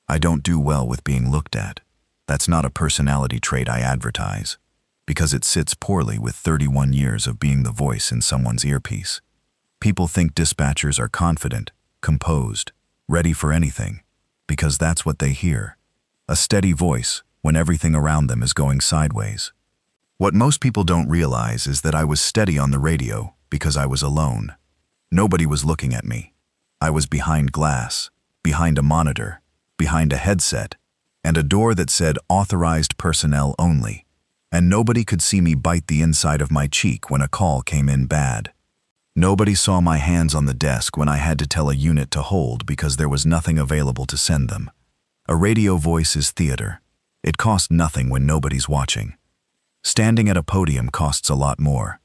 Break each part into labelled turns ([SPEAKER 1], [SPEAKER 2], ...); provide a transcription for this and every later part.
[SPEAKER 1] I don't do well with being looked at. That's not a personality trait I advertise, because it sits poorly with 31 years of being the voice in someone's earpiece. People think dispatchers are confident, composed, ready for anything, because that's what they hear. A steady voice when everything around them is going sideways. What most people don't realize is that I was steady on the radio because I was alone. Nobody was looking at me. I was behind glass, behind a monitor, behind a headset, and a door that said authorized personnel only, and nobody could see me bite the inside of my cheek when a call came in bad. Nobody saw my hands on the desk when I had to tell a unit to hold because there was nothing available to send them. A radio voice is theater. It costs nothing when nobody's watching. Standing at a podium costs a lot more.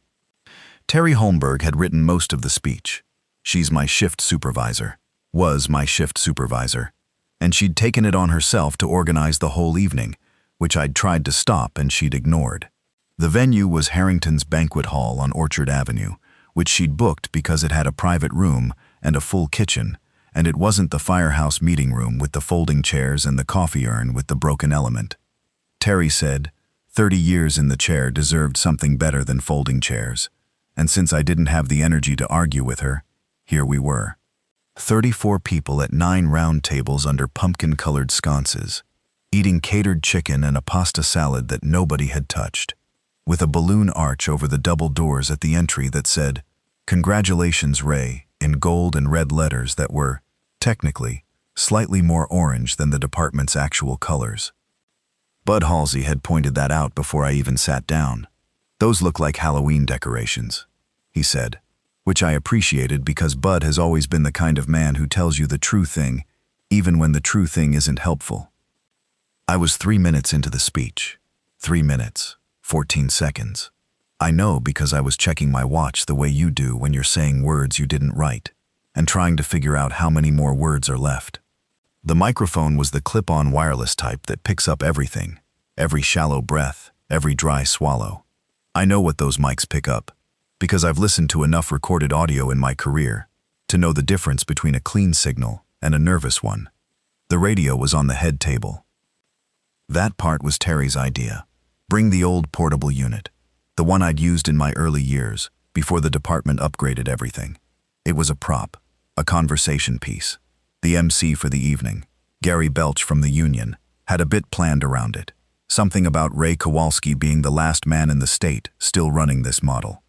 [SPEAKER 1] Terry Holmberg had written most of the speech. She's my shift supervisor, was my shift supervisor, and she'd taken it on herself to organize the whole evening, which I'd tried to stop and she'd ignored. The venue was Harrington's Banquet Hall on Orchard Avenue, which she'd booked because it had a private room and a full kitchen, and it wasn't the firehouse meeting room with the folding chairs and the coffee urn with the broken element. Terry said, 30 years in the chair deserved something better than folding chairs, and since I didn't have the energy to argue with her, here we were. 34 people at 9 round tables under pumpkin-colored sconces, eating catered chicken and a pasta salad that nobody had touched, with a balloon arch over the double doors at the entry that said, "Congratulations, Ray," in gold and red letters that were, technically, slightly more orange than the department's actual colors. Bud Halsey had pointed that out before I even sat down. "Those look like Halloween decorations," he said, which I appreciated because Bud has always been the kind of man who tells you the true thing, even when the true thing isn't helpful. I was 3 minutes into the speech. 3 minutes, 14 seconds. I know because I was checking my watch the way you do when you're saying words you didn't write, and trying to figure out how many more words are left. The microphone was the clip-on wireless type that picks up everything, every shallow breath, every dry swallow. I know what those mics pick up, because I've listened to enough recorded audio in my career to know the difference between a clean signal and a nervous one. The radio was on the head table. That part was Terry's idea. Bring the old portable unit, the one I'd used in my early years, before the department upgraded everything. It was a prop, a conversation piece. The MC for the evening, Gary Belch from the union, had a bit planned around it. Something about Ray Kowalski being the last man in the state still running this model.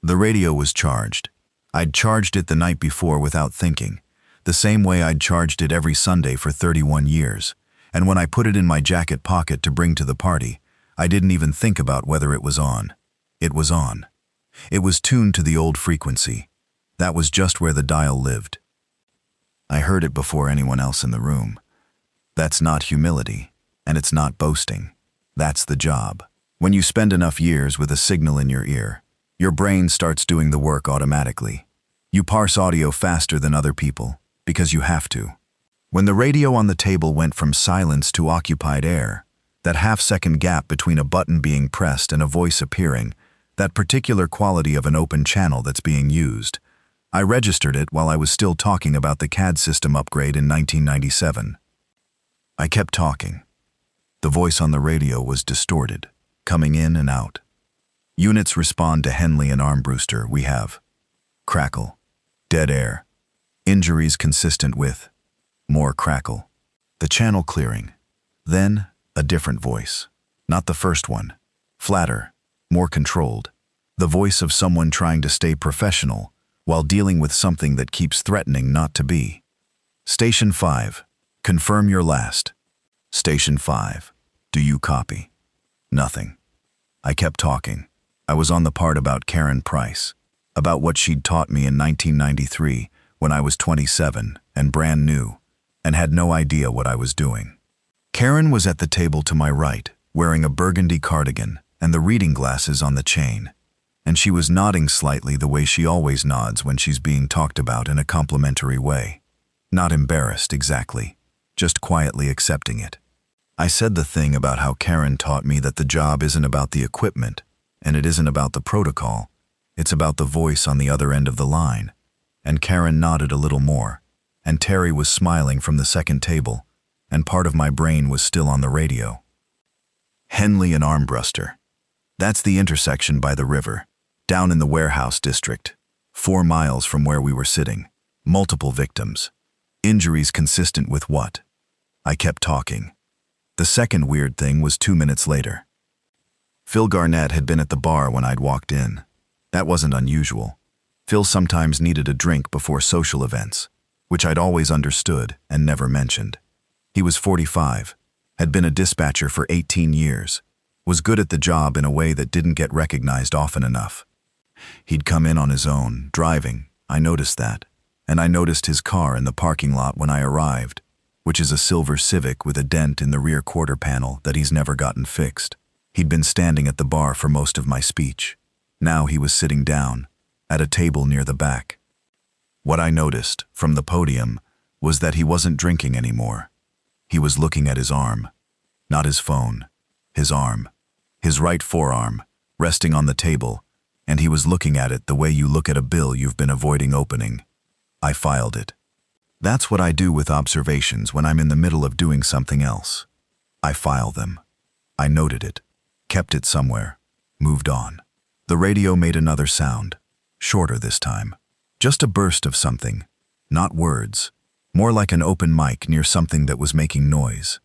[SPEAKER 1] The radio was charged. I'd charged it the night before without thinking, the same way I'd charged it every Sunday for 31 years, and when I put it in my jacket pocket to bring to the party, I didn't even think about whether it was on. It was on. It was tuned to the old frequency. That was just where the dial lived. I heard it before anyone else in the room. That's not humility, and it's not boasting. That's the job. When you spend enough years with a signal in your ear, your brain starts doing the work automatically. You parse audio faster than other people, because you have to. When the radio on the table went from silence to occupied air, that half-second gap between a button being pressed and a voice appearing, that particular quality of an open channel that's being used, I registered it while I was still talking about the CAD system upgrade in 1997. I kept talking. The voice on the radio was distorted, coming in and out. Units respond to Henley and Armbruster. We have crackle, dead air, injuries consistent with more crackle, the channel clearing. Then a different voice, not the first one, flatter, more controlled, the voice of someone trying to stay professional while dealing with something that keeps threatening not to be. Station 5, confirm your last. Station 5, do you copy? Nothing. I kept talking. I was on the part about Karen Price, about what she'd taught me in 1993 when I was 27 and brand new, and had no idea what I was doing. Karen was at the table to my right, wearing a burgundy cardigan and the reading glasses on the chain, and she was nodding slightly the way she always nods when she's being talked about in a complimentary way. Not embarrassed, exactly, just quietly accepting it. I said the thing about how Karen taught me that the job isn't about the equipment, and it isn't about the protocol, it's about the voice on the other end of the line, and Karen nodded a little more, and Terry was smiling from the second table, and part of my brain was still on the radio. Henley and Armbruster. That's the intersection by the river, down in the warehouse district, 4 miles from where we were sitting. Multiple victims. Injuries consistent with what? I kept talking. The second weird thing was 2 minutes later. Phil Garnett had been at the bar when I'd walked in. That wasn't unusual. Phil sometimes needed a drink before social events, which I'd always understood and never mentioned. He was 45, had been a dispatcher for 18 years, was good at the job in a way that didn't get recognized often enough. He'd come in on his own, driving, I noticed that, and I noticed his car in the parking lot when I arrived, which is a silver Civic with a dent in the rear quarter panel that he's never gotten fixed. He'd been standing at the bar for most of my speech. Now he was sitting down, at a table near the back. What I noticed, from the podium, was that he wasn't drinking anymore. He was looking at his arm. Not his phone. His arm. His right forearm, resting on the table, and he was looking at it the way you look at a bill you've been avoiding opening. I filed it. That's what I do with observations when I'm in the middle of doing something else. I file them. I noted it. Kept it somewhere. Moved on. The radio made another sound. Shorter this time. Just a burst of something. Not words. More like an open mic near something that was making noise.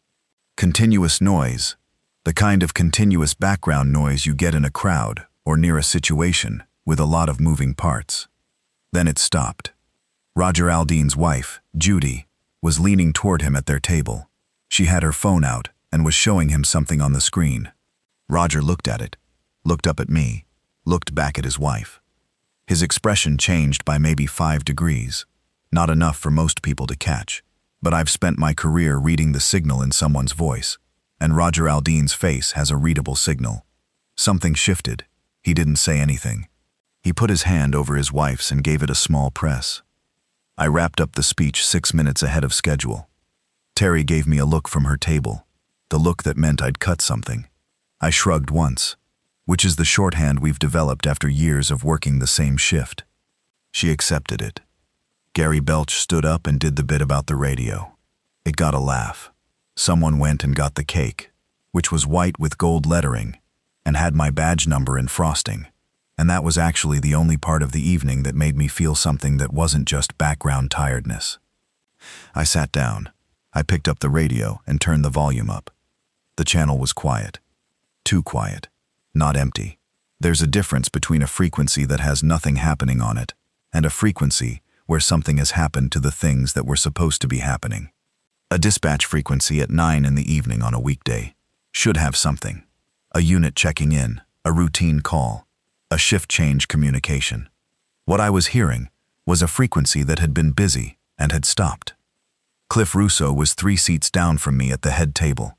[SPEAKER 1] Continuous noise. The kind of continuous background noise you get in a crowd or near a situation with a lot of moving parts. Then it stopped. Roger Aldine's wife, Judy, was leaning toward him at their table. She had her phone out and was showing him something on the screen. Roger looked at it, looked up at me, looked back at his wife. His expression changed by maybe 5 degrees. Not enough for most people to catch, but I've spent my career reading the signal in someone's voice, and Roger Aldine's face has a readable signal. Something shifted. He didn't say anything. He put his hand over his wife's and gave it a small press. I wrapped up the speech 6 minutes ahead of schedule. Terry gave me a look from her table, the look that meant I'd cut something. I shrugged once, which is the shorthand we've developed after years of working the same shift. She accepted it. Gary Belch stood up and did the bit about the radio. It got a laugh. Someone went and got the cake, which was white with gold lettering, and had my badge number in frosting. And that was actually the only part of the evening that made me feel something that wasn't just background tiredness. I sat down. I picked up the radio and turned the volume up. The channel was quiet. Too quiet. Not empty. There's a difference between a frequency that has nothing happening on it and a frequency where something has happened to the things that were supposed to be happening. A dispatch frequency at 9 in the evening on a weekday should have something. A unit checking in, a routine call, a shift change communication. What I was hearing was a frequency that had been busy and had stopped. Cliff Russo was 3 seats down from me at the head table.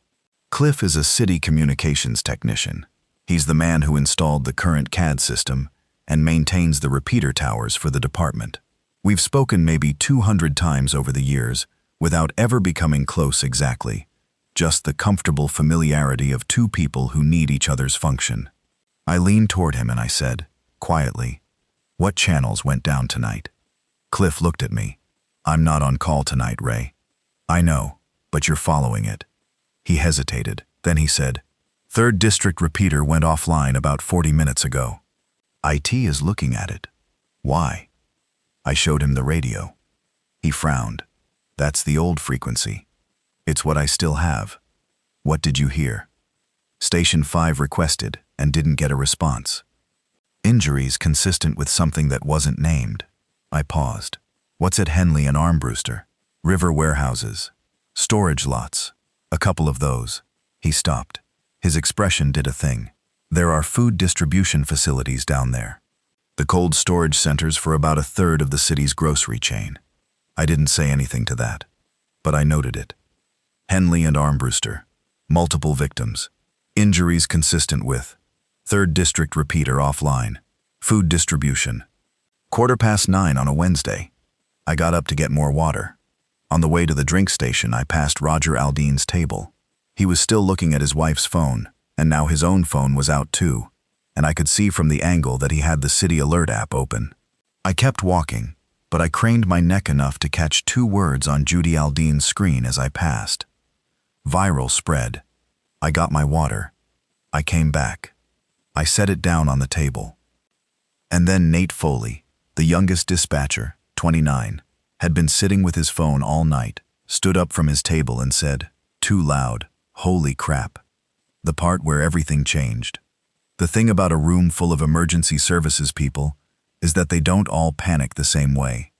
[SPEAKER 1] Cliff is a city communications technician. He's the man who installed the current CAD system and maintains the repeater towers for the department. We've spoken maybe 200 times over the years without ever becoming close exactly, just the comfortable familiarity of 2 people who need each other's function. I leaned toward him and I said, quietly, "What channels went down tonight?" Cliff looked at me. "I'm not on call tonight, Ray." "I know, but you're following it." He hesitated. Then he said, "3rd District repeater went offline about 40 minutes ago. IT is looking at it." "Why?" I showed him the radio. He frowned. "That's the old frequency. It's what I still have." "What did you hear?" Station 5 requested and didn't get a response. "Injuries consistent with something that wasn't named." I paused. "What's at Henley and Armbruster?" "River warehouses. Storage lots. A couple of those." He stopped. His expression did a thing. "There are food distribution facilities down there. The cold storage centers for about 1/3 of the city's grocery chain." I didn't say anything to that, but I noted it. Henley and Armbruster. Multiple victims. Injuries consistent with 3rd District repeater offline. Food distribution. 9:15 on a Wednesday. I got up to get more water. On the way to the drink station, I passed Roger Aldine's table. He was still looking at his wife's phone, and now his own phone was out too, and I could see from the angle that he had the City Alert app open. I kept walking, but I craned my neck enough to catch 2 words on Judy Aldine's screen as I passed. Viral spread. I got my water. I came back. I set it down on the table. And then Nate Foley, the youngest dispatcher, 29, had been sitting with his phone all night, stood up from his table and said, too loud, holy crap. The part where everything changed. The thing about a room full of emergency services people is that they don't all panic the same way.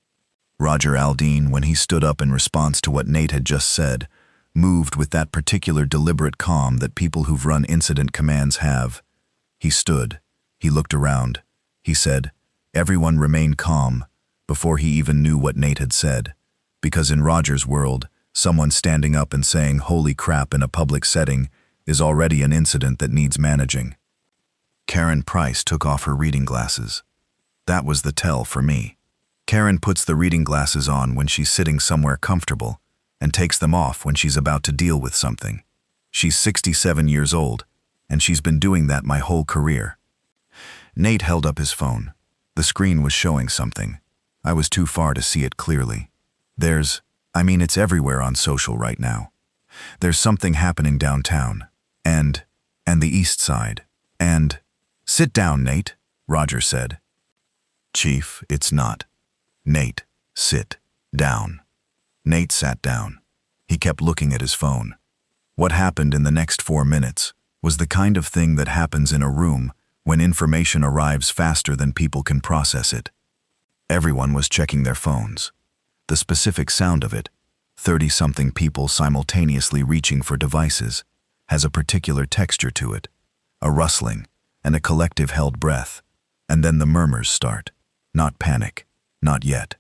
[SPEAKER 1] Roger Aldean, when he stood up in response to what Nate had just said, moved with that particular deliberate calm that people who've run incident commands have. He stood. He looked around. He said, everyone remain calm, before he even knew what Nate had said, because in Roger's world, someone standing up and saying holy crap in a public setting is already an incident that needs managing. Karen Price took off her reading glasses. That was the tell for me. Karen puts the reading glasses on when she's sitting somewhere comfortable and takes them off when she's about to deal with something. She's 67 years old, and she's been doing that my whole career. Nate held up his phone. The screen was showing something. I was too far to see it clearly. It's everywhere on social right now. There's something happening downtown, and the east side, and... Sit down, Nate, Roger said. Chief, it's not. Nate, sit down. Nate sat down. He kept looking at his phone. What happened in the next 4 minutes was the kind of thing that happens in a room when information arrives faster than people can process it. Everyone was checking their phones. The specific sound of it, 30-something people simultaneously reaching for devices, has a particular texture to it, a rustling and a collective held breath, and then the murmurs start. Not panic, not yet.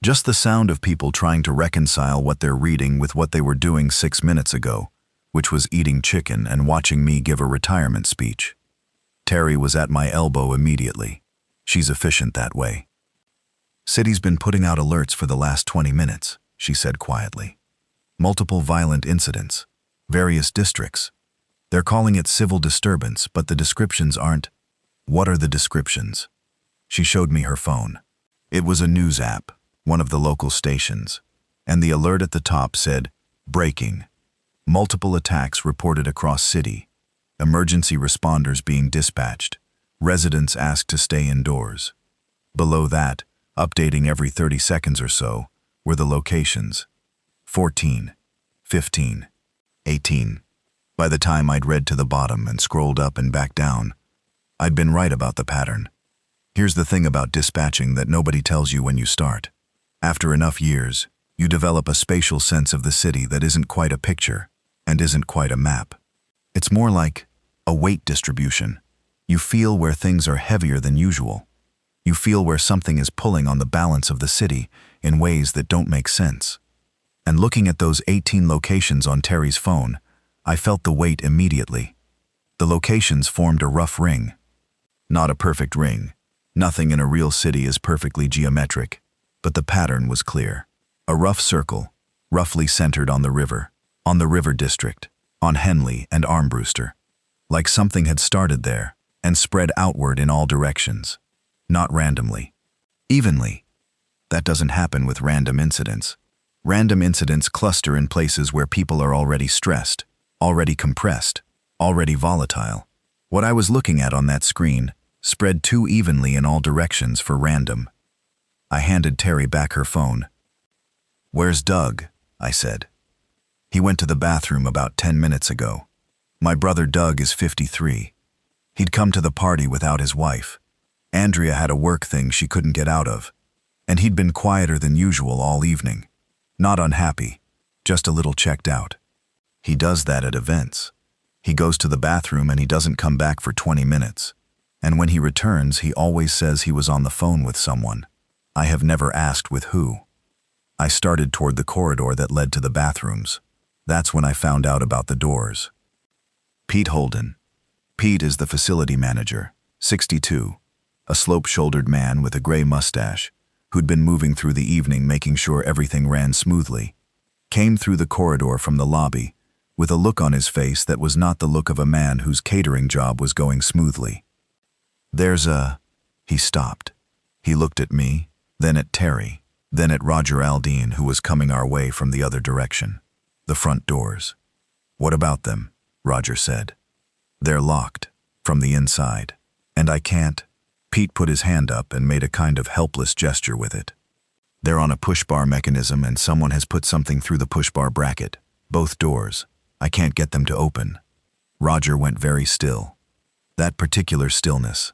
[SPEAKER 1] Just the sound of people trying to reconcile what they're reading with what they were doing 6 minutes ago, which was eating chicken and watching me give a retirement speech. Terry was at my elbow immediately. She's efficient that way. City's been putting out alerts for the last 20 minutes, she said quietly. Multiple violent incidents. Various districts. They're calling it civil disturbance, but the descriptions aren't. What are the descriptions? She showed me her phone. It was a news app, one of the local stations, and the alert at the top said, breaking. Multiple attacks reported across city. Emergency responders being dispatched. Residents asked to stay indoors. Below that, updating every 30 seconds or so, were the locations. 14, 15, 18. By the time I'd read to the bottom and scrolled up and back down, I'd been right about the pattern. Here's the thing about dispatching that nobody tells you when you start. After enough years, you develop a spatial sense of the city that isn't quite a picture and isn't quite a map. It's more like a weight distribution. You feel where things are heavier than usual. You feel where something is pulling on the balance of the city in ways that don't make sense. And looking at those 18 locations on Terry's phone, I felt the weight immediately. The locations formed a rough ring. Not a perfect ring. Nothing in a real city is perfectly geometric, but the pattern was clear. A rough circle, roughly centered on the river district, on Henley and Armbruster. Like something had started there and spread outward in all directions. Not randomly. Evenly. That doesn't happen with random incidents. Random incidents cluster in places where people are already stressed, already compressed, already volatile. What I was looking at on that screen spread too evenly in all directions for random. I handed Terry back her phone. "Where's Doug?" I said. "He went to the bathroom about 10 minutes ago. My brother Doug is 53. He'd come to the party without his wife. Andrea had a work thing she couldn't get out of, and he'd been quieter than usual all evening. Not unhappy, just a little checked out. He does that at events. He goes to the bathroom and he doesn't come back for 20 minutes. And when he returns, he always says he was on the phone with someone. I have never asked with who." I started toward the corridor that led to the bathrooms. That's when I found out about the doors. Pete Holden. Pete is the facility manager, 62, a slope-shouldered man with a gray mustache, who'd been moving through the evening making sure everything ran smoothly. Came through the corridor from the lobby, with a look on his face that was not the look of a man whose catering job was going smoothly. He stopped. He looked at me, then at Terry, then at Roger Aldean, who was coming our way from the other direction. The front doors. "What about them?" Roger said. "They're locked, from the inside. And I can't." Pete put his hand up and made a kind of helpless gesture with it. "They're on a push-bar mechanism and someone has put something through the push-bar bracket. Both doors. I can't get them to open." Roger went very still. That particular stillness.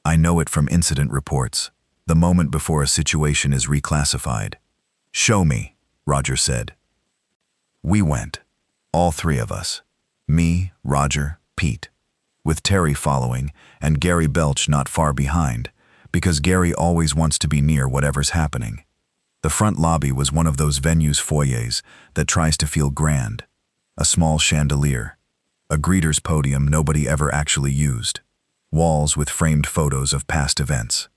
[SPEAKER 1] I know it from incident reports, the moment before a situation is reclassified. "Show me," Roger said. We went. All three of us. Me, Roger, Pete. With Terry following and Gary Belch not far behind, because Gary always wants to be near whatever's happening. The front lobby was one of those venues' foyers that tries to feel grand. A small chandelier. A greeter's podium nobody ever actually used. Walls with framed photos of past events.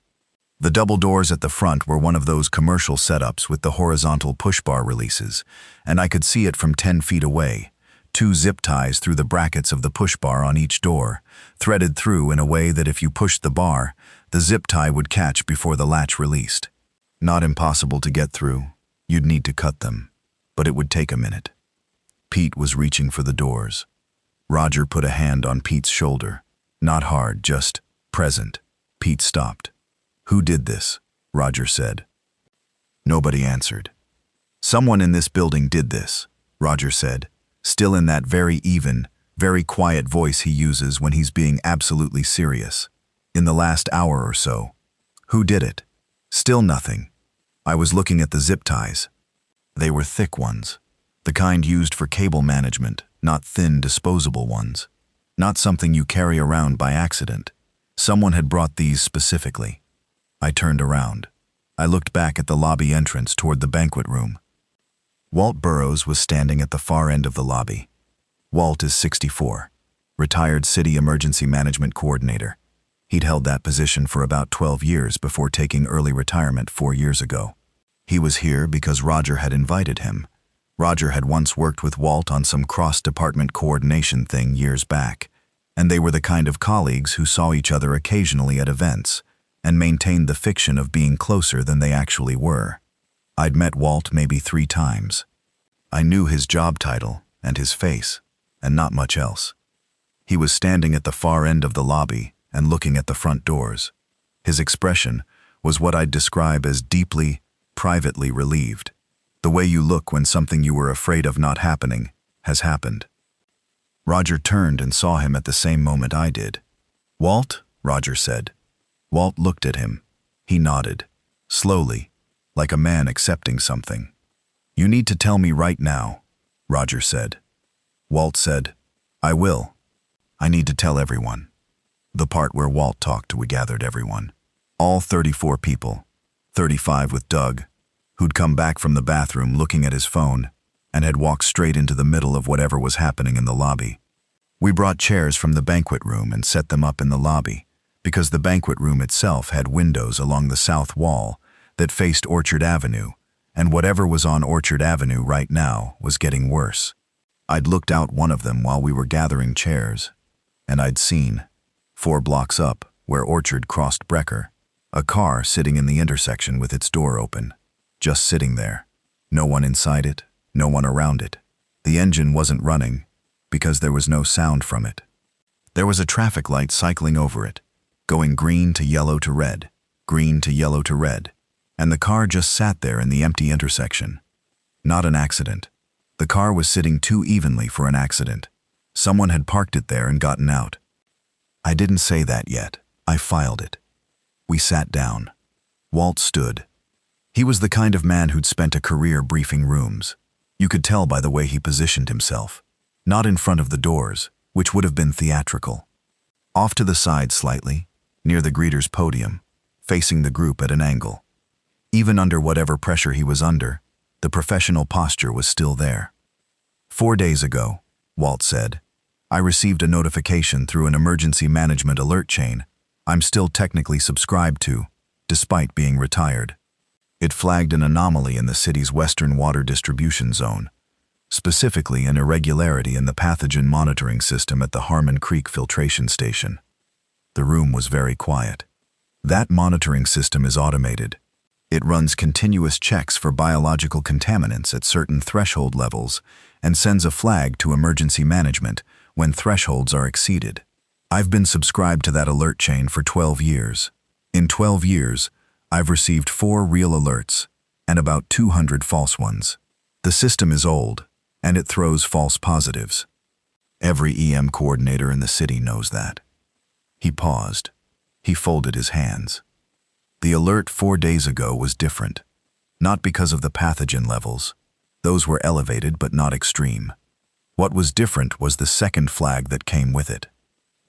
[SPEAKER 1] The double doors at the front were one of those commercial setups with the horizontal push-bar releases, and I could see it from 10 feet away. 2 zip ties through the brackets of the push-bar on each door, threaded through in a way that if you pushed the bar, the zip tie would catch before the latch released. Not impossible to get through. You'd need to cut them, but it would take a minute. Pete was reaching for the doors. Roger put a hand on Pete's shoulder. Not hard, just present. Pete stopped. "Who did this?" Roger said. Nobody answered. "Someone in this building did this," Roger said, still in that very even, very quiet voice he uses when he's being absolutely serious. "In the last hour or so." "Who did it?" Still nothing. I was looking at the zip ties. They were thick ones. The kind used for cable management, not thin disposable ones. Not something you carry around by accident. Someone had brought these specifically. I turned around. I looked back at the lobby entrance toward the banquet room. Walt Burroughs was standing at the far end of the lobby. Walt is 64, retired city emergency management coordinator. He'd held that position for about 12 years before taking early retirement 4 years ago. He was here because Roger had invited him. Roger had once worked with Walt on some cross-department coordination thing years back, and they were the kind of colleagues who saw each other occasionally at events and maintained the fiction of being closer than they actually were. I'd met Walt maybe 3 times. I knew his job title and his face, and not much else. He was standing at the far end of the lobby and looking at the front doors. His expression was what I'd describe as deeply, privately relieved. The way you look when something you were afraid of not happening has happened. Roger turned and saw him at the same moment I did. "Walt?" Roger said. Walt looked at him. He nodded, slowly, like a man accepting something. "You need to tell me right now," Roger said. Walt said, "I will. I need to tell everyone." The part where Walt talked, we gathered everyone. All 34 people, 35 with Doug, who'd come back from the bathroom looking at his phone and had walked straight into the middle of whatever was happening in the lobby. We brought chairs from the banquet room and set them up in the lobby, because the banquet room itself had windows along the south wall that faced Orchard Avenue, and whatever was on Orchard Avenue right now was getting worse. I'd looked out one of them while we were gathering chairs, and I'd seen, 4 blocks up, where Orchard crossed Brecker, a car sitting in the intersection with its door open. Just sitting there. No one inside it, no one around it. The engine wasn't running because there was no sound from it. There was a traffic light cycling over it, going green to yellow to red, green to yellow to red, and the car just sat there in the empty intersection. Not an accident. The car was sitting too evenly for an accident. Someone had parked it there and gotten out. I didn't say that yet. I filed it. We sat down. Walt stood. He was the kind of man who'd spent a career briefing rooms. You could tell by the way he positioned himself. Not in front of the doors, which would have been theatrical. Off to the side slightly, near the greeter's podium, facing the group at an angle. Even under whatever pressure he was under, the professional posture was still there. 4 days ago, Walt said, I received a notification through an emergency management alert chain I'm still technically subscribed to, despite being retired. It flagged an anomaly in the city's western water distribution zone, specifically an irregularity in the pathogen monitoring system at the Harmon Creek filtration station. The room was very quiet. That monitoring system is automated. It runs continuous checks for biological contaminants at certain threshold levels and sends a flag to emergency management when thresholds are exceeded. I've been subscribed to that alert chain for 12 years. In 12 years, I've received 4 real alerts and about 200 false ones. The system is old, and it throws false positives. Every EM coordinator in the city knows that. He paused. He folded his hands. The alert 4 days ago was different. Not because of the pathogen levels. Those were elevated but not extreme. What was different was the second flag that came with it.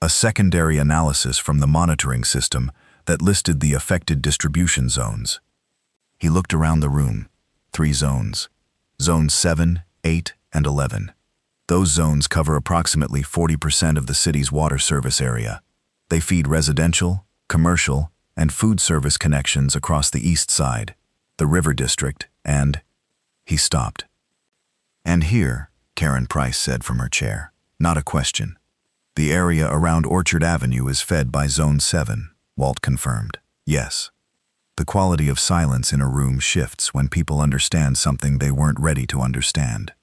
[SPEAKER 1] A secondary analysis from the monitoring system that listed the affected distribution zones. He looked around the room. 3 zones. Zones 7, 8, and 11. Those zones cover approximately 40% of the city's water service area. They feed residential, commercial, and food service connections across the east side, the River District, and... He stopped. "And here," Karen Price said from her chair, not a question. "The area around Orchard Avenue is fed by Zone 7, Walt confirmed. Yes. The quality of silence in a room shifts when people understand something they weren't ready to understand.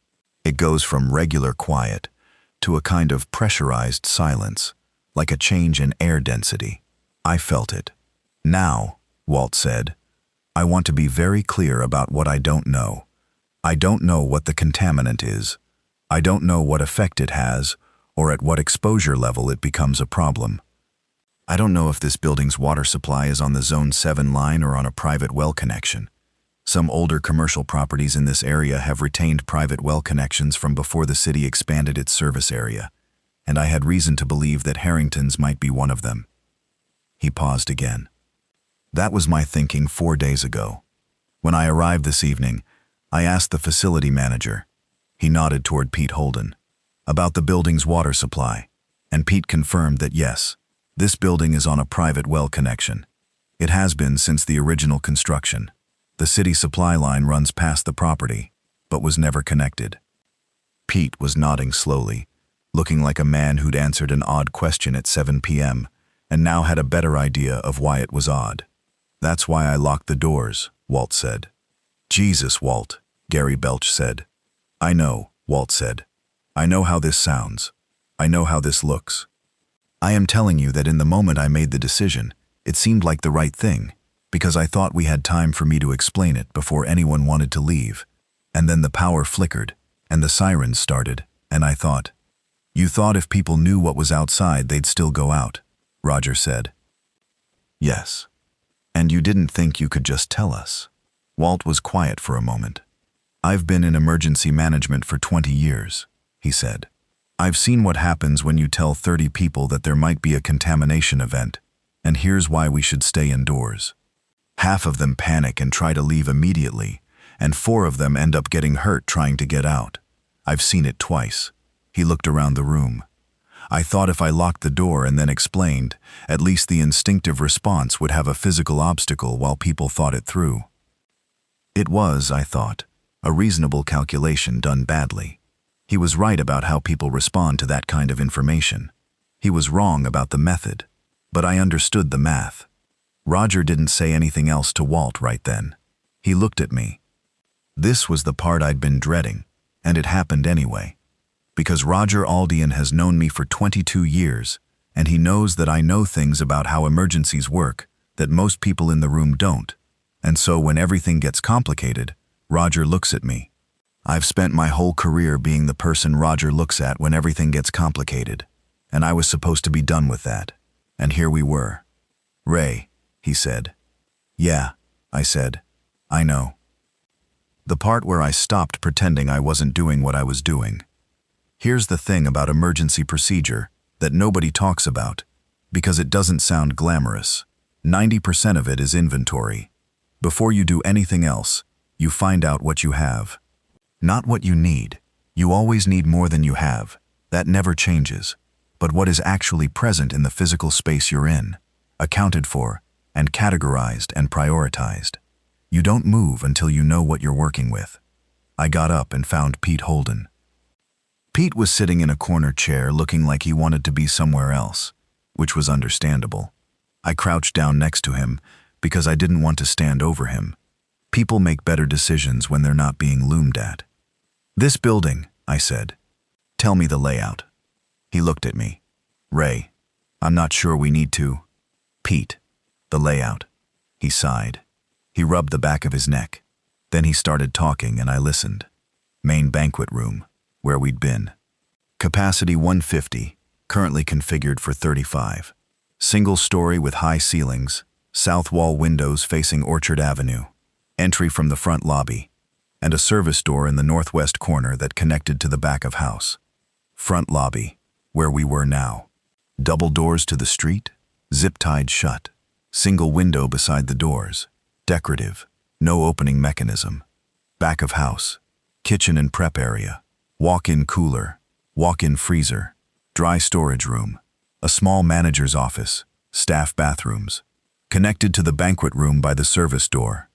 [SPEAKER 1] It goes from regular quiet to a kind of pressurized silence, like a change in air density. I felt it. Now, Walt said, I want to be very clear about what I don't know. I don't know what the contaminant is. I don't know what effect it has, or at what exposure level it becomes a problem. I don't know if this building's water supply is on the Zone 7 line or on a private well connection. Some older commercial properties in this area have retained private well connections from before the city expanded its service area, and I had reason to believe that Harrington's might be one of them." He paused again. "That was my thinking 4 days ago. When I arrived this evening, I asked the facility manager," he nodded toward Pete Holden, "about the building's water supply, and Pete confirmed that yes, this building is on a private well connection. It has been since the original construction. The city supply line runs past the property, but was never connected." Pete was nodding slowly, looking like a man who'd answered an odd question at 7 p.m. and now had a better idea of why it was odd. "That's why I locked the doors," Walt said. "Jesus, Walt," Gary Belch said. "I know," Walt said. "I know how this sounds. I know how this looks. I am telling you that in the moment I made the decision, it seemed like the right thing, because I thought we had time for me to explain it before anyone wanted to leave. And then the power flickered, and the sirens started, and I thought, you thought if people knew what was outside they'd still go out," Roger said. "Yes. And you didn't think you could just tell us?" Walt was quiet for a moment. "I've been in emergency management for 20 years, he said. "I've seen what happens when you tell 30 people that there might be a contamination event, and here's why we should stay indoors. Half of them panic and try to leave immediately, and 4 of them end up getting hurt trying to get out. I've seen it twice." He looked around the room. "I thought if I locked the door and then explained, at least the instinctive response would have a physical obstacle while people thought it through. It was, I thought, a reasonable calculation done badly. He was right about how people respond to that kind of information. He was wrong about the method, but I understood the math." Roger didn't say anything else to Walt right then. He looked at me. This was the part I'd been dreading, and it happened anyway. Because Roger Aldian has known me for 22 years, and he knows that I know things about how emergencies work that most people in the room don't. And so when everything gets complicated, Roger looks at me. I've spent my whole career being the person Roger looks at when everything gets complicated, and I was supposed to be done with that. And here we were. "Ray," he said. "Yeah," I said. "I know." The part where I stopped pretending I wasn't doing what I was doing. Here's the thing about emergency procedure that nobody talks about, because it doesn't sound glamorous. 90% of it is inventory. Before you do anything else, you find out what you have. Not what you need. You always need more than you have. That never changes. But what is actually present in the physical space you're in, accounted for, and categorized and prioritized. You don't move until you know what you're working with. I got up and found Pete Holden. Pete was sitting in a corner chair looking like he wanted to be somewhere else, which was understandable. I crouched down next to him because I didn't want to stand over him. People make better decisions when they're not being loomed at. "This building," I said. Tell me the layout. He looked at me. Ray, I'm not sure we need to. Pete, the layout. He sighed. He rubbed the back of his neck. Then he started talking and I listened. Main banquet room, where we'd been. Capacity 150, currently configured for 35. Single story with high ceilings, south wall windows facing Orchard Avenue, entry from the front lobby, and a service door in the northwest corner that connected to the back of house. Front lobby, where we were now. Double doors to the street, zip-tied shut. Single window beside the doors, decorative, no opening mechanism. Back of house, kitchen and prep area, walk-in cooler, walk-in freezer, dry storage room, a small manager's office, staff bathrooms. Connected to the banquet room by the service door.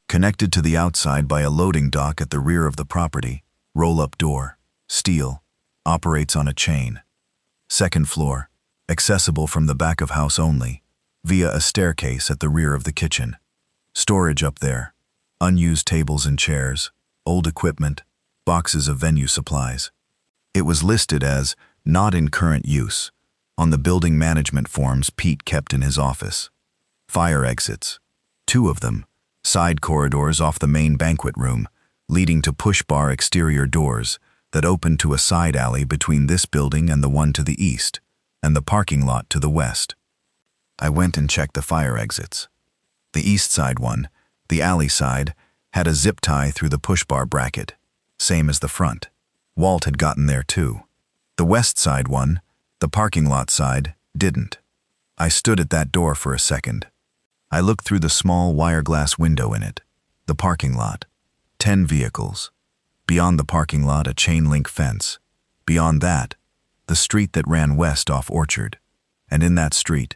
[SPEAKER 1] Connected to the outside by a loading dock at the rear of the property, roll-up door, steel, operates on a chain. Second floor, accessible from the back of house only, via a staircase at the rear of the kitchen. Storage up there, unused tables and chairs, old equipment, boxes of venue supplies. It was listed as not in current use on the building management forms Pete kept in his office. Fire exits, 2 of them, side corridors off the main banquet room, leading to push-bar exterior doors that open to a side alley between this building and the one to the east, and the parking lot to the west. I went and checked the fire exits. The east side one, the alley side, had a zip tie through the push-bar bracket, same as the front. Walt had gotten there too. The west side one, the parking lot side, didn't. I stood at that door for a second. I looked through the small wire glass window in it. The parking lot. 10 vehicles. Beyond the parking lot, a chain-link fence. Beyond that, the street that ran west off Orchard. And in that street,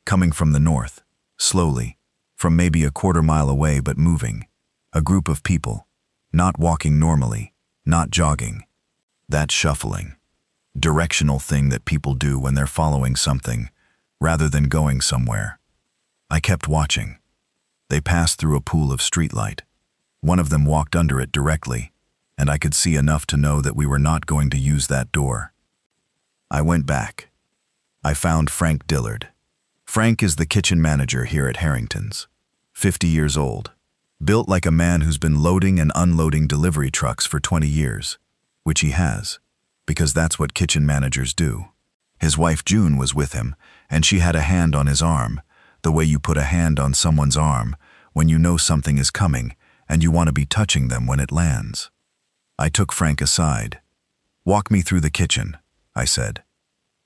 [SPEAKER 1] coming from the north, slowly, from maybe a quarter mile away but moving, a group of people, not walking normally, not jogging. That shuffling, directional thing that people do when they're following something, rather than going somewhere. I kept watching. They passed through a pool of streetlight. One of them walked under it directly, and I could see enough to know that we were not going to use that door. I went back. I found Frank Dillard. Frank is the kitchen manager here at Harrington's. 50 years old. Built like a man who's been loading and unloading delivery trucks for 20 years, which he has, because that's what kitchen managers do. His wife June was with him, and she had a hand on his arm, the way you put a hand on someone's arm when you know something is coming and you want to be touching them when it lands. I took Frank aside. "Walk me through the kitchen," I said.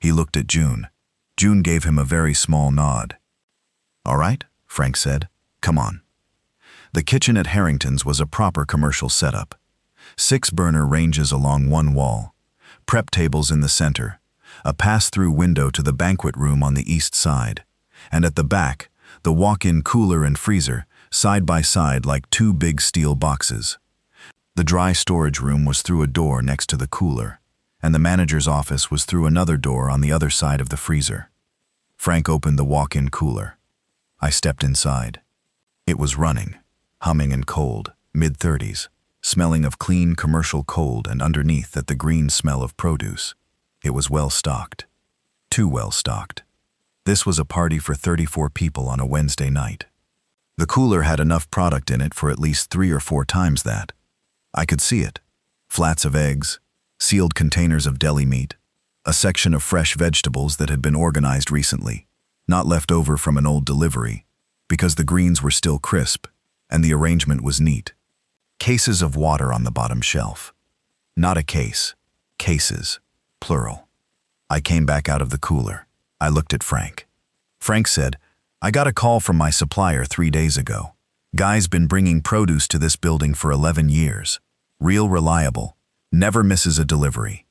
[SPEAKER 1] He looked at June. June gave him a very small nod. "All right," Frank said. "Come on." The kitchen at Harrington's was a proper commercial setup. 6 burner ranges along one wall, prep tables in the center, a pass-through window to the banquet room on the east side, and at the back, the walk-in cooler and freezer, side by side like 2 big steel boxes. The dry storage room was through a door next to the cooler, and the manager's office was through another door on the other side of the freezer. Frank opened the walk-in cooler. I stepped inside. It was running, humming and cold, mid-30s, smelling of clean commercial cold, and underneath that the green smell of produce. It was well-stocked. Too well-stocked. This was a party for 34 people on a Wednesday night. The cooler had enough product in it for at least 3 or 4 times that. I could see it. Flats of eggs, sealed containers of deli meat, a section of fresh vegetables that had been organized recently, not left over from an old delivery, because the greens were still crisp, and the arrangement was neat. Cases of water on the bottom shelf. Not a case. Cases. Plural. I came back out of the cooler. I looked at Frank. Frank said, "I got a call from my supplier 3 days ago. Guy's been bringing produce to this building for 11 years. Real reliable. Never misses a delivery.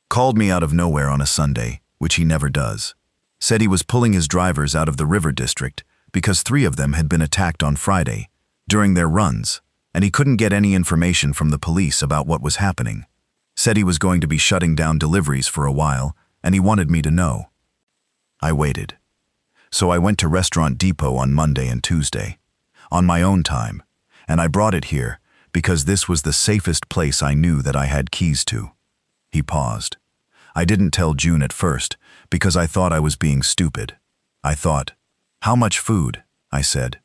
[SPEAKER 1] Called me out of nowhere on a Sunday, which he never does. Said he was pulling his drivers out of the River District because 3 of them had been attacked on Friday during their runs, and he couldn't get any information from the police about what was happening. Said he was going to be shutting down deliveries for a while, and he wanted me to know." I waited. So I went to Restaurant Depot on Monday and Tuesday, on my own time, and I brought it here because this was the safest place I knew that I had keys to. He paused. I didn't tell June at first, because I thought I was being stupid. I thought, "How much food?" I said.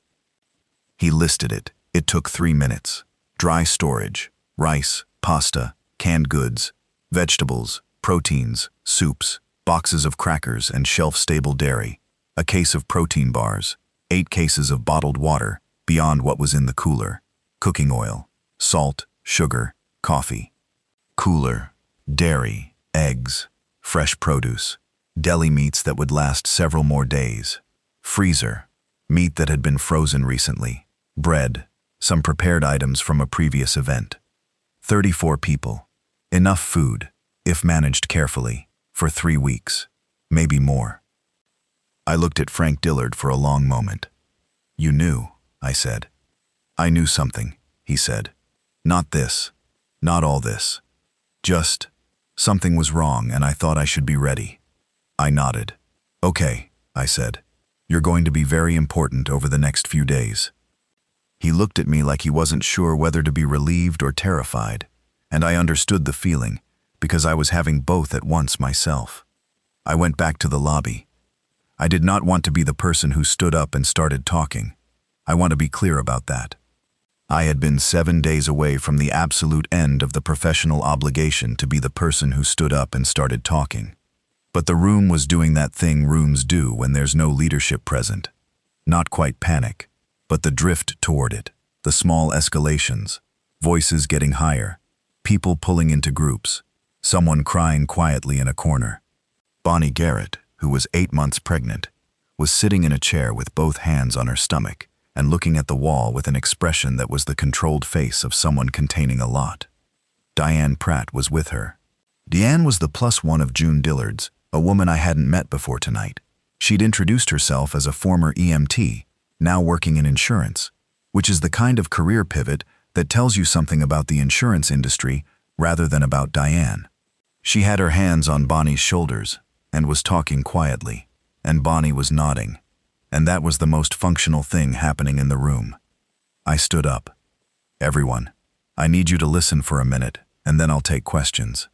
[SPEAKER 1] He listed it. It took 3 minutes. Dry storage, rice, pasta, canned goods, vegetables, proteins, soups, boxes of crackers and shelf-stable dairy, a case of protein bars, 8 cases of bottled water, beyond what was in the cooler, cooking oil, salt, sugar, coffee. Cooler, dairy, eggs, fresh produce, deli meats that would last several more days, freezer, meat that had been frozen recently, bread, some prepared items from a previous event. 34 people. Enough food, if managed carefully, for 3 weeks, maybe more. I looked at Frank Dillard for a long moment. "You knew," I said. "I knew something," he said. "Not this. Not all this. Just, something was wrong and I thought I should be ready." I nodded. "Okay," I said. "You're going to be very important over the next few days." He looked at me like he wasn't sure whether to be relieved or terrified, and I understood the feeling, because I was having both at once myself. I went back to the lobby. I did not want to be the person who stood up and started talking. I want to be clear about that. I had been 7 days away from the absolute end of the professional obligation to be the person who stood up and started talking. But the room was doing that thing rooms do when there's no leadership present. Not quite panic, but the drift toward it, the small escalations, voices getting higher, people pulling into groups, someone crying quietly in a corner. Bonnie Garrett, who was 8 months pregnant, was sitting in a chair with both hands on her stomach and looking at the wall with an expression that was the controlled face of someone containing a lot. Diane Pratt was with her. Diane was the +1 of June Dillard's, a woman I hadn't met before tonight. She'd introduced herself as a former EMT, now working in insurance, which is the kind of career pivot that tells you something about the insurance industry rather than about Diane. She had her hands on Bonnie's shoulders and was talking quietly, and Bonnie was nodding, and that was the most functional thing happening in the room. I stood up. "Everyone, I need you to listen for a minute, and then I'll take questions."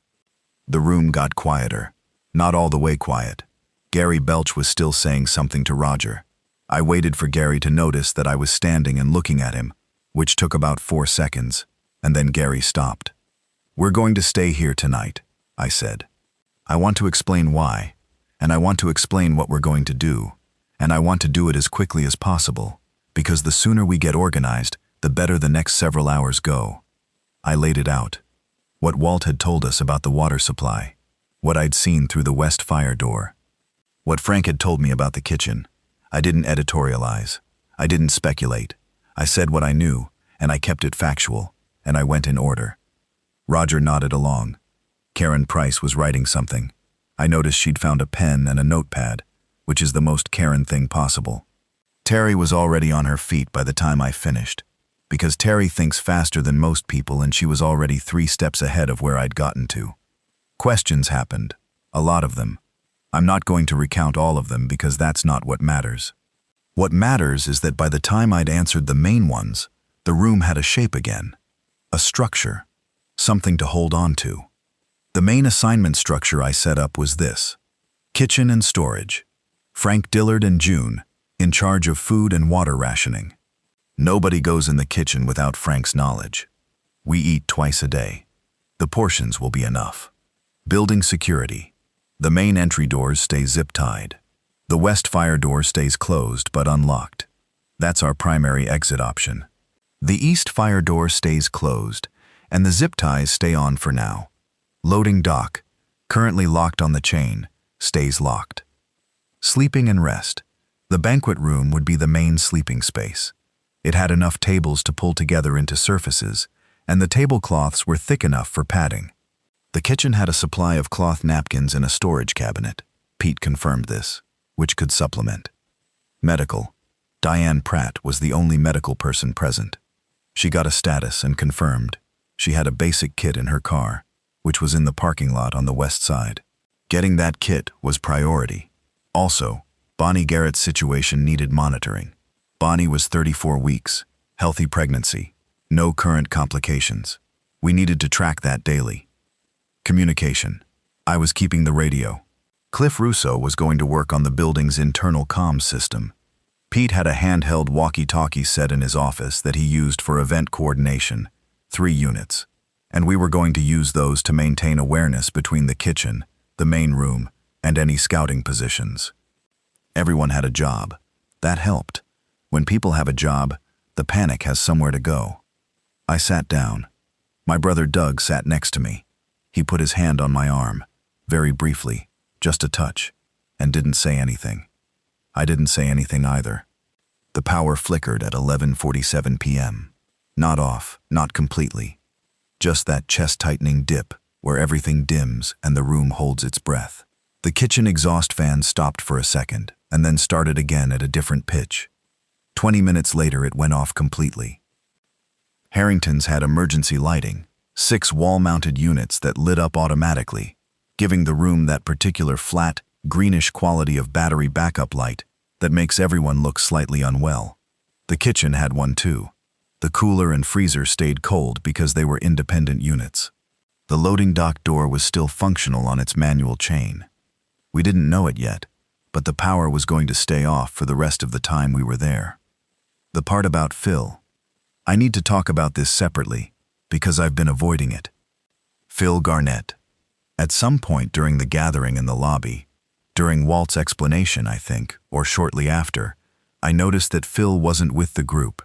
[SPEAKER 1] The room got quieter. Not all the way quiet. Gary Belch was still saying something to Roger. I waited for Gary to notice that I was standing and looking at him, which took about 4 seconds, and then Gary stopped. "We're going to stay here tonight," I said. "I want to explain why, and I want to explain what we're going to do, and I want to do it as quickly as possible, because the sooner we get organized, the better the next several hours go." I laid it out. What Walt had told us about the water supply, what I'd seen through the west fire door, what Frank had told me about the kitchen. I didn't editorialize. I didn't speculate. I said what I knew, and I kept it factual, and I went in order. Roger nodded along. Karen Price was writing something. I noticed she'd found a pen and a notepad, which is the most Karen thing possible. Terry was already on her feet by the time I finished, because Terry thinks faster than most people and she was already 3 steps ahead of where I'd gotten to. Questions happened, a lot of them. I'm not going to recount all of them because that's not what matters. What matters is that by the time I'd answered the main ones, the room had a shape again, a structure, something to hold on to. The main assignment structure I set up was this: kitchen and storage. Frank Dillard and June, in charge of food and water rationing. Nobody goes in the kitchen without Frank's knowledge. We eat twice a day. The portions will be enough. Building security. The main entry doors stay zip-tied. The west fire door stays closed but unlocked. That's our primary exit option. The east fire door stays closed, and the zip ties stay on for now. Loading dock, currently locked on the chain, stays locked. Sleeping and rest. The banquet room would be the main sleeping space. It had enough tables to pull together into surfaces, and the tablecloths were thick enough for padding. The kitchen had a supply of cloth napkins in a storage cabinet. Pete confirmed this, which could supplement. Medical. Diane Pratt was the only medical person present. She got a status and confirmed. She had a basic kit in her car, which was in the parking lot on the west side. Getting that kit was priority. Also, Bonnie Garrett's situation needed monitoring. Bonnie was 34 weeks, healthy pregnancy, no current complications. We needed to track that daily. Communication. I was keeping the radio. Cliff Russo was going to work on the building's internal comms system. Pete had a handheld walkie-talkie set in his office that he used for event coordination, 3 units, and we were going to use those to maintain awareness between the kitchen, the main room, and any scouting positions. Everyone had a job. That helped. When people have a job, the panic has somewhere to go. I sat down. My brother Doug sat next to me. He put his hand on my arm, very briefly, just a touch, and didn't say anything. I didn't say anything either. The power flickered at 11:47 p.m. Not off, not completely. Just that chest-tightening dip where everything dims and the room holds its breath. The kitchen exhaust fan stopped for a second and then started again at a different pitch. 20 minutes later, it went off completely. Harrington's had emergency lighting, 6 wall-mounted units that lit up automatically, giving the room that particular flat, greenish quality of battery backup light that makes everyone look slightly unwell. The kitchen had one too. The cooler and freezer stayed cold because they were independent units. The loading dock door was still functional on its manual chain. We didn't know it yet, but the power was going to stay off for the rest of the time we were there. The part about Phil. I need to talk about this separately because I've been avoiding it. Phil Garnett. At some point during the gathering in the lobby, during Walt's explanation, I think, or shortly after, I noticed that Phil wasn't with the group.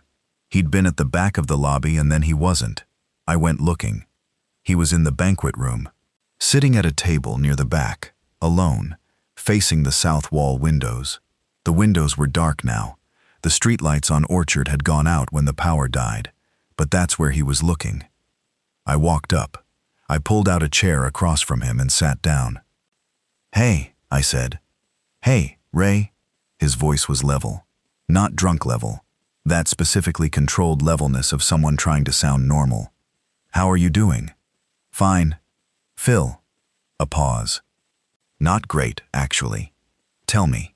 [SPEAKER 1] He'd been at the back of the lobby and then he wasn't. I went looking. He was in the banquet room, sitting at a table near the back, alone, facing the south wall windows. The windows were dark now. The streetlights on Orchard had gone out when the power died, but that's where he was looking. I walked up. I pulled out a chair across from him and sat down. "Hey," I said. "Hey, Ray." His voice was level. Not drunk level. That specifically controlled levelness of someone trying to sound normal. "How are you doing?" "Fine." "Phil." A pause. "Not great, actually." "Tell me."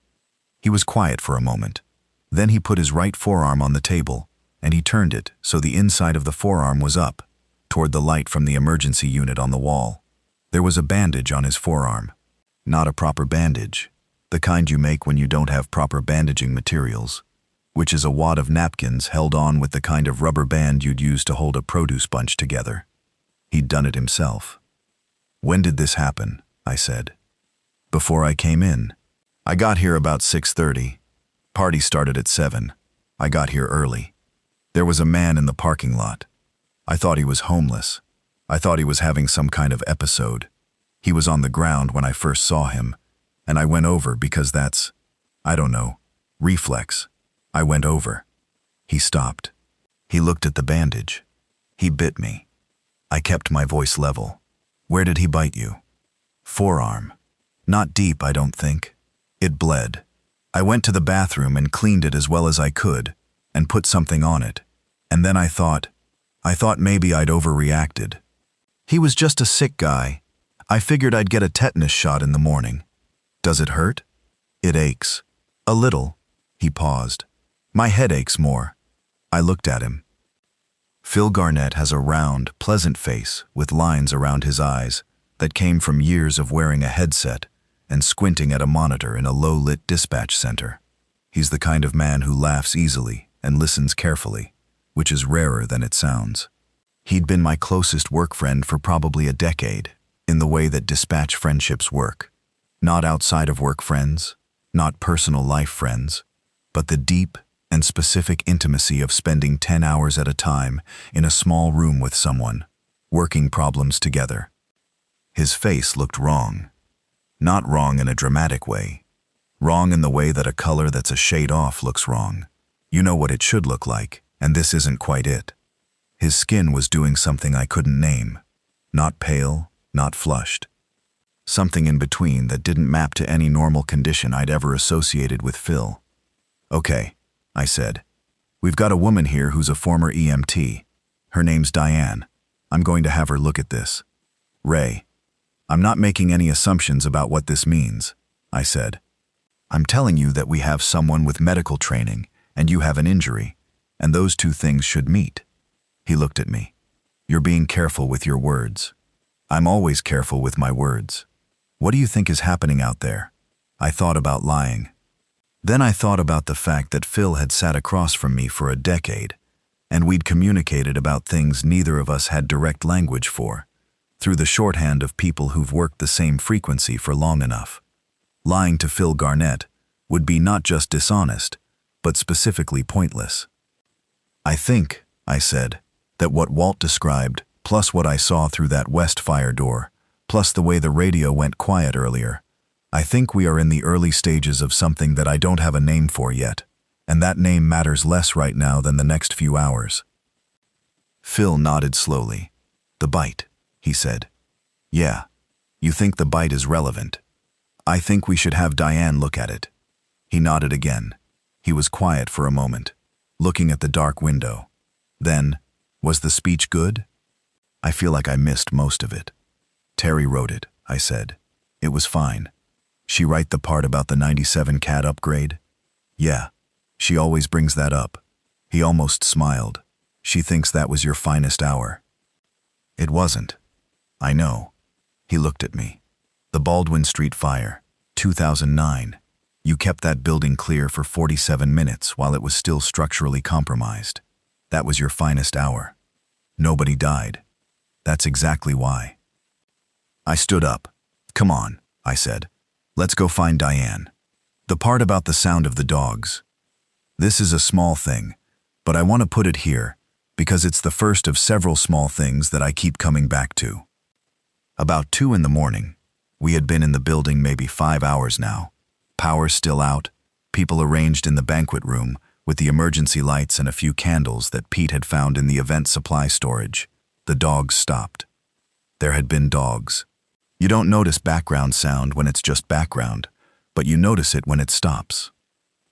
[SPEAKER 1] He was quiet for a moment. Then he put his right forearm on the table, and he turned it so the inside of the forearm was up, toward the light from the emergency unit on the wall. There was a bandage on his forearm. Not a proper bandage, the kind you make when you don't have proper bandaging materials, which is a wad of napkins held on with the kind of rubber band you'd use to hold a produce bunch together. He'd done it himself. "When did this happen?" I said. "Before I came in. I got here about 6:30. Party started at 7. I got here early. There was a man in the parking lot. I thought he was homeless. I thought he was having some kind of episode. He was on the ground when I first saw him, and I went over because that's, I don't know, reflex. I went over. He stopped. He looked at the bandage. He bit me. I kept my voice level. "Where did he bite you?" "Forearm. Not deep, I don't think. It bled. I went to the bathroom and cleaned it as well as I could and put something on it. And then I thought maybe I'd overreacted. He was just a sick guy. I figured I'd get a tetanus shot in the morning." "Does it hurt?" "It aches. A little." He paused. "My head aches more." I looked at him. Phil Garnett has a round, pleasant face with lines around his eyes that came from years of wearing a headset and squinting at a monitor in a low-lit dispatch center. He's the kind of man who laughs easily and listens carefully, which is rarer than it sounds. He'd been my closest work friend for probably a decade, in the way that dispatch friendships work. Not outside of work friends, not personal life friends, but the deep and specific intimacy of spending 10 hours at a time in a small room with someone, working problems together. His face looked wrong. Not wrong in a dramatic way. Wrong in the way that a color that's a shade off looks wrong. You know what it should look like, and this isn't quite it. His skin was doing something I couldn't name. Not pale, not flushed. Something in between that didn't map to any normal condition I'd ever associated with Phil. "Okay," I said. "We've got a woman here who's a former EMT. Her name's Diane. I'm going to have her look at this. Ray, I'm not making any assumptions about what this means," I said. "I'm telling you that we have someone with medical training and you have an injury, and those two things should meet." He looked at me. "You're being careful with your words." I'm always careful with my words. What do you think is happening out there? I thought about lying. Then I thought about the fact that Phil had sat across from me for a decade, and we'd communicated about things neither of us had direct language for, through the shorthand of people who've worked the same frequency for long enough. Lying to Phil Garnett would be not just dishonest, but specifically pointless. I think, I said, that what Walt described, plus what I saw through that west fire door, plus the way the radio went quiet earlier, I think we are in the early stages of something that I don't have a name for yet, and that name matters less right now than the next few hours. Phil nodded slowly. The bite, he said. Yeah, you think the bite is relevant. I think we should have Diane look at it. He nodded again. He was quiet for a moment, looking at the dark window. Then, was the speech good? I feel like I missed most of it. Terry wrote it, I said. It was fine. She write the part about the 97 CAD upgrade? Yeah, she always brings that up. He almost smiled. She thinks that was your finest hour. It wasn't. I know. He looked at me. The Baldwin Street fire, 2009. You kept that building clear for 47 minutes while it was still structurally compromised. That was your finest hour. Nobody died. That's exactly why. I stood up. Come on, I said. Let's go find Diane. The part about the sound of the dogs. This is a small thing, but I want to put it here because it's the first of several small things that I keep coming back to. About 2 in the morning, we had been in the building maybe 5 hours now. Power still out, people arranged in the banquet room with the emergency lights and a few candles that Pete had found in the event supply storage. The dogs stopped. There had been dogs. You don't notice background sound when it's just background, but you notice it when it stops.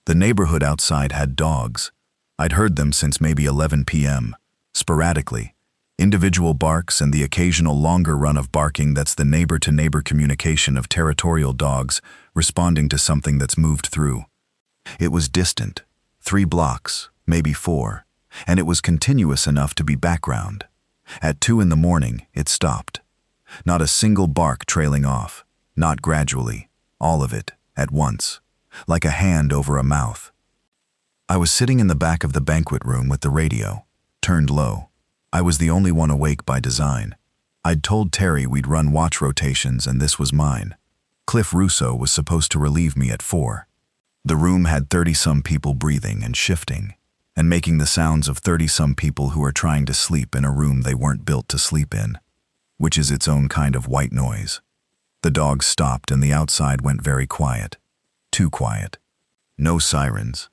[SPEAKER 1] The neighborhood outside had dogs. I'd heard them since maybe 11 p.m., sporadically. Individual barks and the occasional longer run of barking that's the neighbor-to-neighbor communication of territorial dogs responding to something that's moved through. It was distant, 3 blocks, maybe 4, and it was continuous enough to be background. At 2 in the morning, it stopped. Not a single bark trailing off, not gradually, all of it, at once, like a hand over a mouth. I was sitting in the back of the banquet room with the radio, turned low. I was the only one awake by design. I'd told Terry we'd run watch rotations and this was mine. Cliff Russo was supposed to relieve me at 4. The room had 30-some people breathing and shifting, and making the sounds of 30-some people who are trying to sleep in a room they weren't built to sleep in, which is its own kind of white noise. The dogs stopped and the outside went very quiet. Too quiet. No sirens.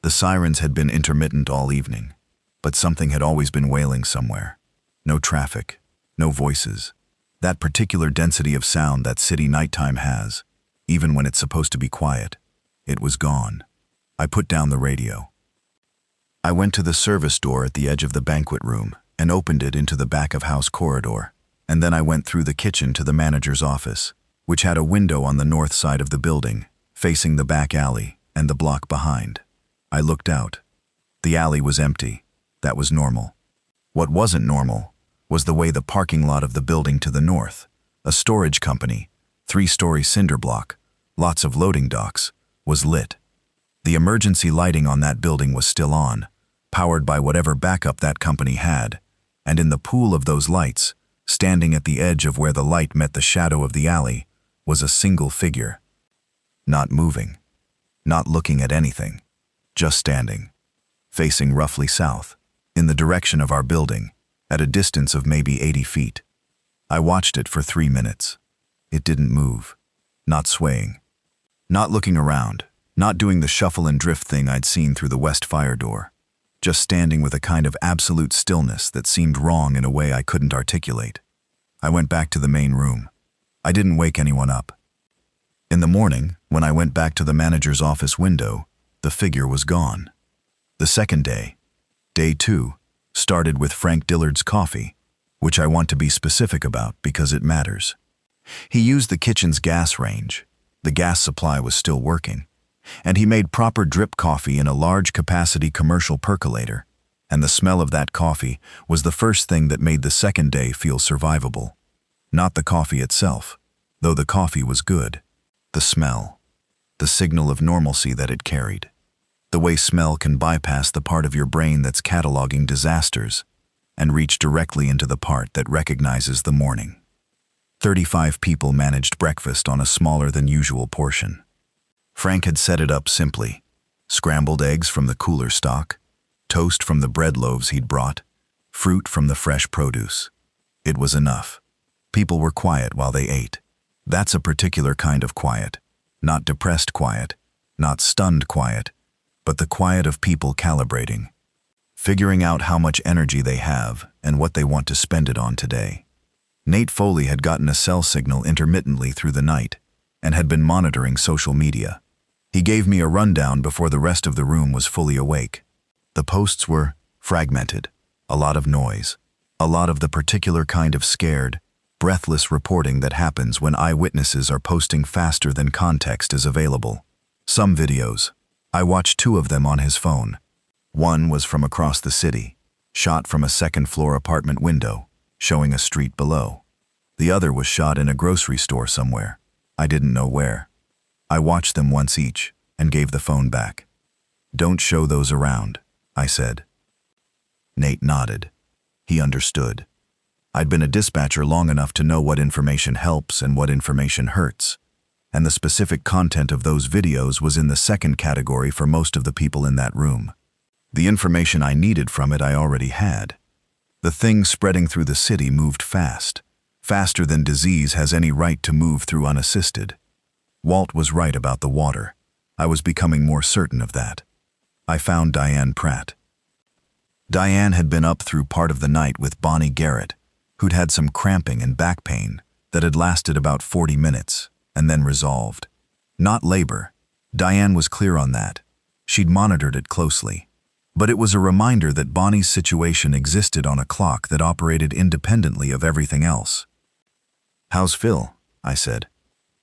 [SPEAKER 1] The sirens had been intermittent all evening, but something had always been wailing somewhere. No traffic, no voices. That particular density of sound that city nighttime has, even when it's supposed to be quiet. It was gone. I put down the radio. I went to the service door at the edge of the banquet room and opened it into the back-of-house corridor, and then I went through the kitchen to the manager's office, which had a window on the north side of the building, facing the back alley and the block behind. I looked out. The alley was empty. That was normal. What wasn't normal was the way the parking lot of the building to the north, a storage company, 3-story cinder block, lots of loading docks, was lit. The emergency lighting on that building was still on, powered by whatever backup that company had, and in the pool of those lights, standing at the edge of where the light met the shadow of the alley, was a single figure. Not moving, not looking at anything, just standing, facing roughly south, in the direction of our building, at a distance of maybe 80 feet. I watched it for 3 minutes. It didn't move, not swaying, not looking around, not doing the shuffle and drift thing I'd seen through the west fire door, just standing with a kind of absolute stillness that seemed wrong in a way I couldn't articulate. I went back to the main room. I didn't wake anyone up. In the morning, when I went back to the manager's office window, the figure was gone. The second day, day 2, started with Frank Dillard's coffee, which I want to be specific about because it matters. He used the kitchen's gas range. The gas supply was still working, and he made proper drip coffee in a large-capacity commercial percolator, and the smell of that coffee was the first thing that made the second day feel survivable. Not the coffee itself, though the coffee was good. The smell. The signal of normalcy that it carried. The way smell can bypass the part of your brain that's cataloging disasters and reach directly into the part that recognizes the morning. 35 people managed breakfast on a smaller than usual portion. Frank had set it up simply. Scrambled eggs from the cooler stock, toast from the bread loaves he'd brought, fruit from the fresh produce. It was enough. People were quiet while they ate. That's a particular kind of quiet. Not depressed quiet, not stunned quiet, but the quiet of people calibrating, figuring out how much energy they have and what they want to spend it on today. Nate Foley had gotten a cell signal intermittently through the night and had been monitoring social media. He gave me a rundown before the rest of the room was fully awake. The posts were fragmented, a lot of noise, a lot of the particular kind of scared, breathless reporting that happens when eyewitnesses are posting faster than context is available. Some videos. I watched 2 of them on his phone. One was from across the city, shot from a second-floor apartment window, showing a street below. The other was shot in a grocery store somewhere. I didn't know where. I watched them once each and gave the phone back. "Don't show those around," I said. Nate nodded. He understood. I'd been a dispatcher long enough to know what information helps and what information hurts, and the specific content of those videos was in the second category for most of the people in that room. The information I needed from it I already had. The thing spreading through the city moved fast, faster than disease has any right to move through unassisted. Walt was right about the water. I was becoming more certain of that. I found Diane Pratt. Diane had been up through part of the night with Bonnie Garrett, who'd had some cramping and back pain that had lasted about 40 minutes and then resolved. Not labor. Diane was clear on that. She'd monitored it closely. But it was a reminder that Bonnie's situation existed on a clock that operated independently of everything else. "How's Phil?" I said.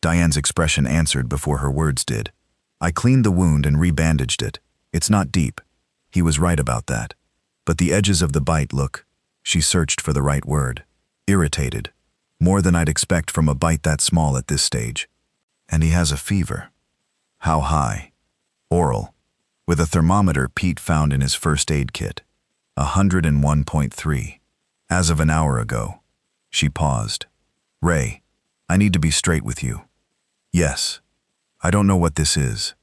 [SPEAKER 1] Diane's expression answered before her words did. "I cleaned the wound and rebandaged it. It's not deep." He was right about that. But the edges of the bite look, she searched for the right word, irritated. More than I'd expect from a bite that small at this stage. "And he has a fever." "How high?" "Oral. With a thermometer Pete found in his first aid kit. 101.3. As of an hour ago." She paused. "Ray, I need to be straight with you." "Yes. I don't know what this is.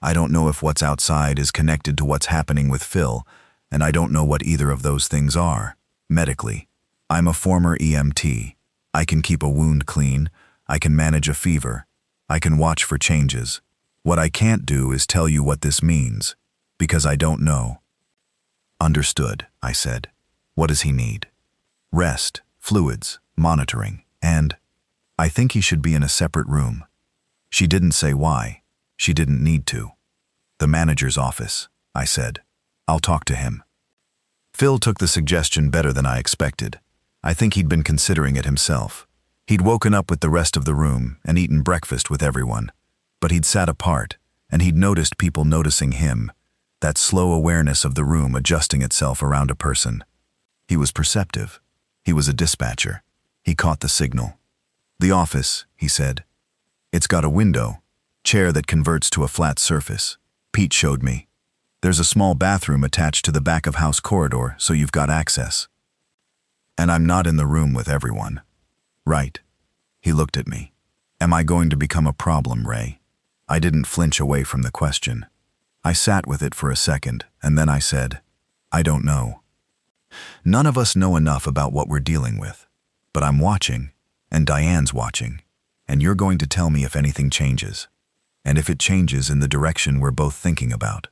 [SPEAKER 1] I don't know if what's outside is connected to what's happening with Phil, and I don't know what either of those things are, medically. I'm a former EMT. I can keep a wound clean. I can manage a fever. I can watch for changes. What I can't do is tell you what this means, because I don't know." "Understood," I said. "What does he need?" "Rest, fluids, monitoring, and I think he should be in a separate room." She didn't say why. She didn't need to. "The manager's office," I said. "I'll talk to him." Phil took the suggestion better than I expected. I think he'd been considering it himself. He'd woken up with the rest of the room and eaten breakfast with everyone. But he'd sat apart, and he'd noticed people noticing him, that slow awareness of the room adjusting itself around a person. He was perceptive. He was a dispatcher. He caught the signal. "The office," he said. "It's got a window, chair that converts to a flat surface. Pete showed me. There's a small bathroom attached to the back of house corridor, so you've got access. And I'm not in the room with everyone." "Right." He looked at me. "Am I going to become a problem, Ray?" I didn't flinch away from the question. I sat with it for a second, and then I said, "I don't know. None of us know enough about what we're dealing with. But I'm watching, and Diane's watching, and you're going to tell me if anything changes. And if it changes in the direction we're both thinking about,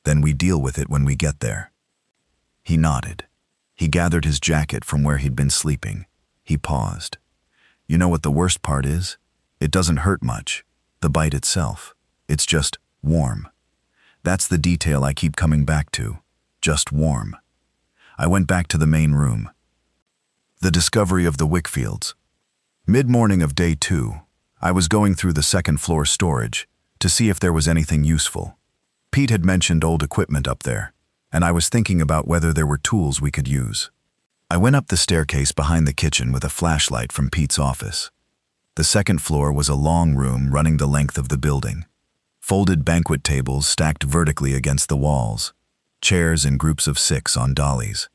[SPEAKER 1] then we deal with it when we get there." He nodded. He gathered his jacket from where he'd been sleeping. He paused. "You know what the worst part is? It doesn't hurt much. The bite itself. It's just warm. That's the detail I keep coming back to. Just warm." I went back to the main room. The discovery of the Wickfields. Mid-morning of day 2, I was going through the second-floor storage to see if there was anything useful. Pete had mentioned old equipment up there, and I was thinking about whether there were tools we could use. I went up the staircase behind the kitchen with a flashlight from Pete's office. The second floor was a long room running the length of the building. Folded banquet tables stacked vertically against the walls, chairs in groups of 6 on dollies.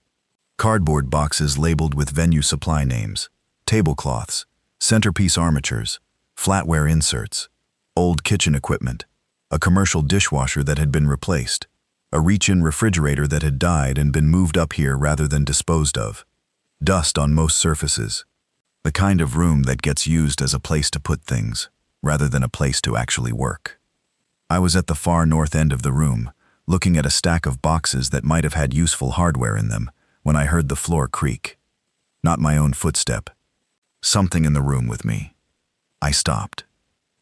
[SPEAKER 1] Cardboard boxes labeled with venue supply names, tablecloths, centerpiece armatures, flatware inserts, old kitchen equipment, a commercial dishwasher that had been replaced, a reach-in refrigerator that had died and been moved up here rather than disposed of, dust on most surfaces, the kind of room that gets used as a place to put things, rather than a place to actually work. I was at the far north end of the room, looking at a stack of boxes that might have had useful hardware in them, when I heard the floor creak. Not my own footstep. Something in the room with me. I stopped.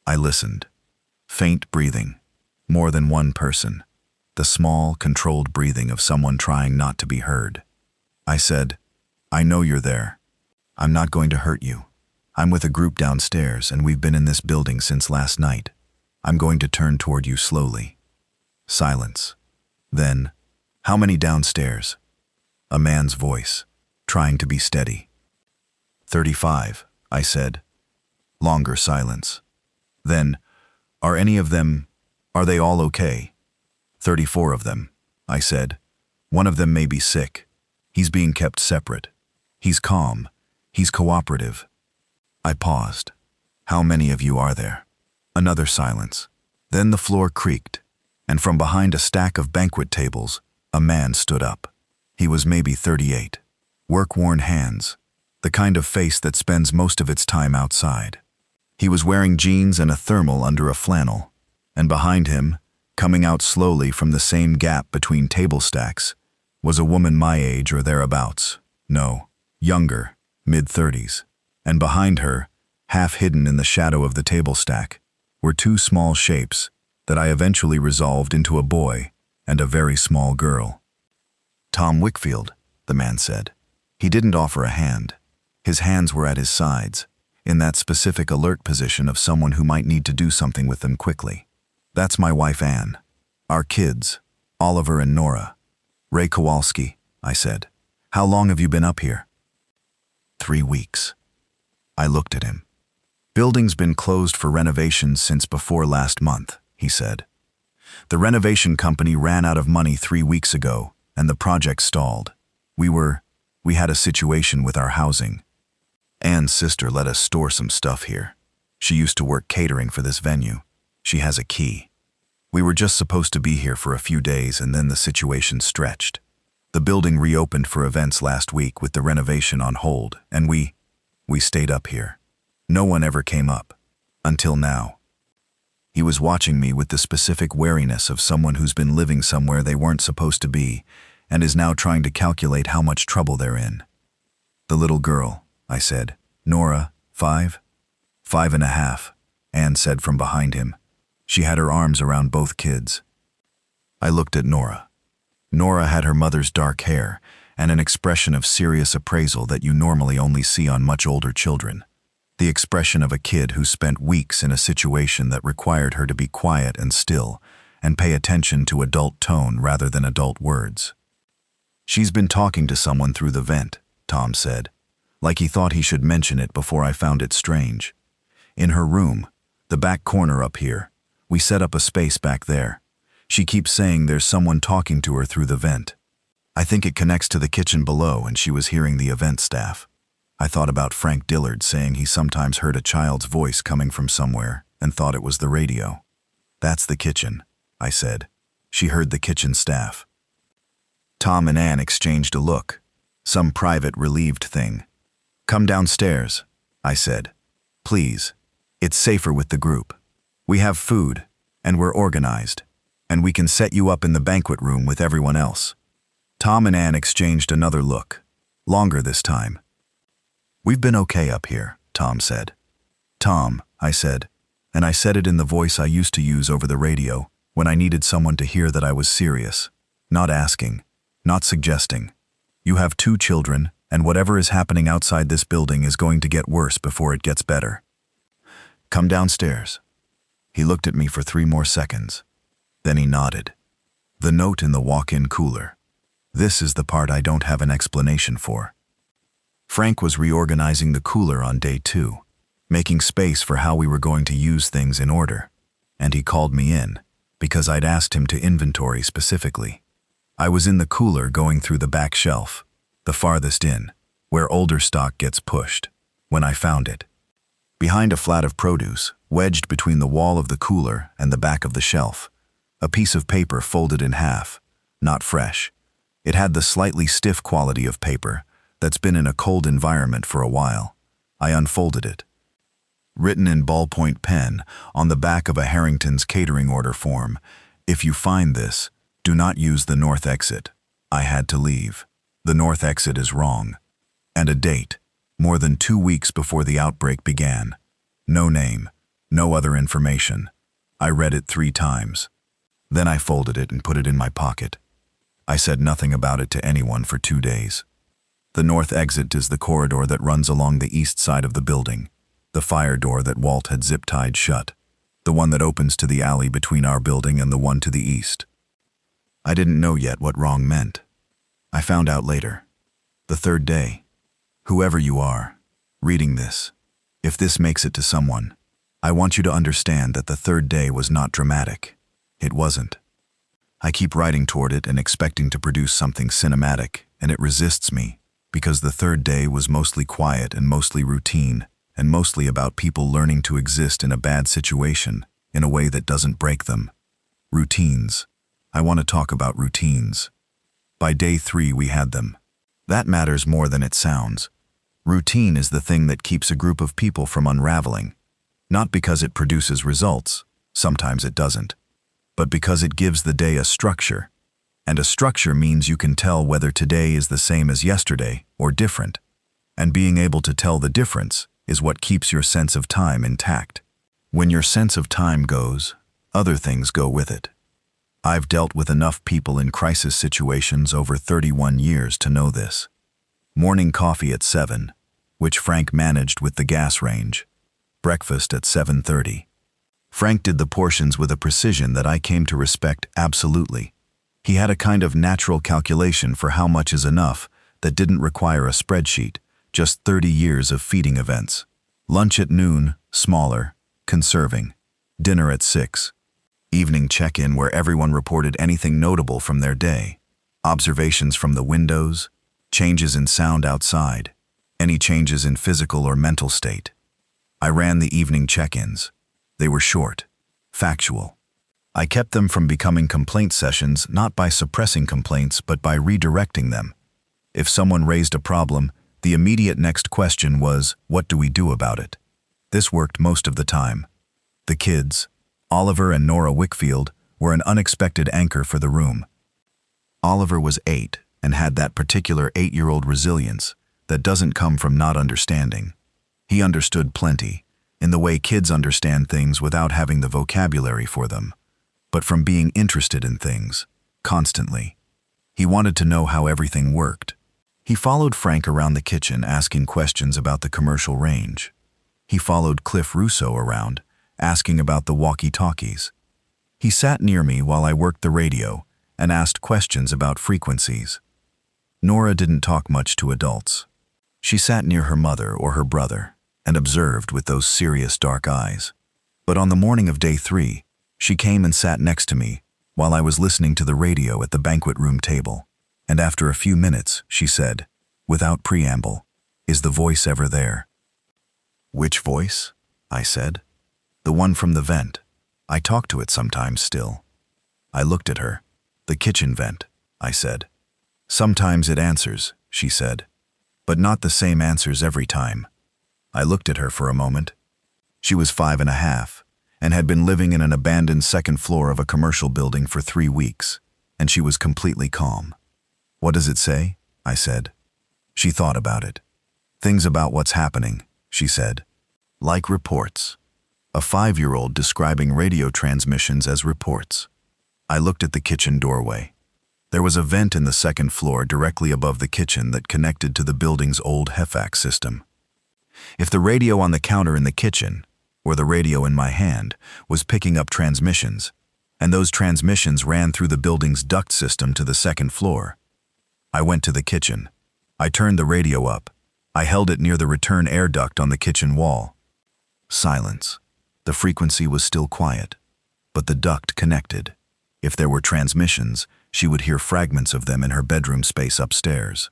[SPEAKER 1] I listened. Faint breathing. More than one person. The small, controlled breathing of someone trying not to be heard. I said, "I know you're there. I'm not going to hurt you. I'm with a group downstairs and we've been in this building since last night. I'm going to turn toward you slowly." Silence. Then, "How many downstairs?" A man's voice, trying to be steady. 35, I said. Longer silence. Then, are they all okay? 34 of them, I said. One of them may be sick. He's being kept separate. He's calm. He's cooperative. I paused. How many of you are there? Another silence. Then the floor creaked, and from behind a stack of banquet tables, a man stood up. He was maybe 38. Work-worn hands, the kind of face that spends most of its time outside. He was wearing jeans and a thermal under a flannel, and behind him, coming out slowly from the same gap between table stacks, was a woman my age or thereabouts. No, younger, mid-30s. And behind her, half hidden in the shadow of the table stack, were 2 small shapes that I eventually resolved into a boy and a very small girl. "Tom Wickfield," the man said. He didn't offer a hand. His hands were at his sides, in that specific alert position of someone who might need to do something with them quickly. "That's my wife Anne. Our kids, Oliver and Nora." "Ray Kowalski," I said. "How long have you been up here?" 3 weeks. I looked at him. "Building's been closed for renovations since before last month," he said. "The renovation company ran out of money 3 weeks ago, and the project stalled. We had a situation with our housing. Anne's sister let us store some stuff here. She used to work catering for this venue. She has a key. We were just supposed to be here for a few days and then the situation stretched. The building reopened for events last week with the renovation on hold, and we stayed up here. No one ever came up. Until now." He was watching me with the specific wariness of someone who's been living somewhere they weren't supposed to be and is now trying to calculate how much trouble they're in. "The little girl," I said. "Nora, 5? 5.5, Anne said from behind him. She had her arms around both kids. I looked at Nora. Nora had her mother's dark hair and an expression of serious appraisal that you normally only see on much older children. The expression of a kid who spent weeks in a situation that required her to be quiet and still and pay attention to adult tone rather than adult words. "She's been talking to someone through the vent," Tom said, like he thought he should mention it before I found it strange. "In her room, the back corner up here. We set up a space back there. She keeps saying there's someone talking to her through the vent. I think it connects to the kitchen below and she was hearing the event staff." I thought about Frank Dillard saying he sometimes heard a child's voice coming from somewhere and thought it was the radio. "That's the kitchen," I said. "She heard the kitchen staff." Tom and Anne exchanged a look, some private, relieved thing. "Come downstairs," I said. "Please. It's safer with the group. We have food, and we're organized, and we can set you up in the banquet room with everyone else." Tom and Anne exchanged another look, longer this time. "We've been okay up here," Tom said. "Tom," I said, and I said it in the voice I used to use over the radio when I needed someone to hear that I was serious, not asking, not suggesting. "You have 2 children, and whatever is happening outside this building is going to get worse before it gets better. Come downstairs." He looked at me for 3 more seconds. Then he nodded. The note in the walk-in cooler. This is the part I don't have an explanation for. Frank was reorganizing the cooler on day 2, making space for how we were going to use things in order. And he called me in, because I'd asked him to inventory specifically. I was in the cooler going through the back shelf, the farthest in, where older stock gets pushed, when I found it. Behind a flat of produce, wedged between the wall of the cooler and the back of the shelf, a piece of paper folded in half, not fresh. It had the slightly stiff quality of paper that's been in a cold environment for a while. I unfolded it. Written in ballpoint pen on the back of a Harrington's catering order form, "If you find this, do not use the north exit. I had to leave. The north exit is wrong." And a date, more than 2 weeks before the outbreak began. No name, no other information. I read it 3 times. Then I folded it and put it in my pocket. I said nothing about it to anyone for 2 days. The north exit is the corridor that runs along the east side of the building, the fire door that Walt had zip-tied shut, the one that opens to the alley between our building and the one to the east. I didn't know yet what wrong meant. I found out later. The 3rd day. Whoever you are, reading this, if this makes it to someone, I want you to understand that the 3rd day was not dramatic. It wasn't. I keep writing toward it and expecting to produce something cinematic, and it resists me, because the 3rd day was mostly quiet and mostly routine, and mostly about people learning to exist in a bad situation in a way that doesn't break them. Routines. I want to talk about routines. By day 3 we had them. That matters more than it sounds. Routine is the thing that keeps a group of people from unraveling, not because it produces results, sometimes it doesn't, but because it gives the day a structure. And a structure means you can tell whether today is the same as yesterday or different. And being able to tell the difference is what keeps your sense of time intact. When your sense of time goes, other things go with it. I've dealt with enough people in crisis situations over 31 years to know this. Morning coffee at 7, which Frank managed with the gas range. Breakfast at 7:30. Frank did the portions with a precision that I came to respect absolutely. He had a kind of natural calculation for how much is enough that didn't require a spreadsheet, just 30 years of feeding events. Lunch at noon, smaller, conserving. Dinner at 6. Evening check-in where everyone reported anything notable from their day. Observations from the windows, changes in sound outside, any changes in physical or mental state. I ran the evening check-ins. They were short, factual. I kept them from becoming complaint sessions not by suppressing complaints but by redirecting them. If someone raised a problem, the immediate next question was, what do we do about it? This worked most of the time. The kids, Oliver and Nora Wickfield, were an unexpected anchor for the room. Oliver was 8 and had that particular 8-year-old resilience that doesn't come from not understanding. He understood plenty, in the way kids understand things without having the vocabulary for them, but from being interested in things, constantly. He wanted to know how everything worked. He followed Frank around the kitchen asking questions about the commercial range. He followed Cliff Russo around, asking about the walkie-talkies. He sat near me while I worked the radio and asked questions about frequencies. Nora didn't talk much to adults. She sat near her mother or her brother and observed with those serious dark eyes. But on the morning of day 3, she came and sat next to me while I was listening to the radio at the banquet room table, and after a few minutes she said, without preamble, "Is the voice ever there?" "Which voice?" I said. "The one from the vent. I talk to it sometimes still." I looked at her. "The kitchen vent," I said. "Sometimes it answers," she said, "but not the same answers every time." I looked at her for a moment. She was 5.5 and had been living in an abandoned second floor of a commercial building for 3 weeks, and she was completely calm. "What does it say?" I said. She thought about it. "Things about what's happening," she said. "Like reports." A 5-year-old describing radio transmissions as reports. I looked at the kitchen doorway. There was a vent in the second floor directly above the kitchen that connected to the building's old evac system. If the radio on the counter in the kitchen, or the radio in my hand, was picking up transmissions, and those transmissions ran through the building's duct system to the second floor, I went to the kitchen. I turned the radio up. I held it near the return air duct on the kitchen wall. Silence. The frequency was still quiet, but the duct connected. If there were transmissions, she would hear fragments of them in her bedroom space upstairs.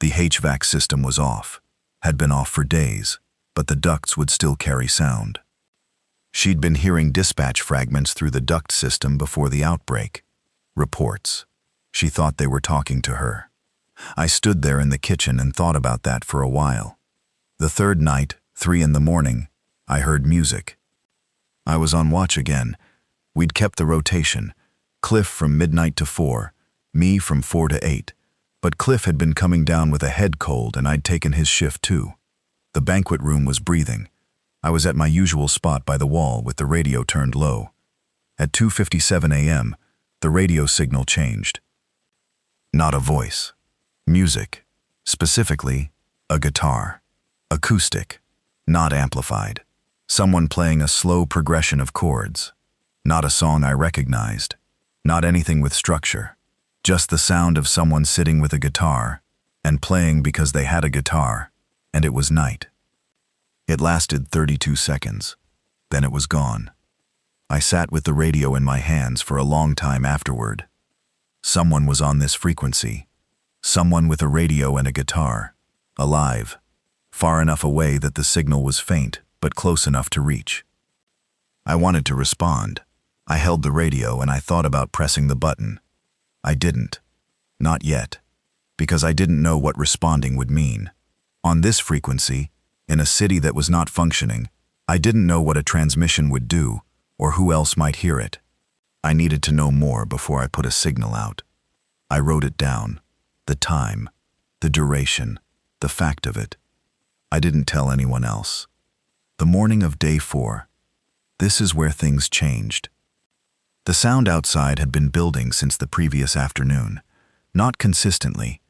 [SPEAKER 1] The HVAC system was off, had been off for days, but the ducts would still carry sound. She'd been hearing dispatch fragments through the duct system before the outbreak. Reports. She thought they were talking to her. I stood there in the kitchen and thought about that for a while. The third night, 3 in the morning, I heard music. I was on watch again. We'd kept the rotation. Cliff from midnight to 4, me from 4 to 8. But Cliff had been coming down with a head cold and I'd taken his shift too. The banquet room was breathing. I was at my usual spot by the wall with the radio turned low. At 2:57 a.m., the radio signal changed. Not a voice. Music. Specifically, a guitar. Acoustic. Not amplified. Someone playing a slow progression of chords. Not a song I recognized. Not anything with structure. Just the sound of someone sitting with a guitar and playing because they had a guitar, and it was night. It lasted 32 seconds. Then it was gone. I sat with the radio in my hands for a long time afterward. Someone was on this frequency. Someone with a radio and a guitar. Alive. Far enough away that the signal was faint, but close enough to reach. I wanted to respond. I held the radio and I thought about pressing the button. I didn't. Not yet. Because I didn't know what responding would mean. On this frequency, in a city that was not functioning, I didn't know what a transmission would do, or who else might hear it. I needed to know more before I put a signal out. I wrote it down. The time, the duration, the fact of it. I didn't tell anyone else. The morning of day 4. This is where things changed. The sound outside had been building since the previous afternoon. Not consistently.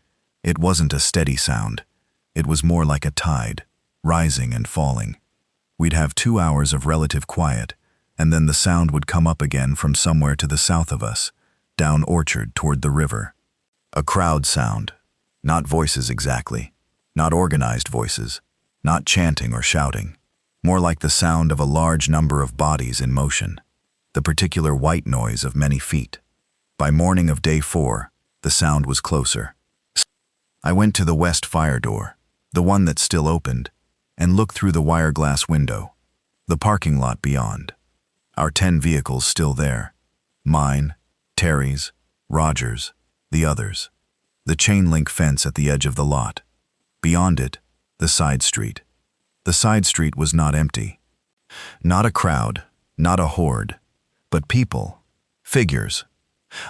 [SPEAKER 1] It wasn't a steady sound. It was more like a tide, rising and falling. We'd have 2 hours of relative quiet, and then the sound would come up again from somewhere to the south of us, down Orchard toward the river. A crowd sound. Not voices exactly. Not organized voices. Not chanting or shouting. More like the sound of a large number of bodies in motion. The particular white noise of many feet. By morning of day 4, the sound was closer. I went to the west fire door, the one that still opened, and looked through the wire glass window. The parking lot beyond. Our 10 vehicles still there. Mine, Terry's, Roger's, the others. The chain link fence at the edge of the lot. Beyond it, the side street. The side street was not empty. Not a crowd, not a horde, but people. Figures.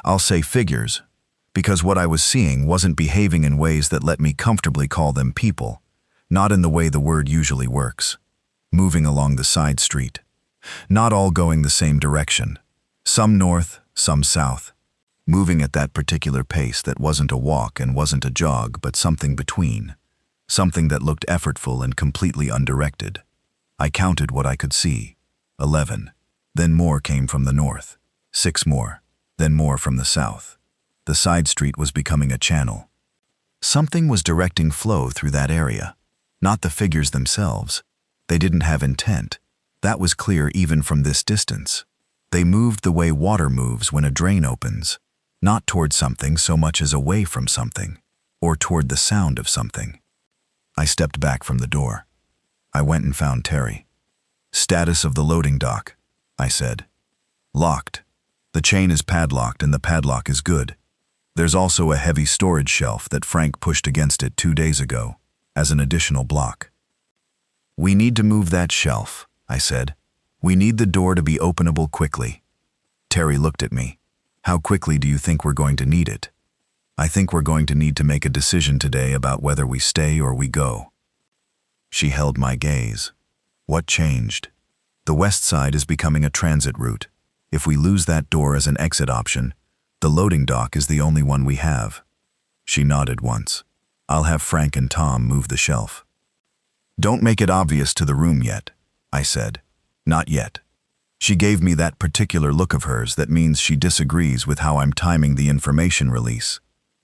[SPEAKER 1] I'll say figures, because what I was seeing wasn't behaving in ways that let me comfortably call them people, not in the way the word usually works. Moving along the side street. Not all going the same direction. Some north, some south. Moving at that particular pace that wasn't a walk and wasn't a jog, but something between. Something that looked effortful and completely undirected. I counted what I could see. 11. Then more came from the north. 6 more. Then more from the south. The side street was becoming a channel. Something was directing flow through that area. Not the figures themselves. They didn't have intent. That was clear even from this distance. They moved the way water moves when a drain opens. Not toward something so much as away from something, or toward the sound of something. I stepped back from the door. I went and found Terry. Status of the loading dock, I said. Locked. The chain is padlocked and the padlock is good. There's also a heavy storage shelf that Frank pushed against it 2 days ago, as an additional block. We need to move that shelf, I said. We need the door to be openable quickly. Terry looked at me. How quickly do you think we're going to need it? I think we're going to need to make a decision today about whether we stay or we go. She held my gaze. What changed? The west side is becoming a transit route. If we lose that door as an exit option, the loading dock is the only one we have. She nodded once. I'll have Frank and Tom move the shelf. Don't make it obvious to the room yet, I said. Not yet. She gave me that particular look of hers that means she disagrees with how I'm timing the information release,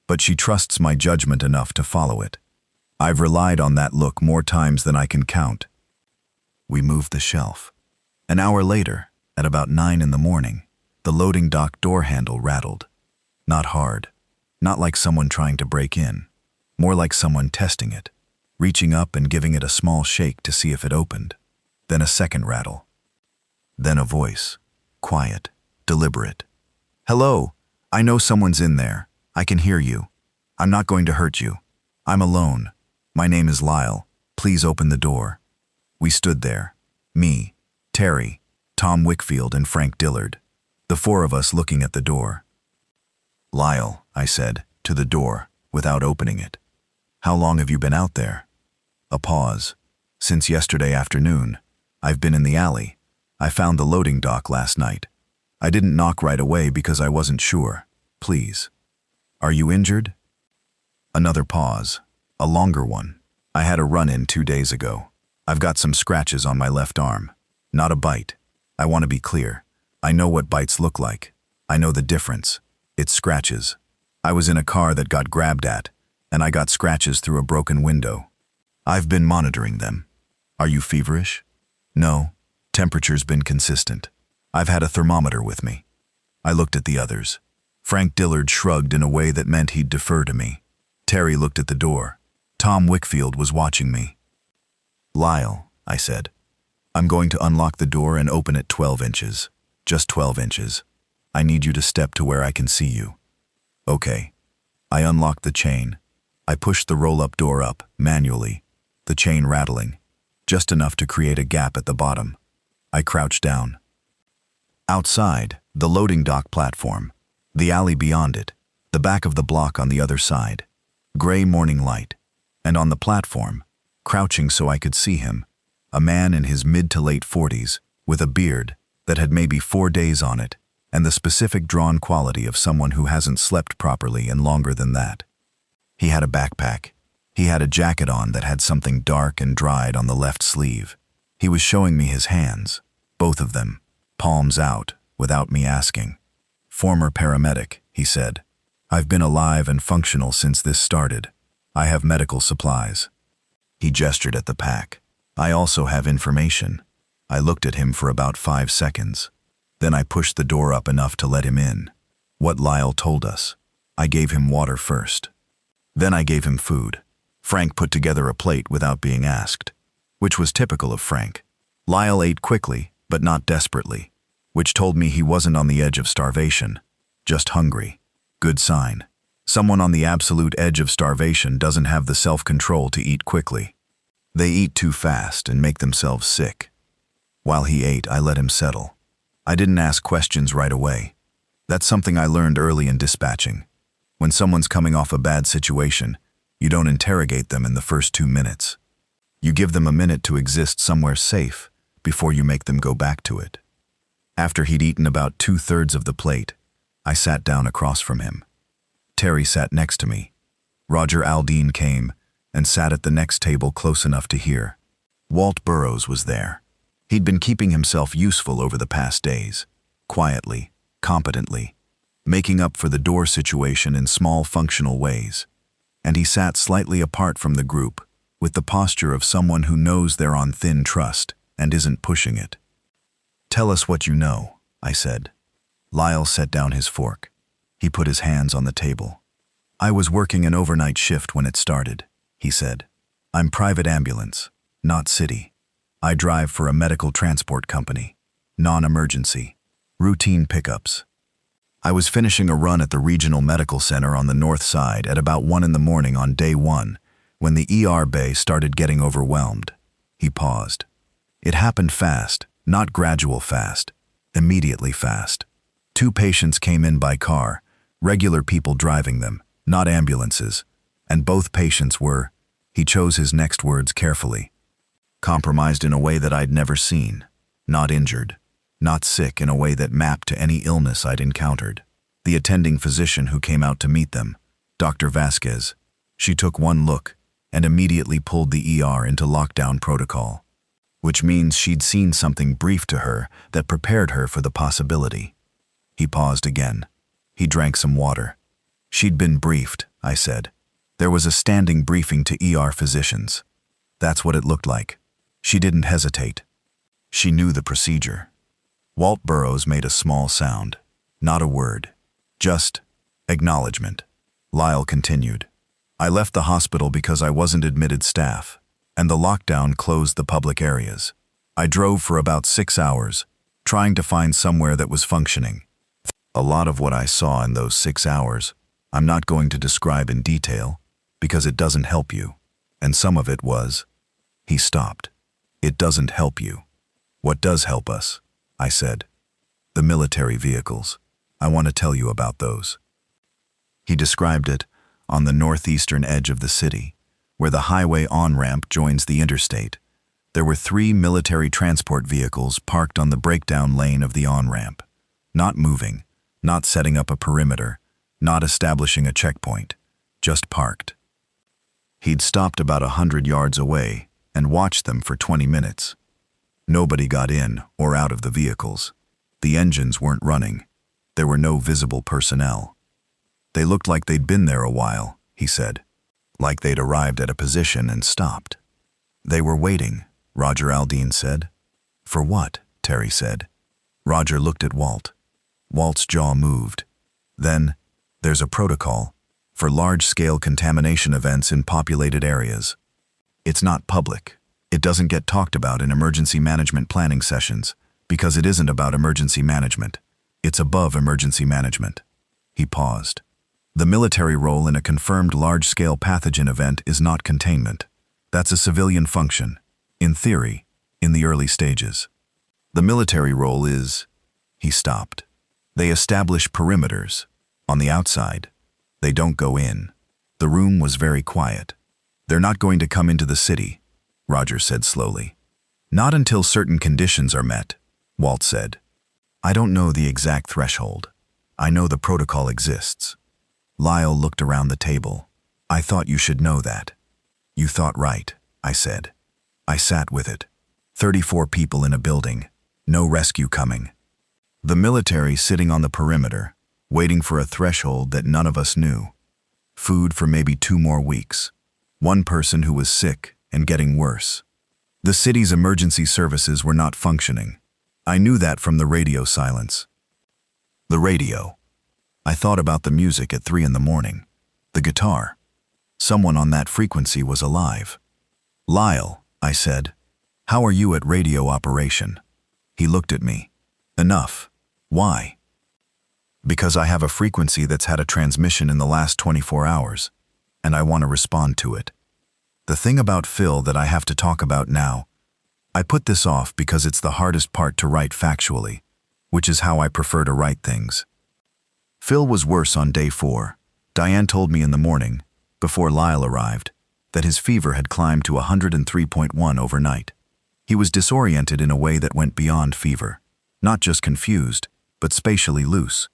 [SPEAKER 1] but she trusts my judgment enough to follow it. I've relied on that look more times than I can count. We moved the shelf. An hour later, at about 9 in the morning, the loading dock door handle rattled. Not hard. Not like someone trying to break in. More like someone testing it, reaching up and giving it a small shake to see if it opened. Then a second rattle. Then a voice. Quiet. Deliberate. "Hello. I know someone's in there. I can hear you. I'm not going to hurt you. I'm alone. My name is Lyle. Please open the door." We stood there. Me, Terry, Tom Wickfield, and Frank Dillard. The four of us looking at the door. "Lyle," I said, to the door, without opening it. "How long have you been out there?" A pause. "Since yesterday afternoon. I've been in the alley. I found the loading dock last night. I didn't knock right away because I wasn't sure. Please." "Are you injured?" Another pause. A longer one. "I had a run-in 2 days ago. I've got some scratches on my left arm. Not a bite. I want to be clear. I know what bites look like. I know the difference. It's scratches. I was in a car that got grabbed at, and I got scratches through a broken window. I've been monitoring them. Are you feverish?" "No. Temperature's been consistent. I've had a thermometer with me." I looked at the others. Frank Dillard shrugged in a way that meant he'd defer to me. Terry looked at the door. Tom Wickfield was watching me. "Lyle," I said, "I'm going to unlock the door and open it 12 inches. Just 12 inches. I need you to step to where I can see you." "Okay." I unlocked the chain. I pushed the roll-up door up, manually, the chain rattling, just enough to create a gap at the bottom. I crouched down. Outside, the loading dock platform, the alley beyond it, the back of the block on the other side. Gray morning light. And on the platform, crouching so I could see him, a man in his mid to late 40s, with a beard that had maybe 4 days on it, and the specific drawn quality of someone who hasn't slept properly in longer than that. He had a backpack. He had a jacket on that had something dark and dried on the left sleeve. He was showing me his hands, both of them, palms out, without me asking. "Former paramedic," he said. "I've been alive and functional since this started. I have medical supplies." He gestured at the pack. "I also have information." I looked at him for about 5 seconds. Then I pushed the door up enough to let him in. What Lyle told us. I gave him water first. Then I gave him food. Frank put together a plate without being asked, which was typical of Frank. Lyle ate quickly, but not desperately, which told me he wasn't on the edge of starvation, just hungry. Good sign. Someone on the absolute edge of starvation doesn't have the self-control to eat quickly. They eat too fast and make themselves sick. While he ate, I let him settle. I didn't ask questions right away. That's something I learned early in dispatching. When someone's coming off a bad situation, you don't interrogate them in the first 2 minutes. You give them a minute to exist somewhere safe before you make them go back to it. After he'd eaten about 2/3 of the plate, I sat down across from him. Terry sat next to me. Roger Aldean came and sat at the next table close enough to hear. Walt Burrows was there. He'd been keeping himself useful over the past days, quietly, competently, making up for the door situation in small functional ways. And he sat slightly apart from the group, with the posture of someone who knows they're on thin trust and isn't pushing it. "Tell us what you know," I said. Lyle set down his fork. He put his hands on the table. "I was working an overnight shift when it started," he said. "I'm private ambulance, not city. I drive for a medical transport company, non-emergency, routine pickups. I was finishing a run at the regional medical center on the north side at about 1 in the morning on day 1, when the ER bay started getting overwhelmed." He paused. "It happened fast, not gradual fast, immediately fast. 2 patients came in by car, regular people driving them, not ambulances, and both patients were," he chose his next words carefully, "compromised in a way that I'd never seen, not injured, not sick in a way that mapped to any illness I'd encountered. The attending physician who came out to meet them, Dr. Vasquez, she took one look and immediately pulled the ER into lockdown protocol, which means she'd seen something brief to her that prepared her for the possibility." He paused again. He drank some water. "She'd been briefed," I said. There was a standing briefing to ER physicians. That's what it looked like. She didn't hesitate. She knew the procedure. Walt Burroughs made a small sound. Not a word. Just acknowledgement. Lyle continued. I left the hospital because I wasn't admitted staff, and the lockdown closed the public areas. I drove for about 6 hours, trying to find somewhere that was functioning. A lot of what I saw in those 6 hours, I'm not going to describe in detail, because it doesn't help you. And some of it was... He stopped. It doesn't help you. What does help us? I said. The military vehicles. I want to tell you about those. He described it on the northeastern edge of the city, where the highway on-ramp joins the interstate. There were 3 military transport vehicles parked on the breakdown lane of the on-ramp, not moving, not setting up a perimeter, not establishing a checkpoint, just parked. He'd stopped about 100 yards away and watched them for 20 minutes. Nobody got in or out of the vehicles. The engines weren't running. There were no visible personnel. They looked like they'd been there a while, he said, like they'd arrived at a position and stopped. They were waiting, Roger Aldean said. For what? Terry said. Roger looked at Walt. Walt's jaw moved. Then, there's a protocol for large-scale contamination events in populated areas. It's not public. It doesn't get talked about in emergency management planning sessions because it isn't about emergency management. It's above emergency management. He paused. The military role in a confirmed large-scale pathogen event is not containment. That's a civilian function, in theory, in the early stages. The military role is... He stopped. They establish perimeters. On the outside. They don't go in. The room was very quiet. They're not going to come into the city, Roger said slowly. Not until certain conditions are met, Walt said. I don't know the exact threshold. I know the protocol exists. Lyle looked around the table. I thought you should know that. You thought right, I said. I sat with it. 34 people in a building. No rescue coming. The military sitting on the perimeter, waiting for a threshold that none of us knew. Food for maybe 2 more weeks. One person who was sick and getting worse. The city's emergency services were not functioning. I knew that from the radio silence. The radio. I thought about the music at 3 in the morning. The guitar. Someone on that frequency was alive. Lyle, I said, how are you at radio operation? He looked at me. Enough. Why? Because I have a frequency that's had a transmission in the last 24 hours, and I want to respond to it. The thing about Phil that I have to talk about now, I put this off because it's the hardest part to write factually, which is how I prefer to write things. Phil was worse on day 4. Diane told me in the morning, before Lyle arrived, that his fever had climbed to 103.1 overnight. He was disoriented in a way that went beyond fever, not just confused, but spatially loose.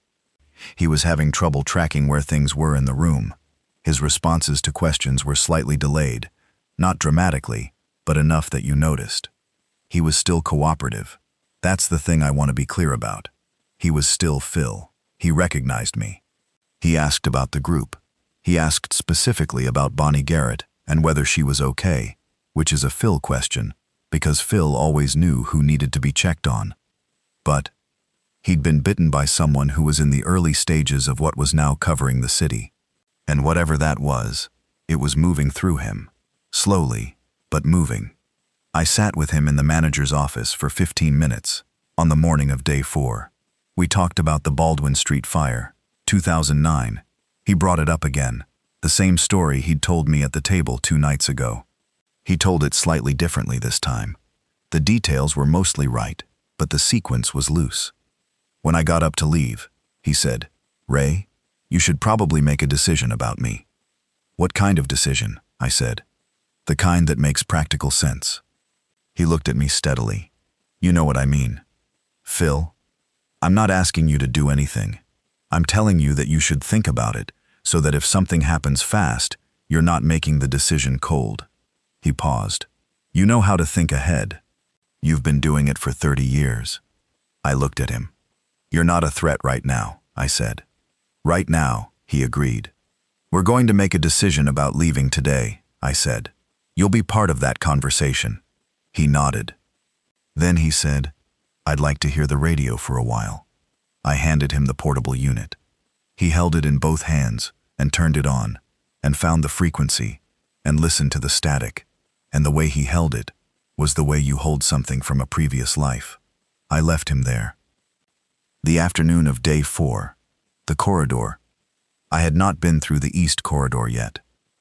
[SPEAKER 1] He was having trouble tracking where things were in the room. His responses to questions were slightly delayed, not dramatically, but enough that you noticed. He was still cooperative. That's the thing I want to be clear about. He was still Phil. He recognized me. He asked about the group. He asked specifically about Bonnie Garrett and whether she was okay, which is a Phil question, because Phil always knew who needed to be checked on. But he'd been bitten by someone who was in the early stages of what was now covering the city. And whatever that was, it was moving through him. Slowly, but moving. I sat with him in the manager's office for 15 minutes, on the morning of day 4. We talked about the Baldwin Street fire, 2009. He brought it up again, the same story he'd told me at the table 2 nights ago. He told it slightly differently this time. The details were mostly right, but the sequence was loose. When I got up to leave, he said, Ray, you should probably make a decision about me. What kind of decision? I said. The kind that makes practical sense. He looked at me steadily. You know what I mean. Phil, I'm not asking you to do anything. I'm telling you that you should think about it, so that if something happens fast, you're not making the decision cold. He paused. You know how to think ahead. You've been doing it for 30 years. I looked at him. You're not a threat right now, I said. Right now, he agreed. "We're going to make a decision about leaving today," I said. "You'll be part of that conversation." He nodded. Then he said, "I'd like to hear the radio for a while." I handed him the portable unit. He held it in both hands and turned it on and found the frequency and listened to the static, and the way he held it was the way you hold something from a previous life. I left him there. The afternoon of day 4, the corridor. I had not been through the east corridor yet,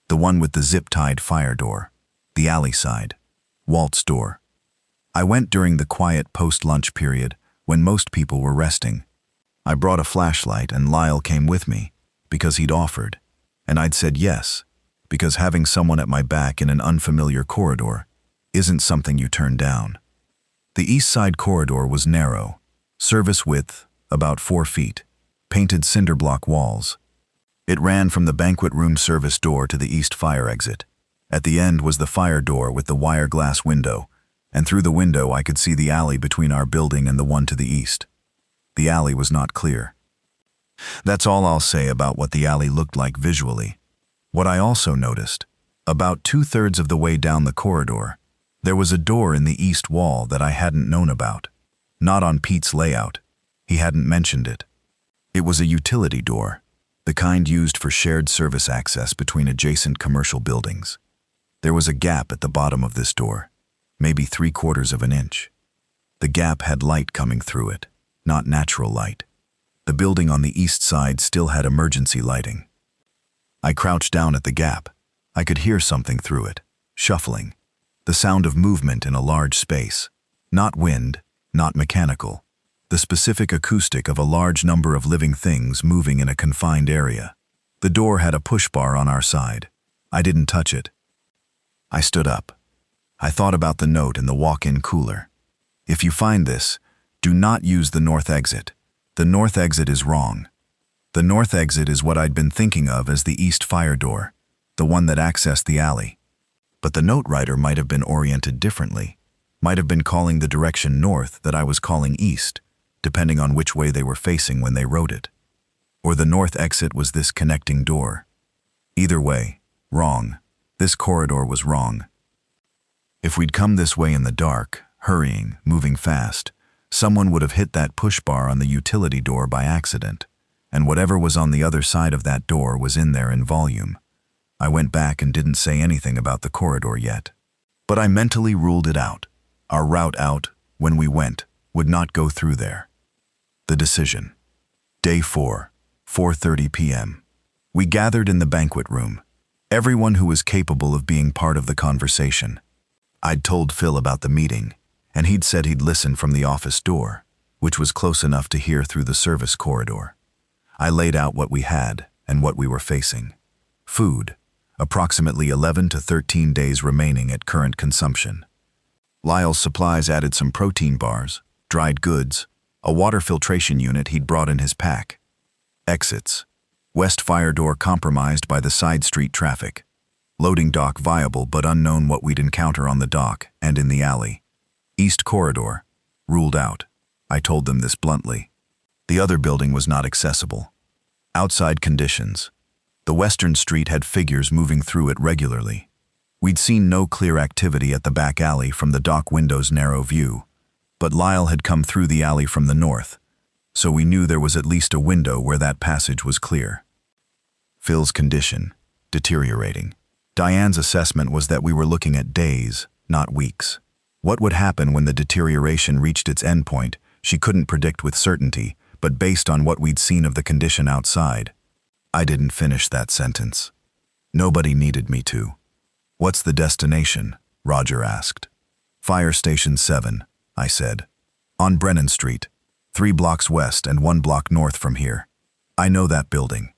[SPEAKER 1] the one with the zip-tied fire door, the alley side, Walt's door. I went during the quiet post-lunch period when most people were resting. I brought a flashlight and Lyle came with me because he'd offered, and I'd said yes, because having someone at my back in an unfamiliar corridor isn't something you turn down. The east side corridor was narrow, service width about 4 feet, painted cinder block walls. It ran from the banquet room service door to the east fire exit. At the end was the fire door with the wire glass window, and through the window I could see the alley between our building and the one to the east. The alley was not clear. That's all I'll say about what the alley looked like visually. What I also noticed, about 2/3 of the way down the corridor, there was a door in the east wall that I hadn't known about. Not on Pete's layout. He hadn't mentioned it. It was a utility door, the kind used for shared service access between adjacent commercial buildings. There was a gap at the bottom of this door, maybe 3/4 of an inch. The gap had light coming through it, not natural light. The building on the east side still had emergency lighting. I crouched down at the gap. I could hear something through it, shuffling. The sound of movement in a large space. Not wind, not mechanical. The specific acoustic of a large number of living things moving in a confined area. The door had a push bar on our side. I didn't touch it. I stood up. I thought about the note in the walk-in cooler. If you find this, do not use the north exit. The north exit is wrong. The north exit is what I'd been thinking of as the east fire door, the one that accessed the alley. But the note writer might have been oriented differently, might have been calling the direction north that I was calling east, depending on which way they were facing when they wrote it. Or the north exit was this connecting door. Either way, wrong. This corridor was wrong. If we'd come this way in the dark, hurrying, moving fast, someone would have hit that push bar on the utility door by accident, and whatever was on the other side of that door was in there in volume. I went back and didn't say anything about the corridor yet. But I mentally ruled it out. Our route out, when we went, would not go through there. The decision. Day 4, 4:30 p.m. We gathered in the banquet room. Everyone who was capable of being part of the conversation. I'd told Phil about the meeting, and he'd said he'd listen from the office door, which was close enough to hear through the service corridor. I laid out what we had and what we were facing. Food, approximately 11 to 13 days remaining at current consumption. Lyle's supplies added some protein bars, dried goods, a water filtration unit he'd brought in his pack. Exits. West fire door compromised by the side street traffic. Loading dock viable but unknown what we'd encounter on the dock and in the alley. East corridor. Ruled out. I told them this bluntly. The other building was not accessible. Outside conditions. The western street had figures moving through it regularly. We'd seen no clear activity at the back alley from the dock window's narrow view, but Lyle had come through the alley from the north, so we knew there was at least a window where that passage was clear. Phil's condition, deteriorating. Diane's assessment was that we were looking at days, not weeks. What would happen when the deterioration reached its endpoint, she couldn't predict with certainty, but based on what we'd seen of the condition outside. I didn't finish that sentence. Nobody needed me to. "What's the destination?" Roger asked. "Fire Station 7, I said. "On Brennan Street, 3 blocks west and 1 block north from here. I know that building.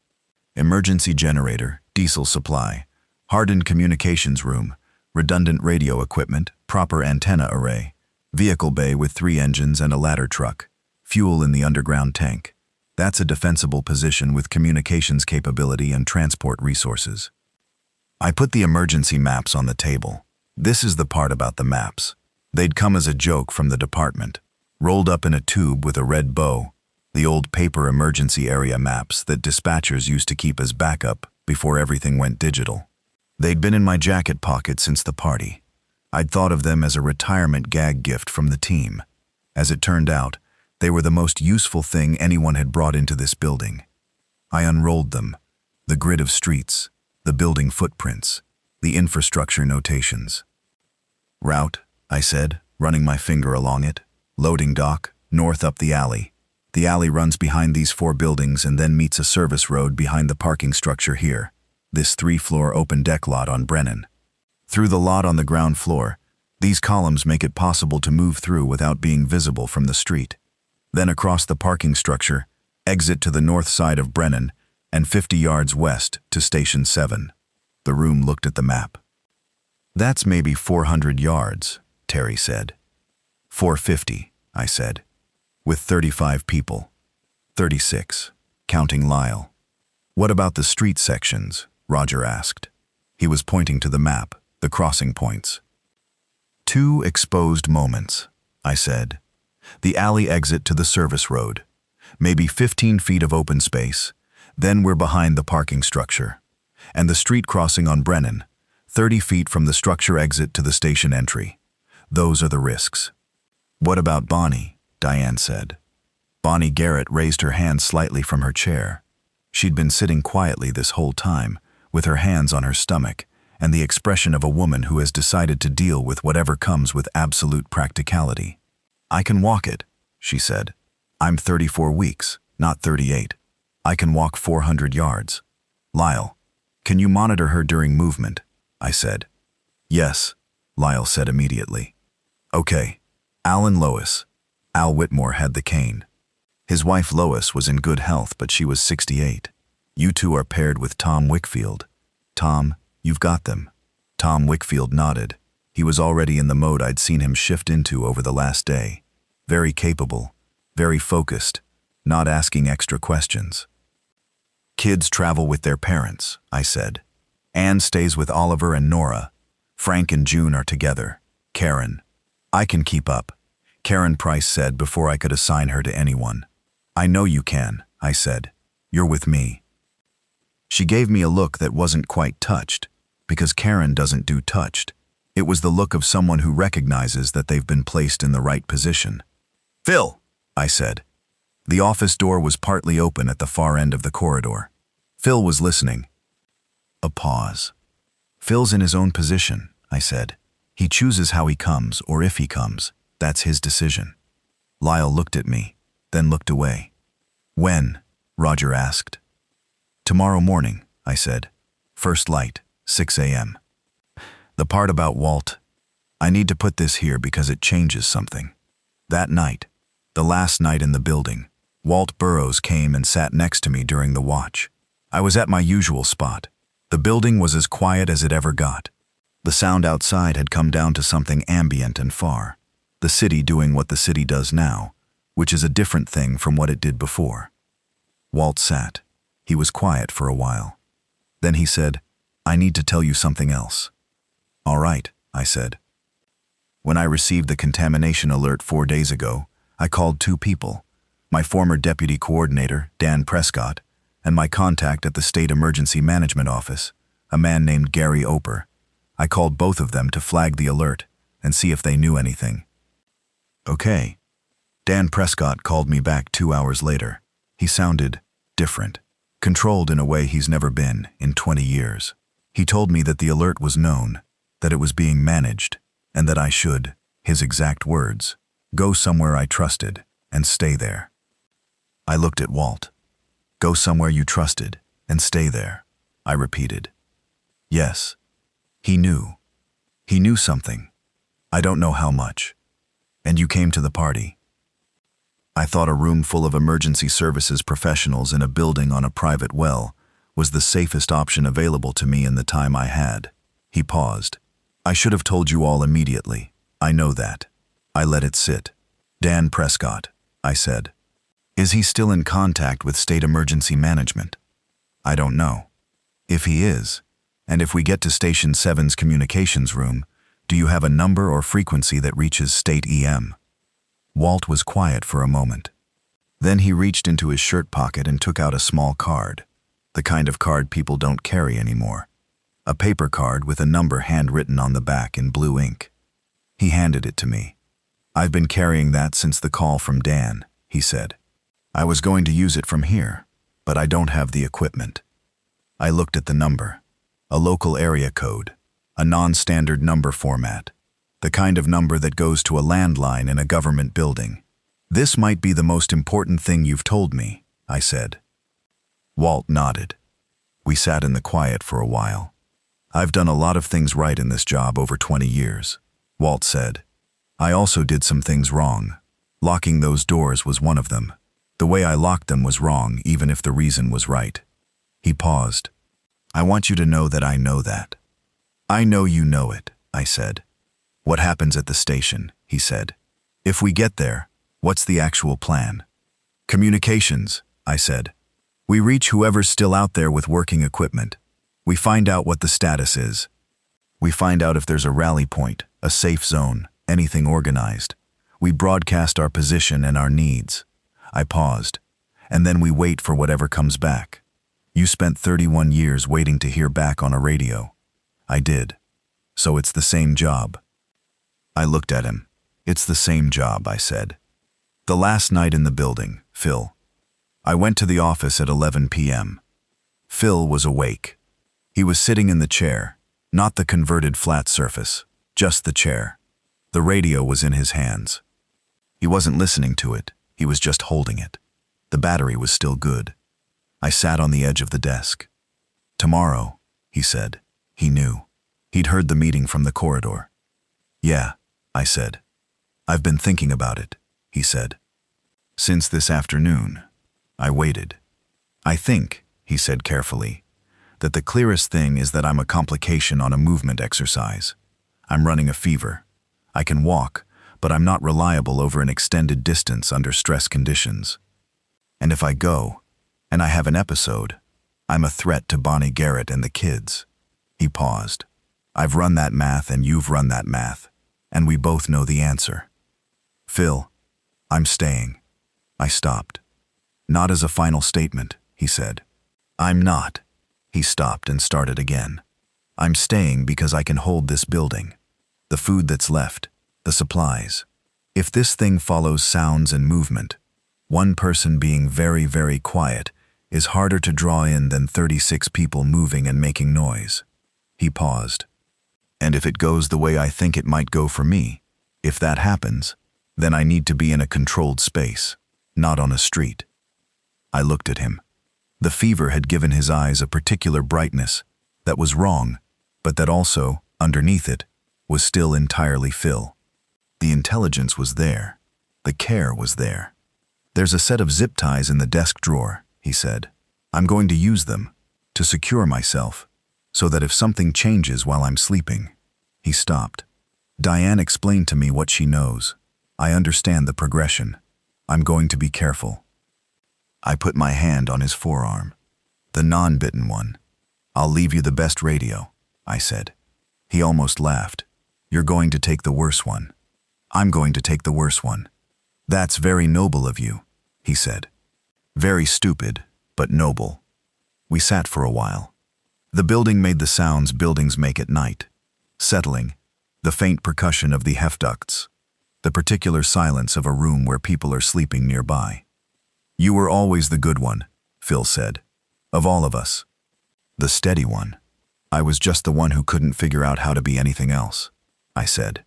[SPEAKER 1] Emergency generator, diesel supply, hardened communications room, redundant radio equipment, proper antenna array, vehicle bay with 3 engines and a ladder truck, fuel in the underground tank. That's a defensible position with communications capability and transport resources." I put the emergency maps on the table. This is the part about the maps. They'd come as a joke from the department, rolled up in a tube with a red bow, the old paper emergency area maps that dispatchers used to keep as backup before everything went digital. They'd been in my jacket pocket since the party. I'd thought of them as a retirement gag gift from the team. As it turned out, they were the most useful thing anyone had brought into this building. I unrolled them, the grid of streets, the building footprints, the infrastructure notations. Route, I said, running my finger along it. Loading dock, north up the alley. The alley runs behind these 4 buildings and then meets a service road behind the parking structure here, this 3-floor open deck lot on Brennan. Through the lot on the ground floor, these columns make it possible to move through without being visible from the street. Then across the parking structure, exit to the north side of Brennan and 50 yards west to Station 7. The room looked at the map. That's maybe 400 yards, Terry said. 450, I said. With 35 people. 36, counting Lyle. What about the street sections? Roger asked. He was pointing to the map, the crossing points. 2 exposed moments, I said. The alley exit to the service road. Maybe 15 feet of open space. Then we're behind the parking structure. And the street crossing on Brennan, 30 feet from the structure exit to the station entry. Those are the risks. What about Bonnie? Diane said. Bonnie Garrett raised her hand slightly from her chair. She'd been sitting quietly this whole time, with her hands on her stomach, and the expression of a woman who has decided to deal with whatever comes with absolute practicality. I can walk it, she said. I'm 34 weeks, not 38. I can walk 400 yards. Lyle, can you monitor her during movement? I said. Yes, Lyle said immediately. Okay. Alan Lois. Al Whitmore had the cane. His wife Lois was in good health, but she was 68. You two are paired with Tom Wickfield. Tom, you've got them. Tom Wickfield nodded. He was already in the mode I'd seen him shift into over the last day. Very capable, very focused, not asking extra questions. Kids travel with their parents, I said. Anne stays with Oliver and Nora. Frank and June are together. Karen. I can keep up, Karen Price said before I could assign her to anyone. I know you can, I said. You're with me. She gave me a look that wasn't quite touched, because Karen doesn't do touched. It was the look of someone who recognizes that they've been placed in the right position. Phil, I said. The office door was partly open at the far end of the corridor. Phil was listening. A pause. Phil's in his own position, I said. He chooses how he comes, or if he comes. That's his decision. Lyle looked at me, then looked away. When? Roger asked. Tomorrow morning, I said. First light, 6 a.m. The part about Walt. I need to put this here because it changes something. That night, the last night in the building, Walt Burroughs came and sat next to me during the watch. I was at my usual spot. The building was as quiet as it ever got. The sound outside had come down to something ambient and far. The city doing what the city does now, which is a different thing from what it did before. Walt sat. He was quiet for a while. Then he said, I need to tell you something else. All right, I said. When I received the contamination alert 4 days ago, I called 2 people, my former deputy coordinator, Dan Prescott, and my contact at the State Emergency Management Office, a man named Gary Oper. I called both of them to flag the alert and see if they knew anything. Okay. Dan Prescott called me back 2 hours later. He sounded different, controlled in a way he's never been in 20 years. He told me that the alert was known, that it was being managed, and that I should, his exact words, go somewhere I trusted and stay there. I looked at Walt. Go somewhere you trusted and stay there, I repeated. Yes. He knew. He knew something. I don't know how much. And you came to the party. I thought a room full of emergency services professionals in a building on a private well was the safest option available to me in the time I had. He paused. I should have told you all immediately. I know that. I let it sit. Dan Prescott, I said. Is he still in contact with State Emergency Management? I don't know. If he is, and if we get to Station 7's communications room, do you have a number or frequency that reaches State EM? Walt was quiet for a moment. Then he reached into his shirt pocket and took out a small card. The kind of card people don't carry anymore. A paper card with a number handwritten on the back in blue ink. He handed it to me. "I've been carrying that since the call from Dan," he said. "I was going to use it from here, but I don't have the equipment." I looked at the number. A local area code. A non-standard number format. The kind of number that goes to a landline in a government building. "This might be the most important thing you've told me," I said. Walt nodded. We sat in the quiet for a while. "I've done a lot of things right in this job over 20 years, Walt said. "I also did some things wrong. Locking those doors was one of them. The way I locked them was wrong, even if the reason was right." He paused. "I want you to know that I know that." "I know you know it," I said. "What happens at the station?" he said. "If we get there, what's the actual plan?" "Communications," I said. "We reach whoever's still out there with working equipment. We find out what the status is. We find out if there's a rally point, a safe zone, anything organized. We broadcast our position and our needs." I paused. "And then we wait for whatever comes back. You spent 31 years waiting to hear back on a radio." I did. "So it's the same job." I looked at him. "It's the same job," I said. "The last night in the building, Phil. I went to the office at 11 p.m. Phil was awake. He was sitting in the chair, not the converted flat surface, just the chair. The radio was in his hands. He wasn't listening to it, he was just holding it. The battery was still good. I sat on the edge of the desk. "Tomorrow," he said. He knew. He'd heard the meeting from the corridor. "Yeah," I said. "I've been thinking about it," he said. "Since this afternoon." I waited. "I think," he said carefully, "that the clearest thing is that I'm a complication on a movement exercise. I'm running a fever. I can walk, but I'm not reliable over an extended distance under stress conditions. And if I go, and I have an episode, I'm a threat to Bonnie Garrett and the kids." He paused. "I've run that math and you've run that math, and we both know the answer." "Phil, I'm staying." I stopped. "Not as a final statement," he said. "I'm not." He stopped and started again. "I'm staying because I can hold this building. The food that's left, the supplies. If this thing follows sounds and movement, one person being very, very quiet is harder to draw in than 36 people moving and making noise." He paused. "And if it goes the way I think it might go for me, if that happens, then I need to be in a controlled space, not on a street." I looked at him. The fever had given his eyes a particular brightness that was wrong, but that also, underneath it, was still entirely Phil. The intelligence was there. The care was there. "There's a set of zip ties in the desk drawer," he said. "I'm going to use them to secure myself, so that if something changes while I'm sleeping." He stopped. "Diane explained to me what she knows. I understand the progression. I'm going to be careful." I put my hand on his forearm. "The non-bitten one. I'll leave you the best radio," I said. He almost laughed. "You're going to take the worse one." "I'm going to take the worse one." "That's very noble of you," he said. "Very stupid, but noble." We sat for a while. The building made the sounds buildings make at night. Settling, the faint percussion of the ducts, the particular silence of a room where people are sleeping nearby. "You were always the good one," Phil said. "Of all of us. The steady one. I was just the one who couldn't figure out how to be anything else," I said.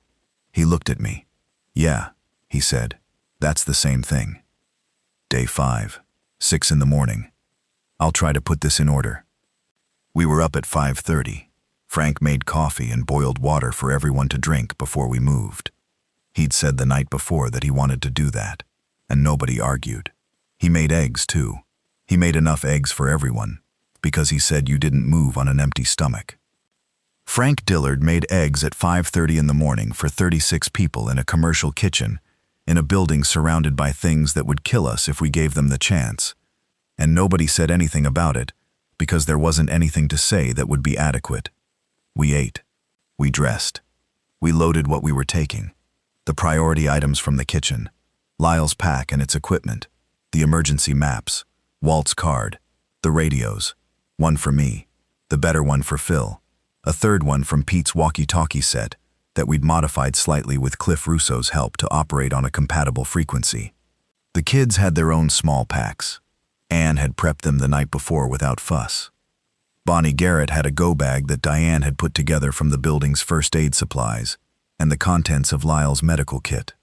[SPEAKER 1] He looked at me. "Yeah," he said. "That's the same thing." Day 5, 6 in the morning. I'll try to put this in order. We were up at 5:30. Frank made coffee and boiled water for everyone to drink before we moved. He'd said the night before that he wanted to do that, and nobody argued. He made eggs, too. He made enough eggs for everyone, because he said you didn't move on an empty stomach. Frank Dillard made eggs at 5:30 in the morning for 36 people in a commercial kitchen, in a building surrounded by things that would kill us if we gave them the chance. And nobody said anything about it, because there wasn't anything to say that would be adequate. We ate. We dressed. We loaded what we were taking. The priority items from the kitchen, Lyle's pack and its equipment, the emergency maps, Walt's card, the radios, One for me, the better one for Phil, a third one from Pete's walkie-talkie set that we'd modified slightly with Cliff Russo's help to operate on a compatible frequency. The kids had their own small packs. Anne had prepped them the night before without fuss. Bonnie Garrett had a go-bag that Diane had put together from the building's first aid supplies and the contents of Lyle's medical kit.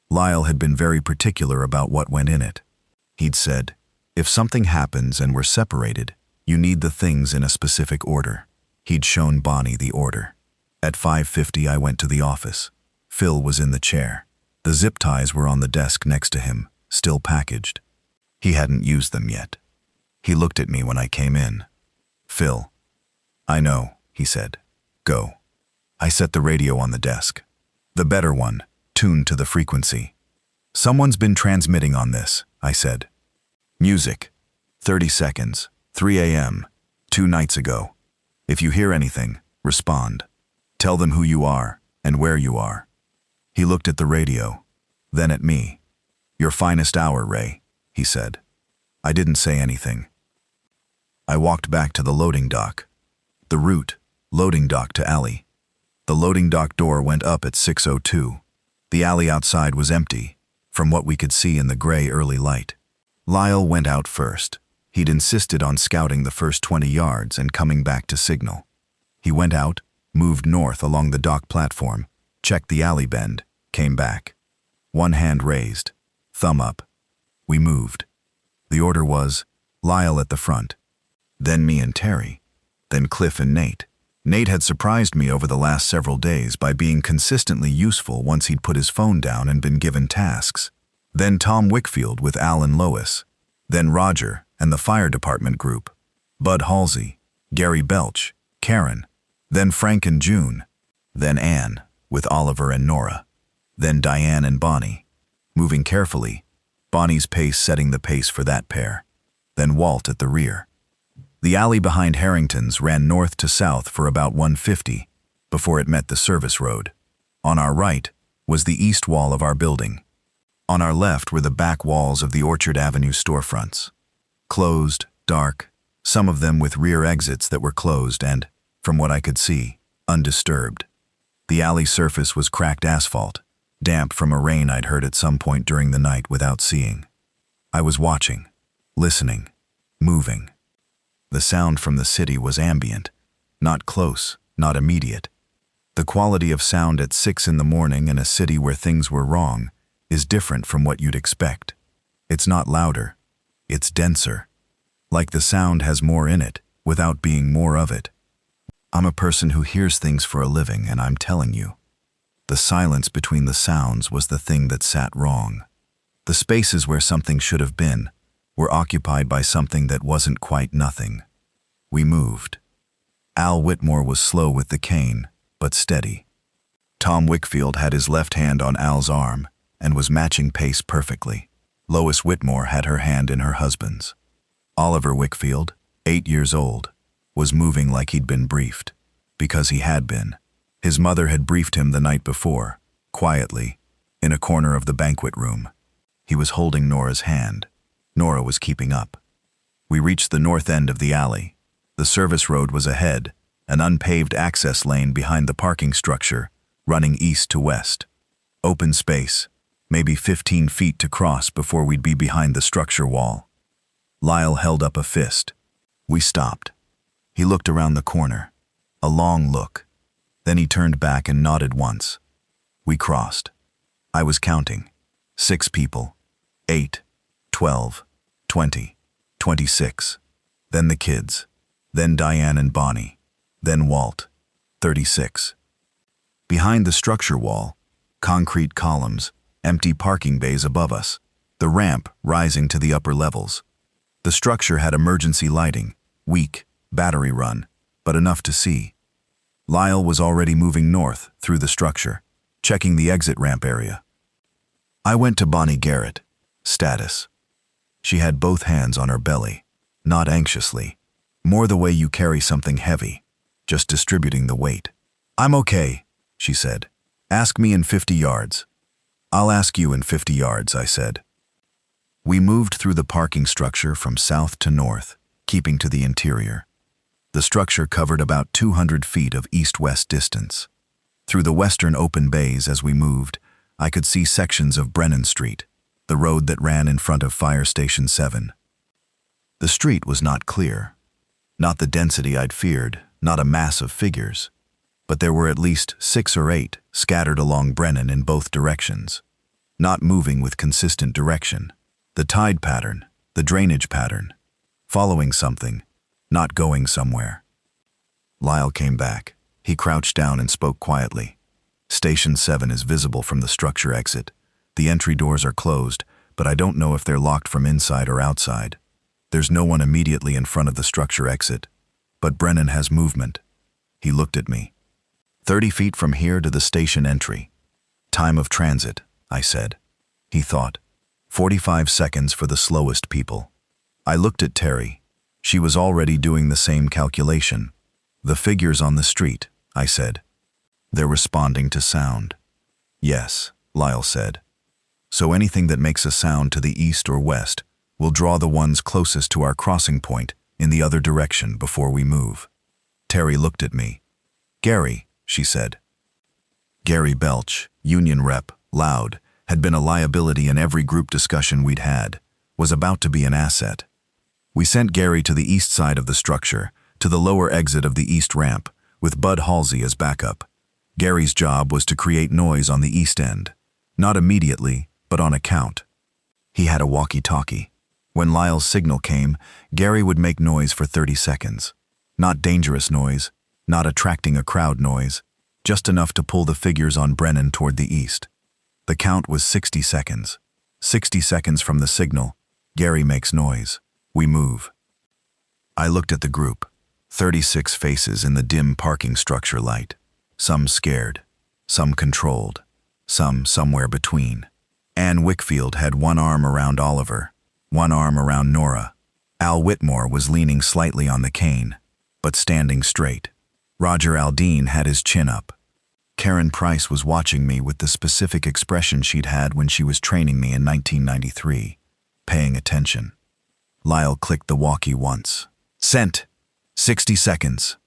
[SPEAKER 1] Lyle had been very particular about what went in it. He'd said, "If something happens and we're separated, you need the things in a specific order." He'd shown Bonnie the order. At 5:50 I went to the office. Phil was in the chair. The zip ties were on the desk next to him, still packaged. He hadn't used them yet. He looked at me when I came in. "Phil." "I know," he said. "Go." I set the radio on the desk. The better one, tuned to the frequency. "Someone's been transmitting on this," I said. "Music. 30 seconds. 3 a.m. 2 nights ago. If you hear anything, respond. Tell them who you are and where you are." He looked at the radio, then at me. "Your finest hour, Ray," he said. I didn't say anything. I walked back to the loading dock. The route, loading dock to alley. The loading dock door went up at 6:02. The alley outside was empty, from what we could see in the gray early light. Lyle went out first. He'd insisted on scouting the first 20 yards and coming back to signal. He went out, moved north along the dock platform, checked the alley bend, came back. One hand raised, thumb up. We moved. The order was, Lyle at the front, then me and Terry, then Cliff and Nate. Nate had surprised me over the last several days by being consistently useful once he'd put his phone down and been given tasks. Then Tom Wickfield with Al and Lois. Then Roger and the fire department group. Bud Halsey, Gary Belch, Karen. Then Frank and June. Then Anne with Oliver and Nora. Then Diane and Bonnie. Moving carefully, Bonnie's pace setting the pace for that pair. Then Walt at the rear. The alley behind Harrington's ran north to south for about 150 before it met the service road. On our right was the east wall of our building. On our left were the back walls of the Orchard Avenue storefronts. Closed, dark, some of them with rear exits that were closed and, from what I could see, undisturbed. The alley surface was cracked asphalt, damp from a rain I'd heard at some point during the night without seeing. I was watching, listening, moving. The sound from the city was ambient, not close, not immediate. The quality of sound at 6 in the morning in a city where things were wrong is different from what you'd expect. It's not louder, it's denser. Like the sound has more in it, without being more of it. I'm a person who hears things for a living, and I'm telling you. The silence between the sounds was the thing that sat wrong. The spaces where something should have been were occupied by something that wasn't quite nothing. We moved. Al Whitmore was slow with the cane, but steady. Tom Wickfield had his left hand on Al's arm and was matching pace perfectly. Lois Whitmore had her hand in her husband's. Oliver Wickfield, 8 years old, was moving like he'd been briefed, because he had been. His mother had briefed him the night before, quietly, in a corner of the banquet room. He was holding Nora's hand. Nora was keeping up. We reached the north end of the alley. The service road was ahead, an unpaved access lane behind the parking structure, running east to west. Open space, maybe 15 feet to cross before we'd be behind the structure wall. Lyle held up a fist. We stopped. He looked around the corner, a long look. Then he turned back and nodded once. We crossed. I was counting. 6 people. 8. 12, 20, 26, then the kids, then Diane and Bonnie, then Walt, 36. Behind the structure wall, concrete columns, empty parking bays above us, the ramp rising to the upper levels. The structure had emergency lighting, weak, battery run, but enough to see. Lyle was already moving north through the structure, checking the exit ramp area. I went to Bonnie Garrett, status. She had both hands on her belly, not anxiously, more the way you carry something heavy, just distributing the weight. "I'm okay," she said. "Ask me in 50 yards. "I'll ask you in 50 yards, I said. We moved through the parking structure from south to north, keeping to the interior. The structure covered about 200 feet of east-west distance. Through the western open bays as we moved, I could see sections of Brennan Street, the road that ran in front of Fire Station 7. The street was not clear. Not the density I'd feared, not a mass of figures. But there were at least 6 or 8 scattered along Brennan in both directions. Not moving with consistent direction. The tide pattern, the drainage pattern. Following something, not going somewhere. Lyle came back. He crouched down and spoke quietly. Station 7 is visible from the structure exit. The entry doors are closed, but I don't know if they're locked from inside or outside. There's no one immediately in front of the structure exit, but Brennan has movement. He looked at me. 30 feet from here to the station entry. Time of transit, I said. He thought. 45 seconds for the slowest people. I looked at Terry. She was already doing the same calculation. The figures on the street, I said. They're responding to sound. Yes, Lyle said. So anything that makes a sound to the east or west will draw the ones closest to our crossing point in the other direction before we move. Terry looked at me. Gary, she said. Gary Belch, union rep, loud, had been a liability in every group discussion we'd had, was about to be an asset. We sent Gary to the east side of the structure, to the lower exit of the east ramp, with Bud Halsey as backup. Gary's job was to create noise on the east end. Not immediately, but on account. He had a walkie-talkie. When Lyle's signal came, Gary would make noise for 30 seconds. Not dangerous noise, not attracting a crowd noise, just enough to pull the figures on Brennan toward the east. The count was 60 seconds. 60 seconds from the signal, Gary makes noise. We move. I looked at the group. 36 faces in the dim parking structure light. Some scared, some controlled, some somewhere between. Ann Wickfield had one arm around Oliver, one arm around Nora. Al Whitmore was leaning slightly on the cane, but standing straight. Roger Aldean had his chin up. Karen Price was watching me with the specific expression she'd had when she was training me in 1993, paying attention. Lyle clicked the walkie once. Sent. 60 seconds.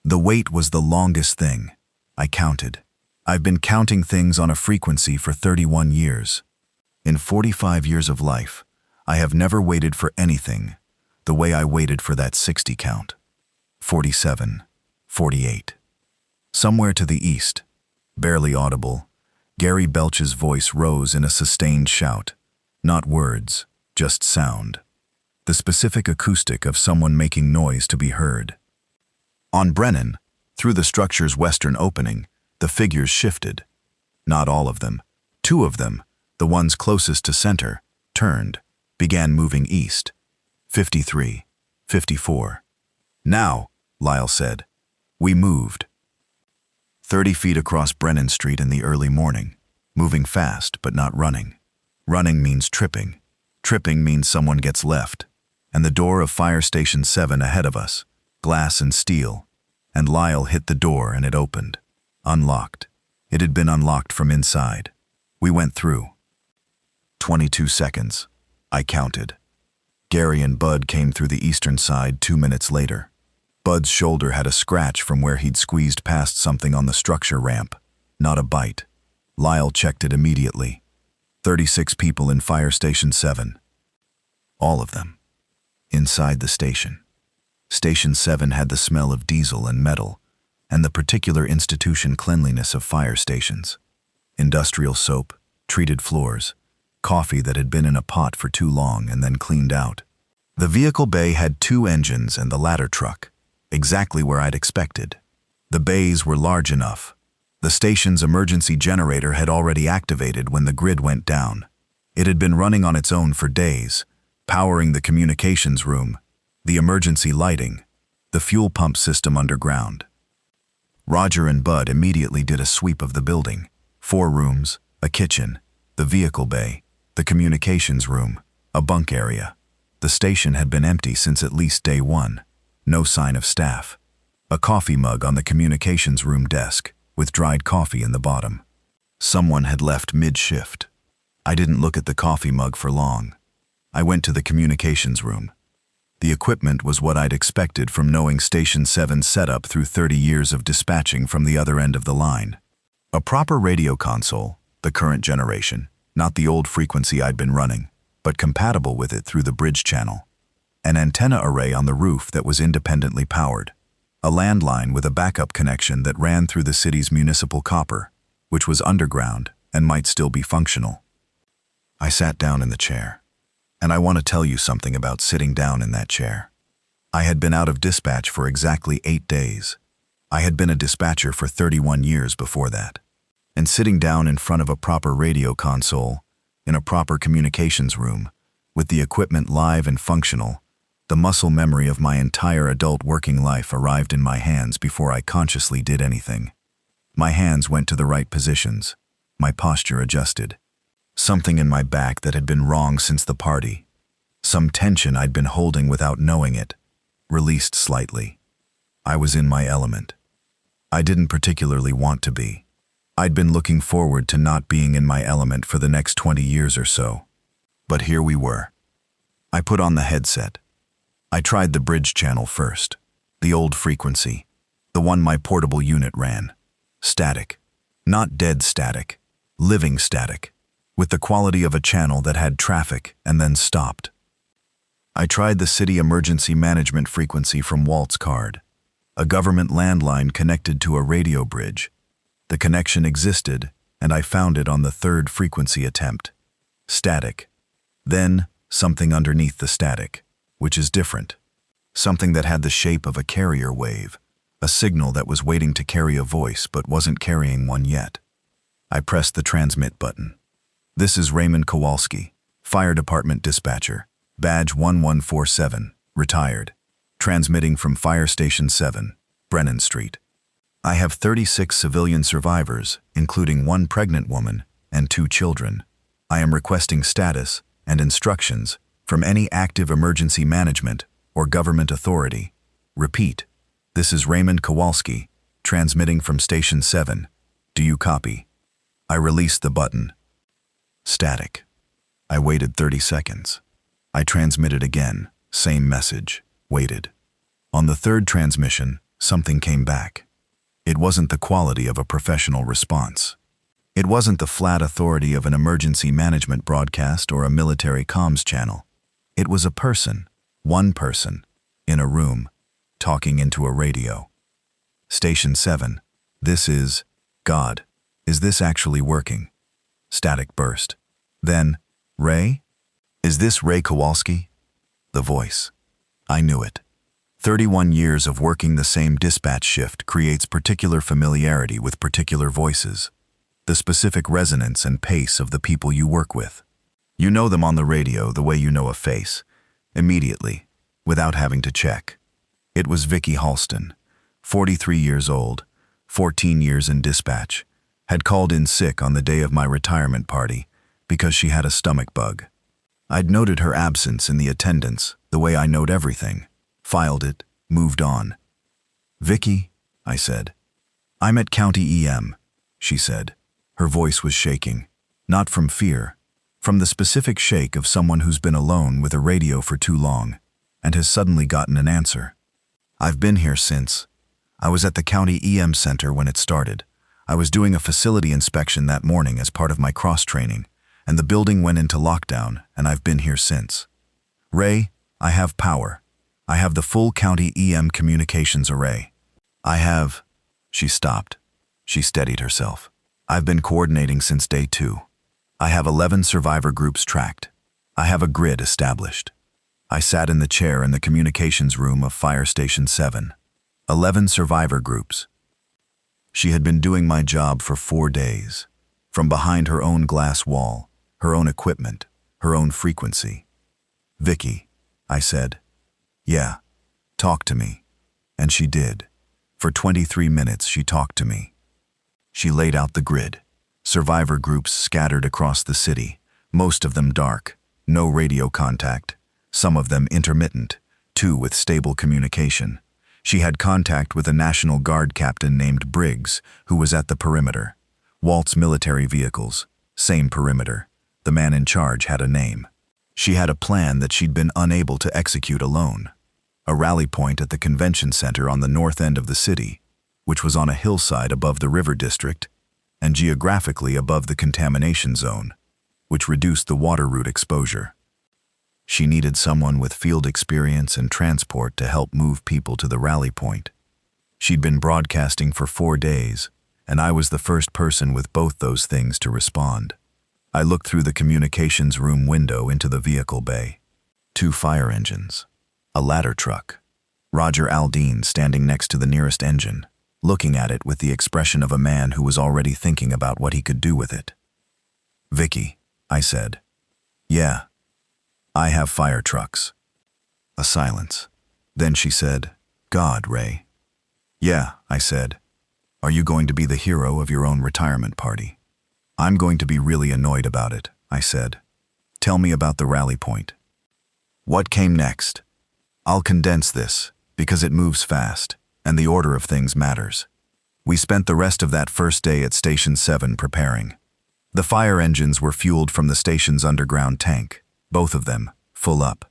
[SPEAKER 1] The wait was the longest thing. I counted. I've been counting things on a frequency for 31 years. In 45 years of life, I have never waited for anything the way I waited for that 60 count. 47, 48. Somewhere to the east, barely audible, Gary Belch's voice rose in a sustained shout. Not words, just sound. The specific acoustic of someone making noise to be heard. On Brennan, through the structure's western opening, the figures shifted. Not all of them. 2 of them, the ones closest to center, turned, began moving east. 53, 54. Now, Lyle said. We moved. 30 feet across Brennan Street in the early morning, moving fast but not running. Running means tripping. Tripping means someone gets left. And the door of Fire Station 7 ahead of us, glass and steel, and Lyle hit the door and it opened. Unlocked. It had been unlocked from inside. We went through. 22 seconds. I counted. Gary and Bud came through the eastern side 2 minutes later. Bud's shoulder had a scratch from where he'd squeezed past something on the structure ramp. Not a bite. Lyle checked it immediately. 36 people in Fire Station 7. All of them. Inside the station. Station 7 had the smell of diesel and metal, and the particular institution cleanliness of fire stations. Industrial soap, treated floors, coffee that had been in a pot for too long and then cleaned out. The vehicle bay had 2 engines and the ladder truck, exactly where I'd expected. The bays were large enough. The station's emergency generator had already activated when the grid went down. It had been running on its own for days, powering the communications room, the emergency lighting, the fuel pump system underground. Roger and Bud immediately did a sweep of the building. 4 rooms, a kitchen, the vehicle bay, the communications room, a bunk area. The station had been empty since at least day 1. No sign of staff. A coffee mug on the communications room desk, with dried coffee in the bottom. Someone had left mid-shift. I didn't look at the coffee mug for long. I went to the communications room. The equipment was what I'd expected from knowing Station 7's setup through 30 years of dispatching from the other end of the line. A proper radio console, the current generation, not the old frequency I'd been running, but compatible with it through the bridge channel. An antenna array on the roof that was independently powered. A landline with a backup connection that ran through the city's municipal copper, which was underground and might still be functional. I sat down in the chair. And I want to tell you something about sitting down in that chair. I had been out of dispatch for exactly 8 days. I had been a dispatcher for 31 years before that. And sitting down in front of a proper radio console, in a proper communications room, with the equipment live and functional, the muscle memory of my entire adult working life arrived in my hands before I consciously did anything. My hands went to the right positions. My posture adjusted. Something in my back that had been wrong since the party. Some tension I'd been holding without knowing it, released slightly. I was in my element. I didn't particularly want to be. I'd been looking forward to not being in my element for the next 20 years or so. But here we were. I put on the headset. I tried the bridge channel first, the old frequency, the one my portable unit ran. Static. Not dead static, living static, with the quality of a channel that had traffic and then stopped. I tried the city emergency management frequency from Walt's card, a government landline connected to a radio bridge. The connection existed, and I found it on the third frequency attempt. Static. Then, something underneath the static, which is different. Something that had the shape of a carrier wave, a signal that was waiting to carry a voice but wasn't carrying one yet. I pressed the transmit button. This is Raymond Kowalski, Fire Department Dispatcher, Badge 1147, retired, transmitting from Fire Station 7, Brennan Street. I have 36 civilian survivors, including 1 pregnant woman and 2 children. I am requesting status and instructions from any active emergency management or government authority. Repeat, this is Raymond Kowalski, transmitting from Station 7. Do you copy? I released the button. Static. I waited 30 seconds. I transmitted again, same message, waited. On the third transmission, something came back. It wasn't the quality of a professional response. It wasn't the flat authority of an emergency management broadcast or a military comms channel. It was a person, one person, in a room, talking into a radio. Station 7, this is, God, is this actually working? Static burst. Then, Ray? Is this Ray Kowalski? The voice. I knew it. 31 years of working the same dispatch shift creates particular familiarity with particular voices, the specific resonance and pace of the people you work with. You know them on the radio the way you know a face, immediately, without having to check. It was Vicky Halston, 43 years old, 14 years in dispatch, had called in sick on the day of my retirement party because she had a stomach bug. I'd noted her absence in the attendance the way I note everything, filed it, moved on. Vicky, I said. I'm at County EM, she said. Her voice was shaking, not from fear, from the specific shake of someone who's been alone with a radio for too long and has suddenly gotten an answer. I've been here since. I was at the County EM Center when it started. I was doing a facility inspection that morning as part of my cross-training, and the building went into lockdown, and I've been here since. Ray, I have power. I have the full County EM communications array. She stopped. She steadied herself. I've been coordinating since day 2. I have 11 survivor groups tracked. I have a grid established. I sat in the chair in the communications room of Fire Station 7. 11 survivor groups. She had been doing my job for 4 days, from behind her own glass wall, her own equipment, her own frequency. Vicky, I said. Yeah, talk to me. And she did. For 23 minutes she talked to me. She laid out the grid. Survivor groups scattered across the city, most of them dark, no radio contact, some of them intermittent, 2 with stable communication. She had contact with a National Guard captain named Briggs, who was at the perimeter. Walt's military vehicles, same perimeter. The man in charge had a name. She had a plan that she'd been unable to execute alone. A rally point at the convention center on the north end of the city, which was on a hillside above the river district and geographically above the contamination zone, which reduced the water route exposure. She needed someone with field experience and transport to help move people to the rally point. She'd been broadcasting for 4 days, and I was the first person with both those things to respond. I looked through the communications room window into the vehicle bay. 2 fire engines. A ladder truck. Roger Aldean standing next to the nearest engine, looking at it with the expression of a man who was already thinking about what he could do with it. "Vicky," I said. "Yeah, I have fire trucks." A silence. Then she said, "God, Ray." "Yeah," I said. "Are you going to be the hero of your own retirement party?" "I'm going to be really annoyed about it," I said. "Tell me about the rally point." What came next? I'll condense this, because it moves fast, and the order of things matters. We spent the rest of that first day at Station 7 preparing. The fire engines were fueled from the station's underground tank, both of them, full up.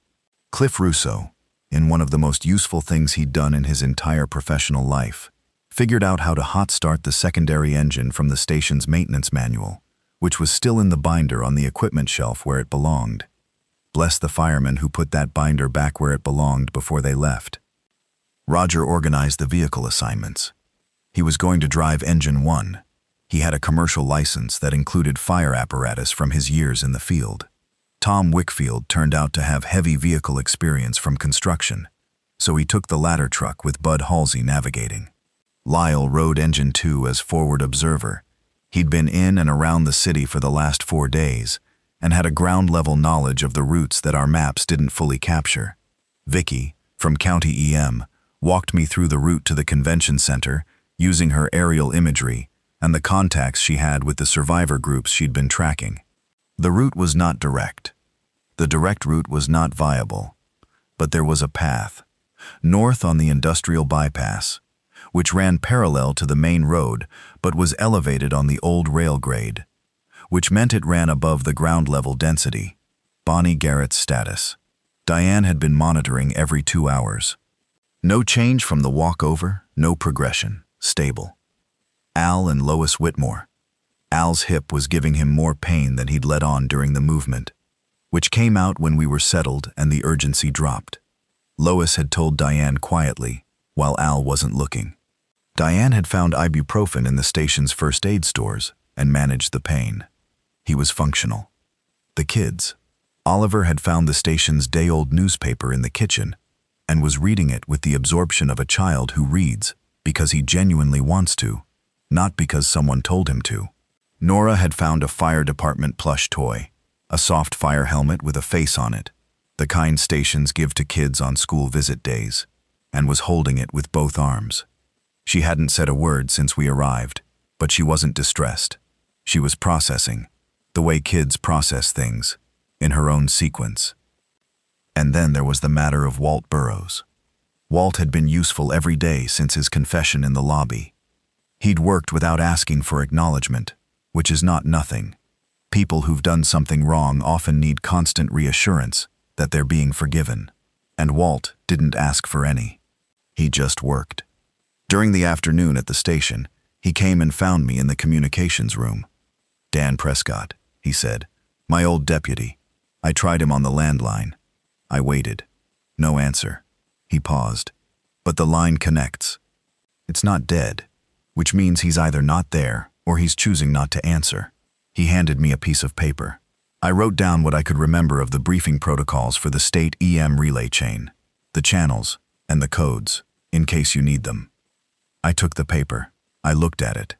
[SPEAKER 1] Cliff Russo, in one of the most useful things he'd done in his entire professional life, figured out how to hot-start the secondary engine from the station's maintenance manual, which was still in the binder on the equipment shelf where it belonged. Bless the firemen who put that binder back where it belonged before they left. Roger organized the vehicle assignments. He was going to drive Engine 1. He had a commercial license that included fire apparatus from his years in the field. Tom Wickfield turned out to have heavy vehicle experience from construction, so he took the ladder truck with Bud Halsey navigating. Lyle rode Engine 2 as forward observer. He'd been in and around the city for the last 4 days and had a ground-level knowledge of the routes that our maps didn't fully capture. Vicky, from County EM, walked me through the route to the convention center using her aerial imagery and the contacts she had with the survivor groups she'd been tracking. The route was not direct. The direct route was not viable, but there was a path, north on the industrial bypass, which ran parallel to the main road but was elevated on the old rail grade, which meant it ran above the ground level density. Bonnie Garrett's status. Diane had been monitoring every 2 hours. No change from the walkover, no progression, stable. Al and Lois Whitmore. Al's hip was giving him more pain than he'd let on during the movement, which came out when we were settled and the urgency dropped. Lois had told Diane quietly, while Al wasn't looking. Diane had found ibuprofen in the station's first aid stores and managed the pain. He was functional. The kids. Oliver had found the station's day-old newspaper in the kitchen and was reading it with the absorption of a child who reads because he genuinely wants to, not because someone told him to. Nora had found a fire department plush toy, a soft fire helmet with a face on it, the kind stations give to kids on school visit days, and was holding it with both arms. She hadn't said a word since we arrived, but she wasn't distressed. She was processing, the way kids process things, in her own sequence. And then there was the matter of Walt Burroughs. Walt had been useful every day since his confession in the lobby. He'd worked without asking for acknowledgement, which is not nothing. People who've done something wrong often need constant reassurance that they're being forgiven, and Walt didn't ask for any. He just worked. During the afternoon at the station, he came and found me in the communications room. "Dan Prescott," he said, "my old deputy. I tried him on the landline." I waited. No answer. He paused. "But the line connects. It's not dead, which means he's either not there or he's choosing not to answer." He handed me a piece of paper. I wrote down what I could remember of the briefing protocols for the state EM relay chain, the channels, and the codes, in case you need them. I took the paper. I looked at it.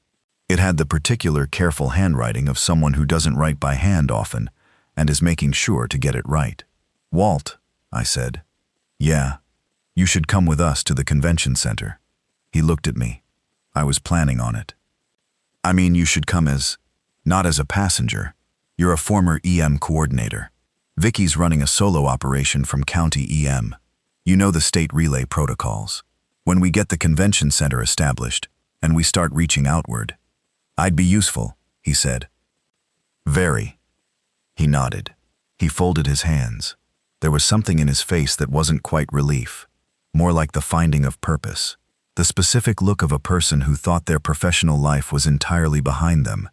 [SPEAKER 1] It had the particular careful handwriting of someone who doesn't write by hand often and is making sure to get it right. "Walt," I said. "Yeah, you should come with us to the convention center." He looked at me. I was planning on it. "I mean, you should come not as a passenger. You're a former EM coordinator. Vicky's running a solo operation from County EM. You know the state relay protocols. When we get the convention center established and we start reaching outward, I'd be useful," he said. "Very." He nodded. He folded his hands. There was something in his face that wasn't quite relief, more like the finding of purpose, the specific look of a person who thought their professional life was entirely behind them,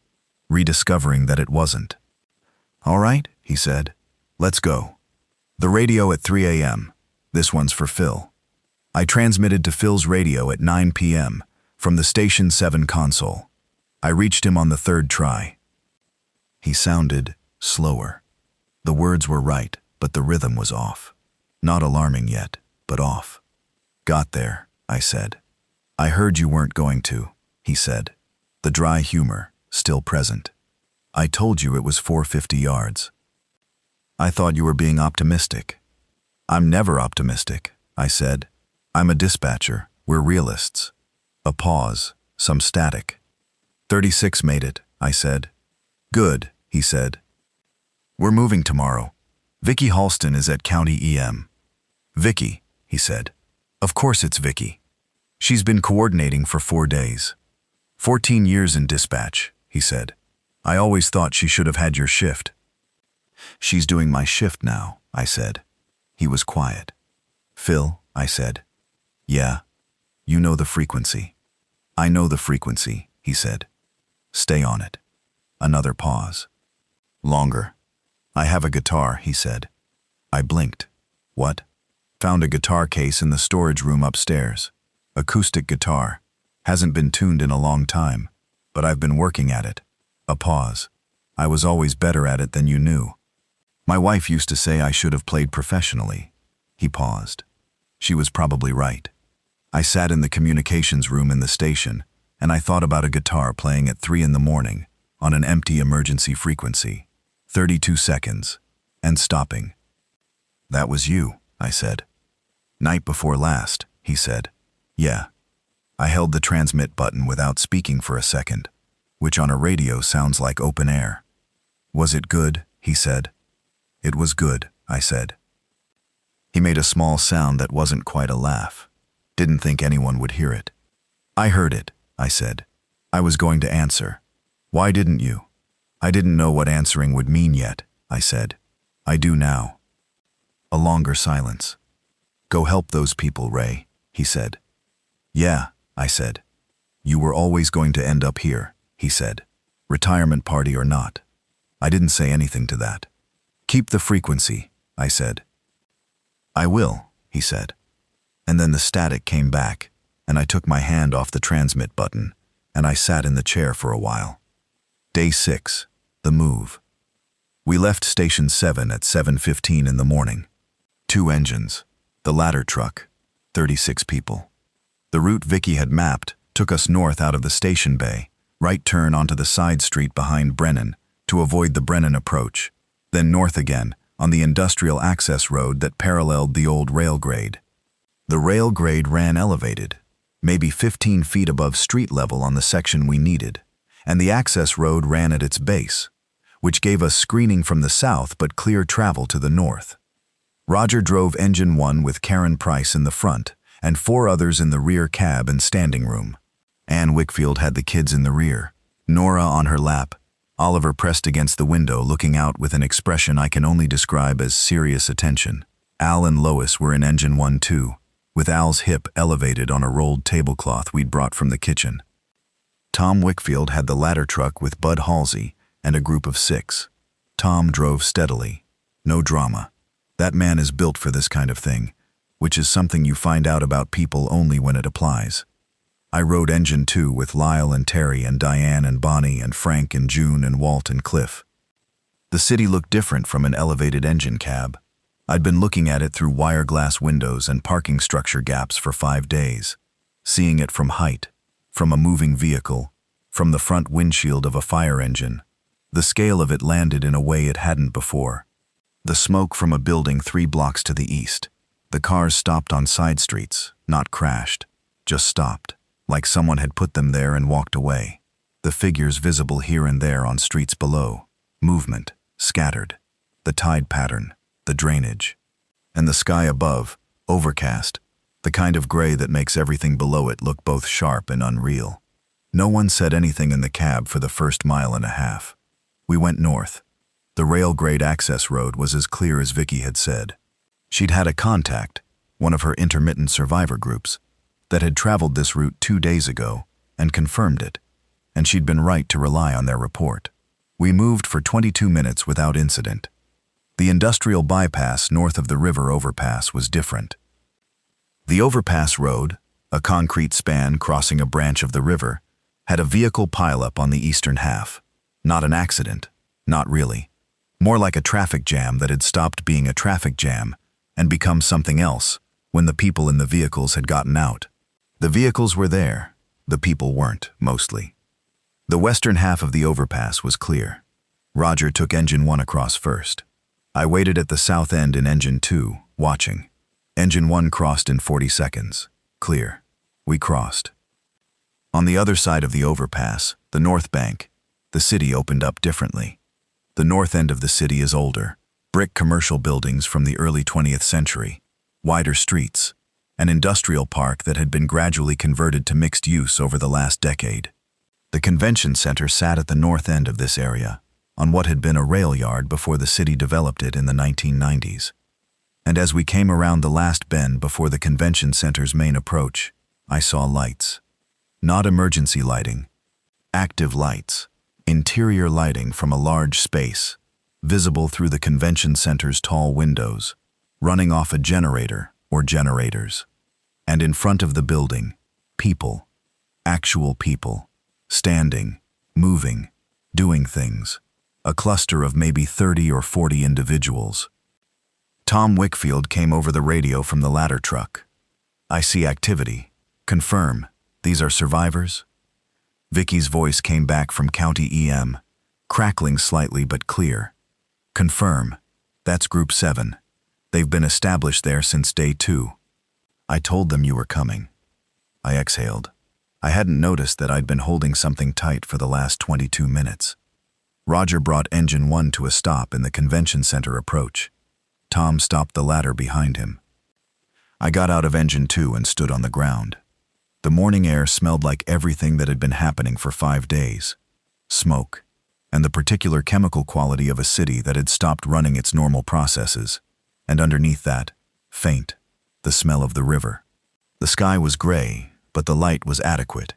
[SPEAKER 1] rediscovering that it wasn't. "All right," he said. "Let's go. The radio at 3 a.m. This one's for Phil." I transmitted to Phil's radio at 9 p.m. from the Station 7 console. I reached him on the third try. He sounded slower. The words were right, but the rhythm was off. Not alarming yet, but off. "Got there," I said. "I heard you weren't going to," he said, the dry humor still present. "I told you it was 450 yards. I thought you were being optimistic." "I'm never optimistic," I said. "I'm a dispatcher. We're realists." A pause, some static. 36 made it, I said. "Good," he said. "We're moving tomorrow. Vicky Halston is at County EM." "Vicky," he said. "Of course it's Vicky. She's been coordinating for 4 days. 14 years in dispatch," he said. "I always thought she should have had your shift." "She's doing my shift now," I said. He was quiet. "Phil," I said. "Yeah, you know the frequency." "I know the frequency," he said. "Stay on it." Another pause. Longer. "I have a guitar," he said. I blinked. "What?" "Found a guitar case in the storage room upstairs. Acoustic guitar. Hasn't been tuned in a long time, but I've been working at it." A pause. "I was always better at it than you knew. My wife used to say I should have played professionally." He paused. She was probably right. I sat in the communications room in the station, and I thought about a guitar playing at 3 in the morning on an empty emergency frequency. 32 seconds. And stopping. "That was you," I said. "Night before last," he said. "Yeah." I held the transmit button without speaking for a second, which on a radio sounds like open air. "Was it good?" he said. "It was good," I said. He made a small sound that wasn't quite a laugh. Didn't think anyone would hear it. "I heard it," I said. I was going to answer. "Why didn't you?" "I didn't know what answering would mean yet," I said. "I do now." A longer silence. "Go help those people, Ray," he said. "Yeah," I said. "You were always going to end up here," he said. "Retirement party or not." I didn't say anything to that. "Keep the frequency," I said. "I will," he said. And then the static came back, and I took my hand off the transmit button, and I sat in the chair for a while. Day 6. The move. We left Station 7 at 7:15 in the morning. 2 engines. The ladder truck. 36 people. The route Vicky had mapped took us north out of the station bay, right turn onto the side street behind Brennan to avoid the Brennan approach, then north again on the industrial access road that paralleled the old rail grade. The rail grade ran elevated, maybe 15 feet above street level on the section we needed, and the access road ran at its base, which gave us screening from the south but clear travel to the north. Roger drove engine 1 with Karen Price in the front and 4 others in the rear cab and standing room. Ann Wickfield had the kids in the rear, Nora on her lap, Oliver pressed against the window looking out with an expression I can only describe as serious attention. Al and Lois were in engine 1 too, with Al's hip elevated on a rolled tablecloth we'd brought from the kitchen. Tom Wickfield had the ladder truck with Bud Halsey and a group of 6. Tom drove steadily. No drama. That man is built for this kind of thing, which is something you find out about people only when it applies. I rode engine 2 with Lyle and Terry and Diane and Bonnie and Frank and June and Walt and Cliff. The city looked different from an elevated engine cab. I'd been looking at it through wire glass windows and parking structure gaps for 5 days, seeing it from height, from a moving vehicle, from the front windshield of a fire engine. The scale of it landed in a way it hadn't before. The smoke from a building 3 blocks to the east. The cars stopped on side streets, not crashed, just stopped, like someone had put them there and walked away. The figures visible here and there on streets below. Movement, scattered. The tide pattern, the drainage. And the sky above, overcast, the kind of gray that makes everything below it look both sharp and unreal. No one said anything in the cab for the first mile and a half. We went north. The rail-grade access road was as clear as Vicky had said. She'd had a contact, one of her intermittent survivor groups, that had traveled this route 2 days ago and confirmed it, and she'd been right to rely on their report. We moved for 22 minutes without incident. The industrial bypass north of the river overpass was different. The overpass road, a concrete span crossing a branch of the river, had a vehicle pileup on the eastern half. Not an accident, not really. More like a traffic jam that had stopped being a traffic jam and become something else when the people in the vehicles had gotten out. The vehicles were there, the people weren't, mostly. The western half of the overpass was clear. Roger took Engine 1 across first. I waited at the south end in Engine 2, watching. Engine 1 crossed in 40 seconds. Clear. We crossed. On the other side of the overpass, the north bank, the city opened up differently. The north end of the city is older. Brick commercial buildings from the early 20th century, wider streets, an industrial park that had been gradually converted to mixed use over the last decade. The convention center sat at the north end of this area, on what had been a rail yard before the city developed it in the 1990s. And as we came around the last bend before the convention center's main approach, I saw lights. Not emergency lighting, active lights, interior lighting from a large space, visible through the convention center's tall windows, running off a generator or generators. And in front of the building, people, actual people, standing, moving, doing things, a cluster of maybe 30 or 40 individuals. Tom Wickfield came over the radio from the ladder truck. I see activity. Confirm. These are survivors? Vicky's voice came back from County EM, crackling slightly but clear. Confirm. That's Group 7. They've been established there since day 2. I told them you were coming. I exhaled. I hadn't noticed that I'd been holding something tight for the last 22 minutes. Roger brought Engine 1 to a stop in the convention center approach. Tom stopped the ladder behind him. I got out of Engine 2 and stood on the ground. The morning air smelled like everything that had been happening for 5 days. Smoke, and the particular chemical quality of a city that had stopped running its normal processes. And underneath that, faint, the smell of the river. The sky was gray, but the light was adequate.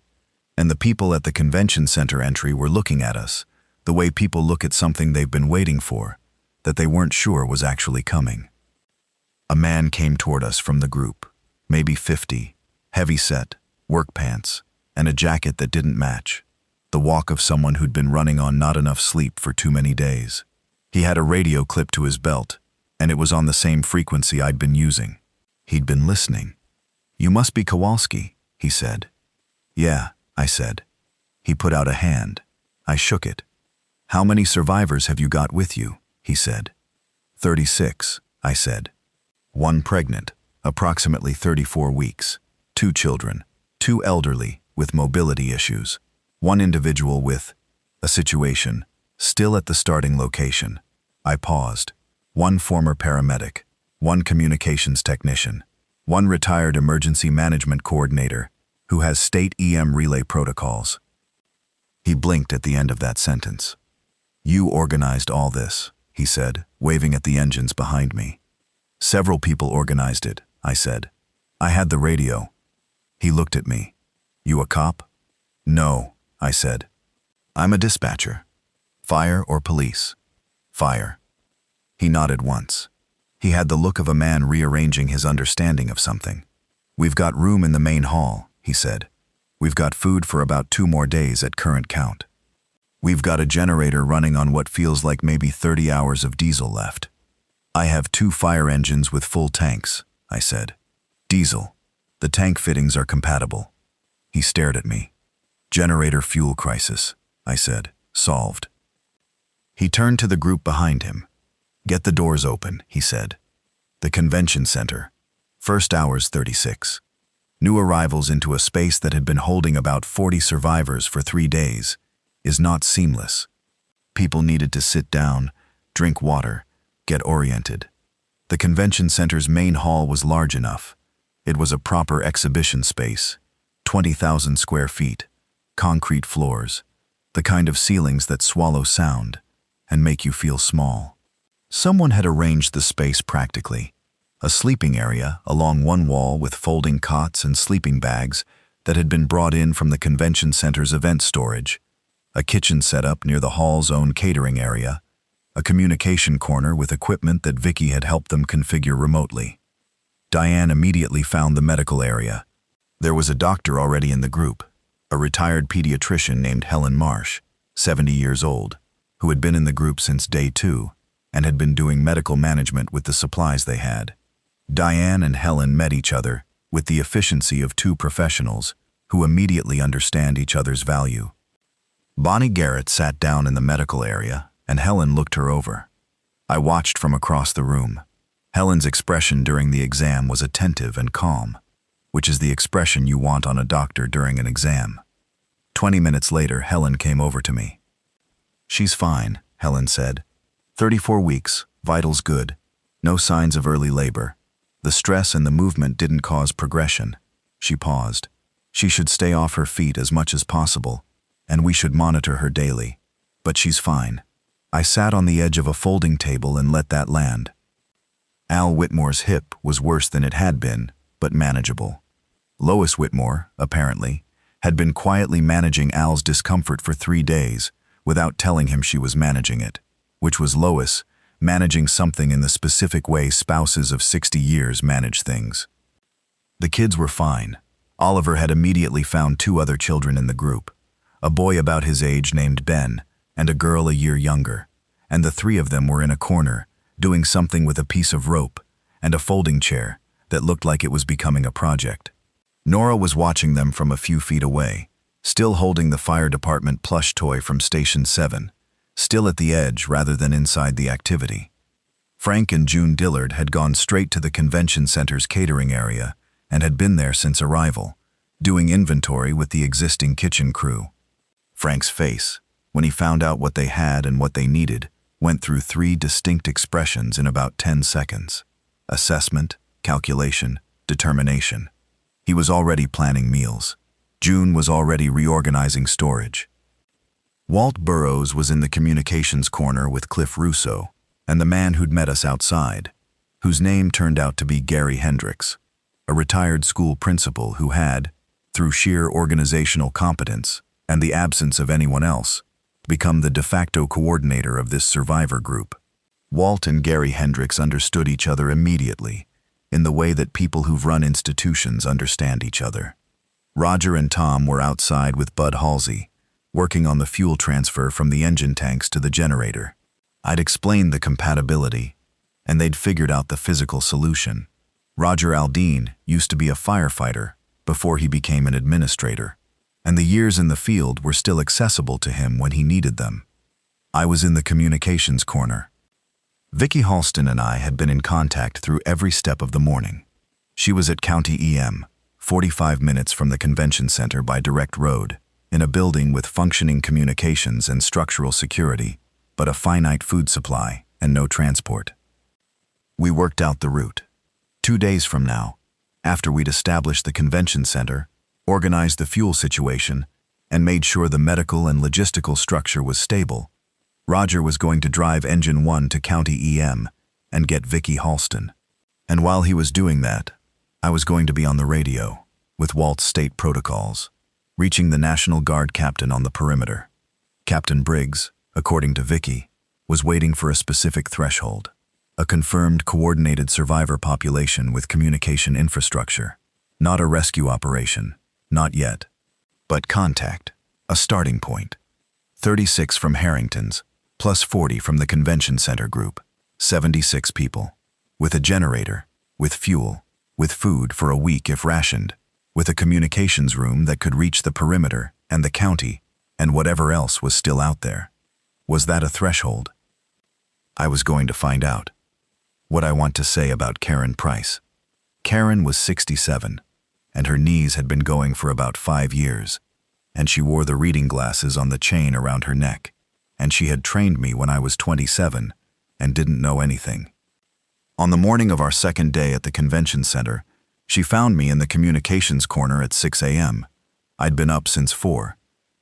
[SPEAKER 1] And the people at the convention center entry were looking at us, the way people look at something they've been waiting for, that they weren't sure was actually coming. A man came toward us from the group, maybe 50, heavy-set, work pants, and a jacket that didn't match, the walk of someone who'd been running on not enough sleep for too many days. He had a radio clipped to his belt, and it was on the same frequency I'd been using. He'd been listening. "You must be Kowalski," he said. "Yeah," I said. He put out a hand. I shook it. "How many survivors have you got with you?" he said. 36, I said. 1 pregnant, approximately 34 weeks, 2 children, 2 elderly with mobility issues, 1 individual with a situation, still at the starting location. I paused. 1 former paramedic, 1 communications technician, 1 retired emergency management coordinator who has state EM relay protocols. He blinked at the end of that sentence. "You organized all this," he said, waving at the engines behind me. "Several people organized it," I said. "I had the radio." He looked at me. "You a cop?" "No," I said. "I'm a dispatcher." "Fire or police?" "Fire." He nodded once. He had the look of a man rearranging his understanding of something. "We've got room in the main hall," he said. "We've got food for about 2 more days at current count. We've got a generator running on what feels like maybe 30 hours of diesel left. I have 2 fire engines with full tanks," I said. "Diesel. The tank fittings are compatible." He stared at me. "Generator fuel crisis," I said. "Solved." He turned to the group behind him. "Get the doors open," he said. "The convention center. First hours 36. New arrivals into a space that had been holding about 40 survivors for 3 days is not seamless. People needed to sit down, drink water, get oriented. The convention center's main hall was large enough. It was a proper exhibition space, 20,000 square feet, concrete floors, the kind of ceilings that swallow sound, and make you feel small. Someone had arranged the space practically. A sleeping area along one wall with folding cots and sleeping bags that had been brought in from the convention center's event storage, a kitchen setup near the hall's own catering area, a communication corner with equipment that Vicky had helped them configure remotely. Diane immediately found the medical area. There was a doctor already in the group, a retired pediatrician named Helen Marsh, 70 years old, who had been in the group since day 2 and had been doing medical management with the supplies they had. Diane and Helen met each other with the efficiency of 2 professionals who immediately understand each other's value. Bonnie Garrett sat down in the medical area and Helen looked her over. I watched from across the room. Helen's expression during the exam was attentive and calm, which is the expression you want on a doctor during an exam. 20 minutes later, Helen came over to me. "She's fine," Helen said. 34 weeks, vitals good, no signs of early labor. The stress and the movement didn't cause progression." She paused. "She should stay off her feet as much as possible, and we should monitor her daily. But she's fine." I sat on the edge of a folding table and let that land. Al Whitmore's hip was worse than it had been, but manageable. Lois Whitmore, apparently, had been quietly managing Al's discomfort for 3 days without telling him she was managing it, which was Lois managing something in the specific way spouses of 60 years manage things. The kids were fine. Oliver had immediately found 2 other children in the group, a boy about his age named Ben, and a girl a year younger, and the 3 of them were in a corner, doing something with a piece of rope and a folding chair that looked like it was becoming a project. Nora was watching them from a few feet away, still holding the fire department plush toy from Station 7, still at the edge rather than inside the activity. Frank and June Dillard had gone straight to the convention center's catering area and had been there since arrival, doing inventory with the existing kitchen crew. Frank's face, when he found out what they had and what they needed, went through 3 distinct expressions in about 10 seconds. Assessment, calculation, determination. He was already planning meals. June was already reorganizing storage. Walt Burrows was in the communications corner with Cliff Russo and the man who'd met us outside, whose name turned out to be Gary Hendricks, a retired school principal who had, through sheer organizational competence and the absence of anyone else, become the de facto coordinator of this survivor group. Walt and Gary Hendricks understood each other immediately, in the way that people who've run institutions understand each other. Roger and Tom were outside with Bud Halsey, working on the fuel transfer from the engine tanks to the generator. I'd explained the compatibility, and they'd figured out the physical solution. Roger Aldean used to be a firefighter before he became an administrator, and the years in the field were still accessible to him when he needed them. I was in the communications corner. Vicky Halston and I had been in contact through every step of the morning. She was at County EM, 45 minutes from the convention center by direct road, in a building with functioning communications and structural security, but a finite food supply and no transport. We worked out the route. 2 days from now, after we'd established the convention center, organized the fuel situation, and made sure the medical and logistical structure was stable, Roger was going to drive Engine 1 to County EM and get Vicky Halston. And while he was doing that, I was going to be on the radio with Walt's state protocols, reaching the National Guard captain on the perimeter. Captain Briggs, according to Vicky, was waiting for a specific threshold, a confirmed coordinated survivor population with communication infrastructure, not a rescue operation, not yet, but contact, a starting point. 36 from Harrington's, plus 40 from the convention center group, 76 people, with a generator, with fuel, with food for a week if rationed, with a communications room that could reach the perimeter and the county and whatever else was still out there. Was that a threshold? I was going to find out. What I want to say about Karen Price. Karen was 67, and her knees had been going for about 5 years, and she wore the reading glasses on the chain around her neck, and she had trained me when I was 27 and didn't know anything. On the morning of our second day at the convention center, she found me in the communications corner at 6 a.m. I'd been up since 4.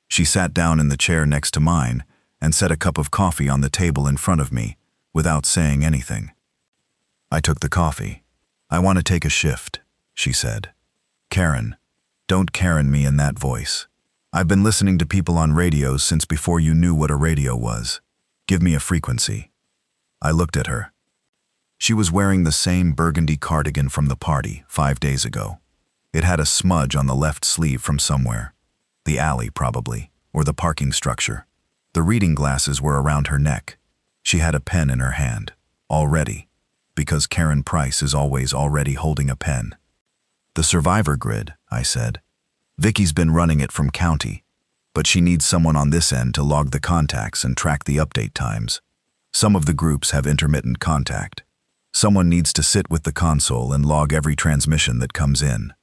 [SPEAKER 1] She sat down in the chair next to mine and set a cup of coffee on the table in front of me without saying anything. I took the coffee. "I want to take a shift," she said. "Karen, don't Karen me in that voice. I've been listening to people on radios since before you knew what a radio was. Give me a frequency." I looked at her. She was wearing the same burgundy cardigan from the party 5 days ago. It had a smudge on the left sleeve from somewhere. The alley, probably, or the parking structure. The reading glasses were around her neck. She had a pen in her hand, already, because Karen Price is always already holding a pen. "The survivor grid," I said. "Vicky's been running it from county, but she needs someone on this end to log the contacts and track the update times. Some of the groups have intermittent contact. Someone needs to sit with the console and log every transmission that comes in."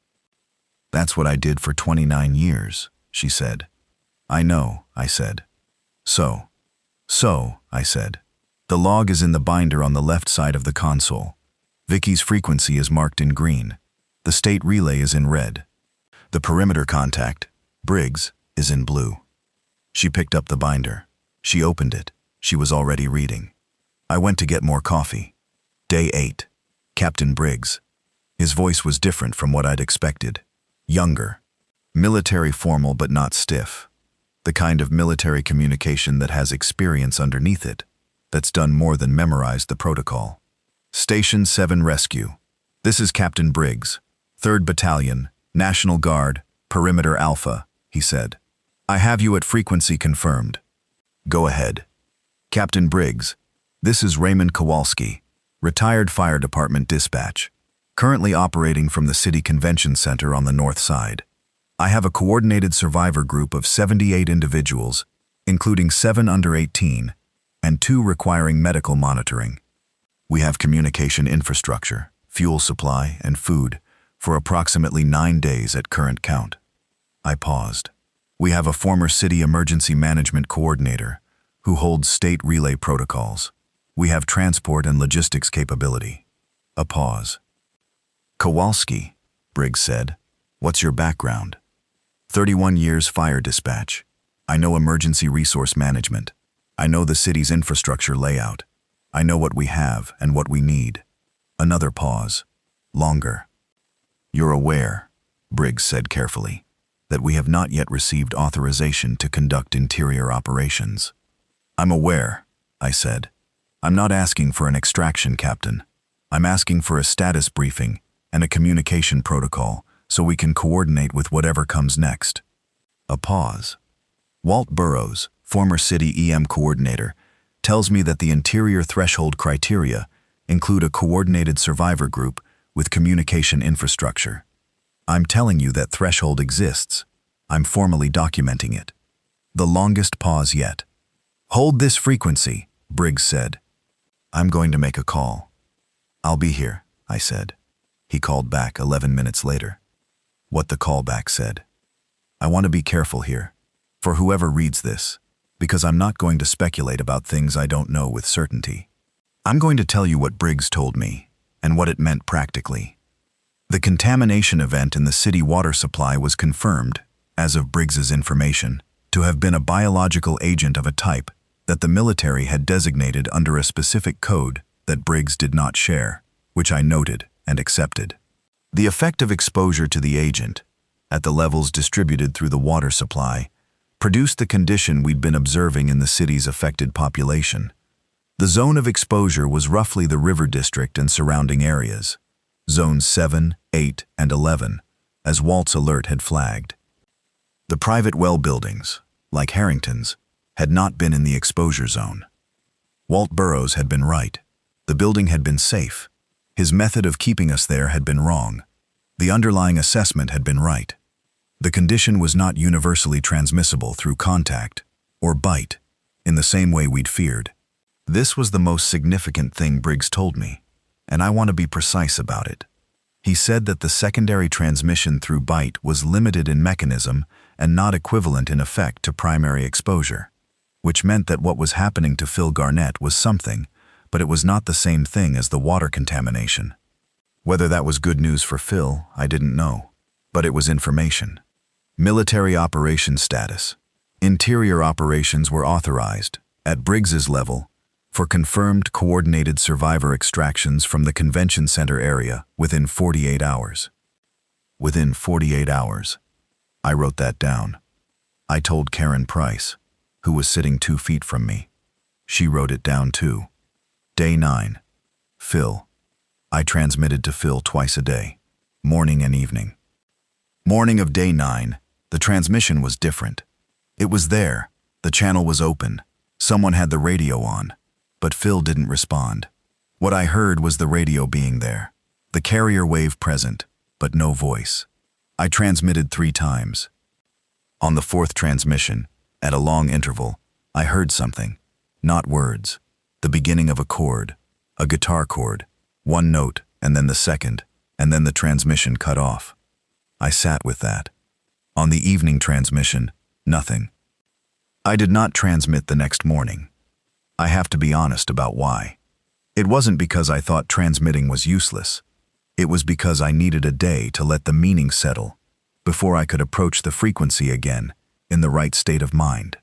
[SPEAKER 1] "That's what I did for 29 years, she said. "I know," I said. So, I said. "The log is in the binder on the left side of the console. Vicky's frequency is marked in green. The state relay is in red. The perimeter contact, Briggs, is in blue." She picked up the binder. She opened it. She was already reading. I went to get more coffee. Day 8. Captain Briggs. His voice was different from what I'd expected. Younger. Military formal but not stiff. The kind of military communication that has experience underneath it, that's done more than memorize the protocol. "Station 7 Rescue. This is Captain Briggs, 3rd Battalion, National Guard, Perimeter Alpha," he said. "I have you at frequency confirmed." "Go ahead." "Captain Briggs, this is Raymond Kowalski, retired fire department dispatch, currently operating from the City Convention Center on the north side. I have a coordinated survivor group of 78 individuals, including 7 under 18, and 2 requiring medical monitoring. We have communication infrastructure, fuel supply, and food for approximately 9 days at current count." I paused. "We have a former city emergency management coordinator who holds state relay protocols. We have transport and logistics capability." A pause. "Kowalski," Briggs said. "What's your background?" 31 years fire dispatch. I know emergency resource management. I know the city's infrastructure layout. I know what we have and what we need." Another pause. Longer. "You're aware," Briggs said carefully, "that we have not yet received authorization to conduct interior operations." "I'm aware," I said. "I'm not asking for an extraction, Captain. I'm asking for a status briefing and a communication protocol so we can coordinate with whatever comes next." A pause. "Walt Burrows, former city EM coordinator, tells me that the interior threshold criteria include a coordinated survivor group with communication infrastructure. I'm telling you that threshold exists. I'm formally documenting it." The longest pause yet. "Hold this frequency," Briggs said. "I'm going to make a call." "I'll be here," I said. He called back 11 minutes later. What the callback said. "I want to be careful here, for whoever reads this, because I'm not going to speculate about things I don't know with certainty. I'm going to tell you what Briggs told me, and what it meant practically. The contamination event in the city water supply was confirmed, as of Briggs's information, to have been a biological agent of a type that the military had designated under a specific code that Briggs did not share, which I noted and accepted. The effect of exposure to the agent, at the levels distributed through the water supply, produced the condition we'd been observing in the city's affected population. The zone of exposure was roughly the river district and surrounding areas, zones 7, 8, and 11, as Walt's alert had flagged. The private well buildings, like Harrington's, had not been in the exposure zone. Walt Burrows had been right. The building had been safe. His method of keeping us there had been wrong. The underlying assessment had been right. The condition was not universally transmissible through contact or bite in the same way we'd feared. This was the most significant thing Briggs told me, and I want to be precise about it. He said that the secondary transmission through bite was limited in mechanism and not equivalent in effect to primary exposure, which meant that what was happening to Phil Garnett was something, but it was not the same thing as the water contamination. Whether that was good news for Phil, I didn't know, but it was information. Military operations status. Interior operations were authorized, At Briggs's level, for confirmed coordinated survivor extractions from the convention center area within 48 hours. Within 48 hours. I wrote that down. I told Karen Price, who was sitting 2 feet from me. She wrote it down too. Day 9. Phil. I transmitted to Phil twice a day, morning and evening. Morning of day 9, the transmission was different. It was there, the channel was open, someone had the radio on, but Phil didn't respond. What I heard was the radio being there, the carrier wave present, but no voice. I transmitted 3 times. On the 4th transmission, at a long interval, I heard something, not words, the beginning of a chord, a guitar chord, 1 note, and then the second, and then the transmission cut off. I sat with that. On the evening transmission, nothing. I did not transmit the next morning. I have to be honest about why. It wasn't because I thought transmitting was useless. It was because I needed a day to let the meaning settle before I could approach the frequency again in the right state of mind.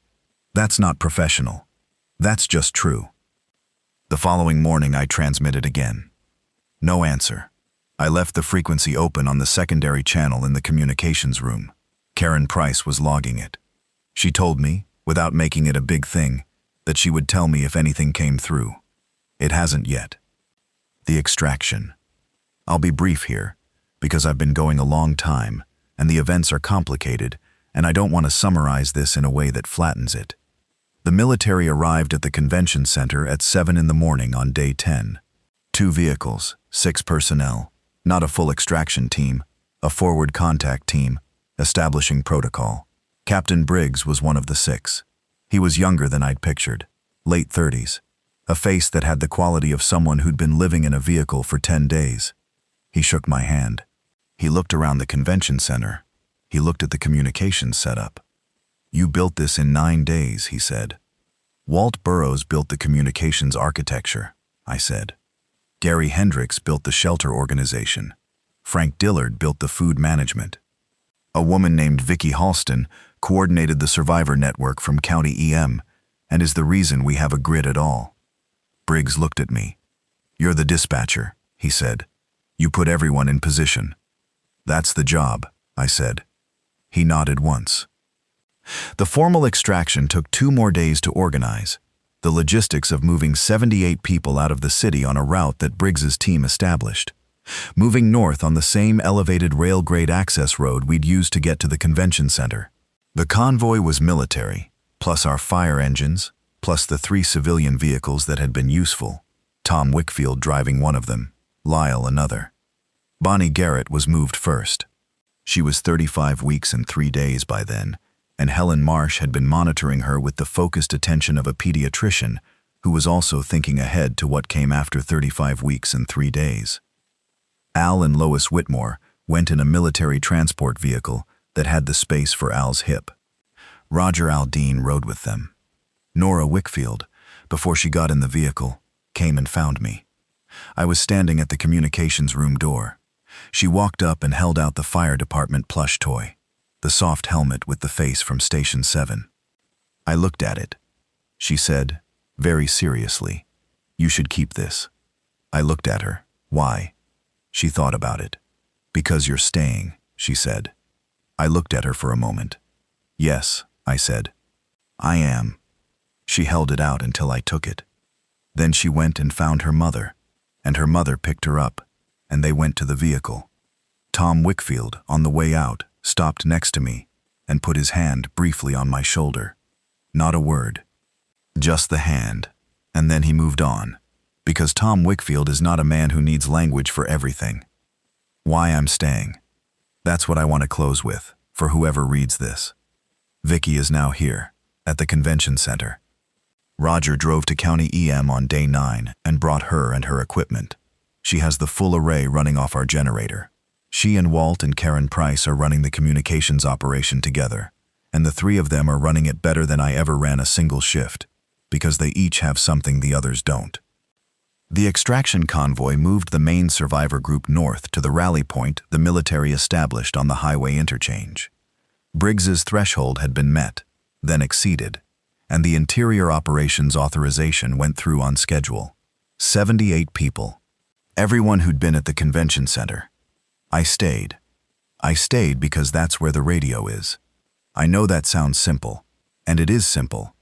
[SPEAKER 1] That's not professional. That's just true. The following morning I transmitted again. No answer. I left the frequency open on the secondary channel in the communications room. Karen Price was logging it. She told me, without making it a big thing, that she would tell me if anything came through. It hasn't yet. The extraction. I'll be brief here, because I've been going a long time, and the events are complicated, and I don't want to summarize this in a way that flattens it. The military arrived at the convention center at 7 in the morning on day 10. 2 vehicles, 6 personnel, not a full extraction team, a forward contact team, establishing protocol. Captain Briggs was one of the 6. He was younger than I'd pictured, late 30s, a face that had the quality of someone who'd been living in a vehicle for 10 days. He shook my hand. He looked around the convention center. He looked at the communications setup. "You built this in 9 days," he said. "Walt Burroughs built the communications architecture," I said. "Gary Hendricks built the shelter organization. Frank Dillard built the food management. A woman named Vicki Halston coordinated the survivor network from County EM and is the reason we have a grid at all." Briggs looked at me. "You're the dispatcher," he said. "You put everyone in position." "That's the job," I said. He nodded once. The formal extraction took 2 more days to organize, the logistics of moving 78 people out of the city on a route that Briggs's team established, moving north on the same elevated rail-grade access road we'd used to get to the convention center. The convoy was military, plus our fire engines, plus the 3 civilian vehicles that had been useful, Tom Wickfield driving one of them, Lyle another. Bonnie Garrett was moved first. She was 35 weeks and 3 days by then, and Helen Marsh had been monitoring her with the focused attention of a pediatrician who was also thinking ahead to what came after 35 weeks and 3 days. Al and Lois Whitmore went in a military transport vehicle that had the space for Al's hip. Roger Aldine rode with them. Nora Wickfield, before she got in the vehicle, came and found me. I was standing at the communications room door. She walked up and held out the fire department plush toy, the soft helmet with the face from Station 7. I looked at it. She said, very seriously, "You should keep this." I looked at her. "Why?" She thought about it. "Because you're staying," she said. I looked at her for a moment. "Yes," I said. "I am." She held it out until I took it. Then she went and found her mother, and her mother picked her up, and they went to the vehicle. Tom Wickfield, on the way out, stopped next to me and put his hand briefly on my shoulder. Not a word. Just the hand, and then he moved on, because Tom Wickfield is not a man who needs language for everything. Why I'm staying. That's what I want to close with, for whoever reads this. Vicki is now here, at the convention center. Roger drove to County EM on day 9 and brought her and her equipment. She has the full array running off our generator. She and Walt and Karen Price are running the communications operation together, and the 3 of them are running it better than I ever ran a single shift, because they each have something the others don't. The extraction convoy moved the main survivor group north to the rally point the military established on the highway interchange. Briggs's threshold had been met, then exceeded, and the interior operations authorization went through on schedule. 78 people. Everyone who'd been at the convention center. I stayed. I stayed because that's where the radio is. I know that sounds simple, and it is simple,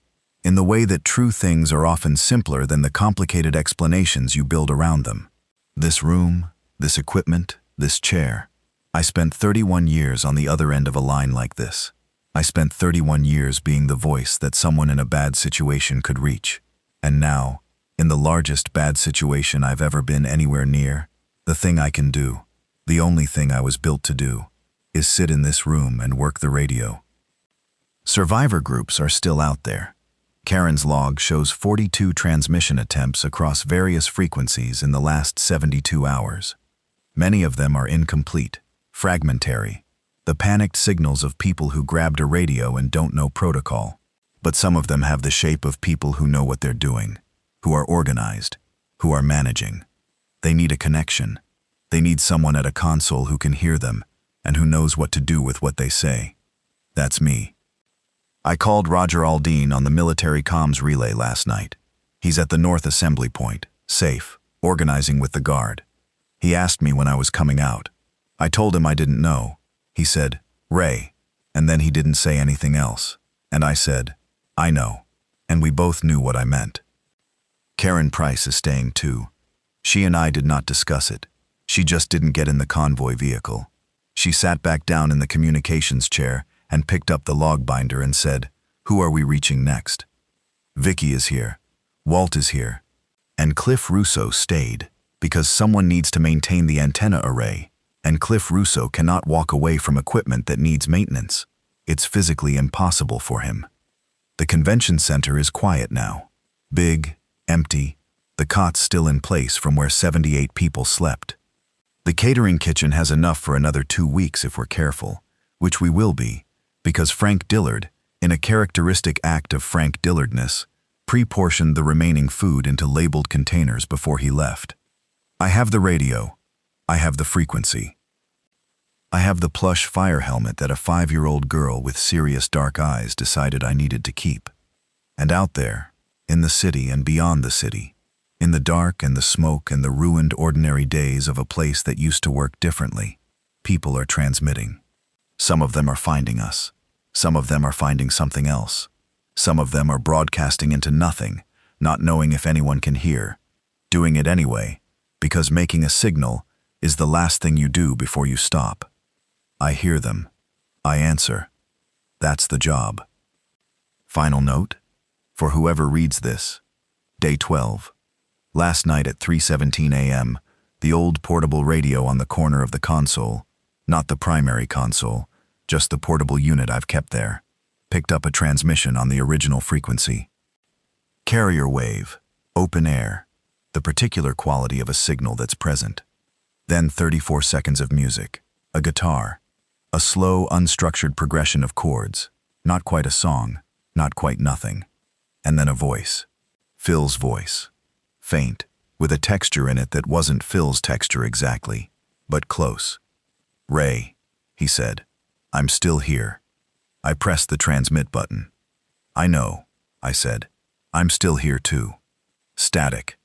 [SPEAKER 1] in the way that true things are often simpler than the complicated explanations you build around them. This room, this equipment, this chair. I spent 31 years on the other end of a line like this. I spent 31 years being the voice that someone in a bad situation could reach. And now, in the largest bad situation I've ever been anywhere near, the thing I can do, the only thing I was built to do, is sit in this room and work the radio. Survivor groups are still out there. Karen's log shows 42 transmission attempts across various frequencies in the last 72 hours. Many of them are incomplete, fragmentary, the panicked signals of people who grabbed a radio and don't know protocol. But some of them have the shape of people who know what they're doing, who are organized, who are managing. They need a connection. They need someone at a console who can hear them and who knows what to do with what they say. That's me. I called Roger Aldine on the military comms relay last night. He's at the North Assembly Point, safe, organizing with the guard. He asked me when I was coming out. I told him I didn't know. He said, "Ray," and then he didn't say anything else. And I said, "I know." And we both knew what I meant. Karen Price is staying too. She and I did not discuss it. She just didn't get in the convoy vehicle. She sat back down in the communications chair and picked up the log binder and said, "Who are we reaching next?" Vicky is here. Walt is here. And Cliff Russo stayed, because someone needs to maintain the antenna array, and Cliff Russo cannot walk away from equipment that needs maintenance. It's physically impossible for him. The convention center is quiet now. Big, empty, the cots still in place from where 78 people slept. The catering kitchen has enough for another 2 weeks if we're careful, which we will be, because Frank Dillard, in a characteristic act of Frank Dillardness, pre-portioned the remaining food into labeled containers before he left. I have the radio. I have the frequency. I have the plush fire helmet that a 5-year-old girl with serious dark eyes decided I needed to keep. And out there, in the city and beyond the city, in the dark and the smoke and the ruined ordinary days of a place that used to work differently, people are transmitting. Some of them are finding us. Some of them are finding something else. Some of them are broadcasting into nothing, not knowing if anyone can hear, doing it anyway, because making a signal is the last thing you do before you stop. I hear them. I answer. That's the job. Final note? For whoever reads this. Day 12. Last night at 3:17 a.m., the old portable radio on the corner of the console, not the primary console, just the portable unit I've kept there, picked up a transmission on the original frequency. Carrier wave, open air, the particular quality of a signal that's present. Then 34 seconds of music, a guitar, a slow, unstructured progression of chords, not quite a song, not quite nothing. And then a voice, Phil's voice, faint, with a texture in it that wasn't Phil's texture exactly, but close. "Ray," he said. "I'm still here." I pressed the transmit button. "I know," I said. "I'm still here too." Static.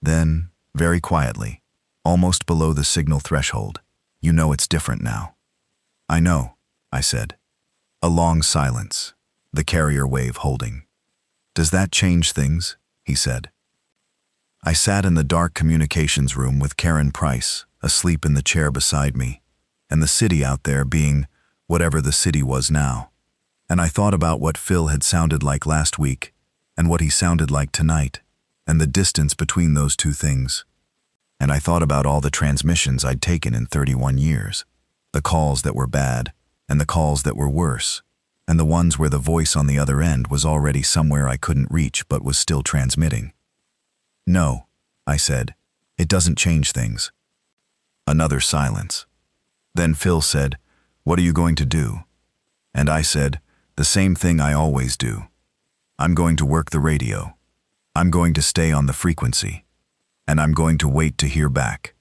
[SPEAKER 1] Then, very quietly, almost below the signal threshold, "You know it's different now." "I know," I said. A long silence, the carrier wave holding. "Does that change things?" he said. I sat in the dark communications room with Karen Price, asleep in the chair beside me, and the city out there being whatever the city was now. And I thought about what Phil had sounded like last week and what he sounded like tonight, and the distance between those two things. And I thought about all the transmissions I'd taken in 31 years, the calls that were bad and the calls that were worse, and the ones where the voice on the other end was already somewhere I couldn't reach but was still transmitting. "No," I said, "it doesn't change things." Another silence. Then Phil said, "What are you going to do?" And I said, "The same thing I always do. I'm going to work the radio. I'm going to stay on the frequency. And I'm going to wait to hear back."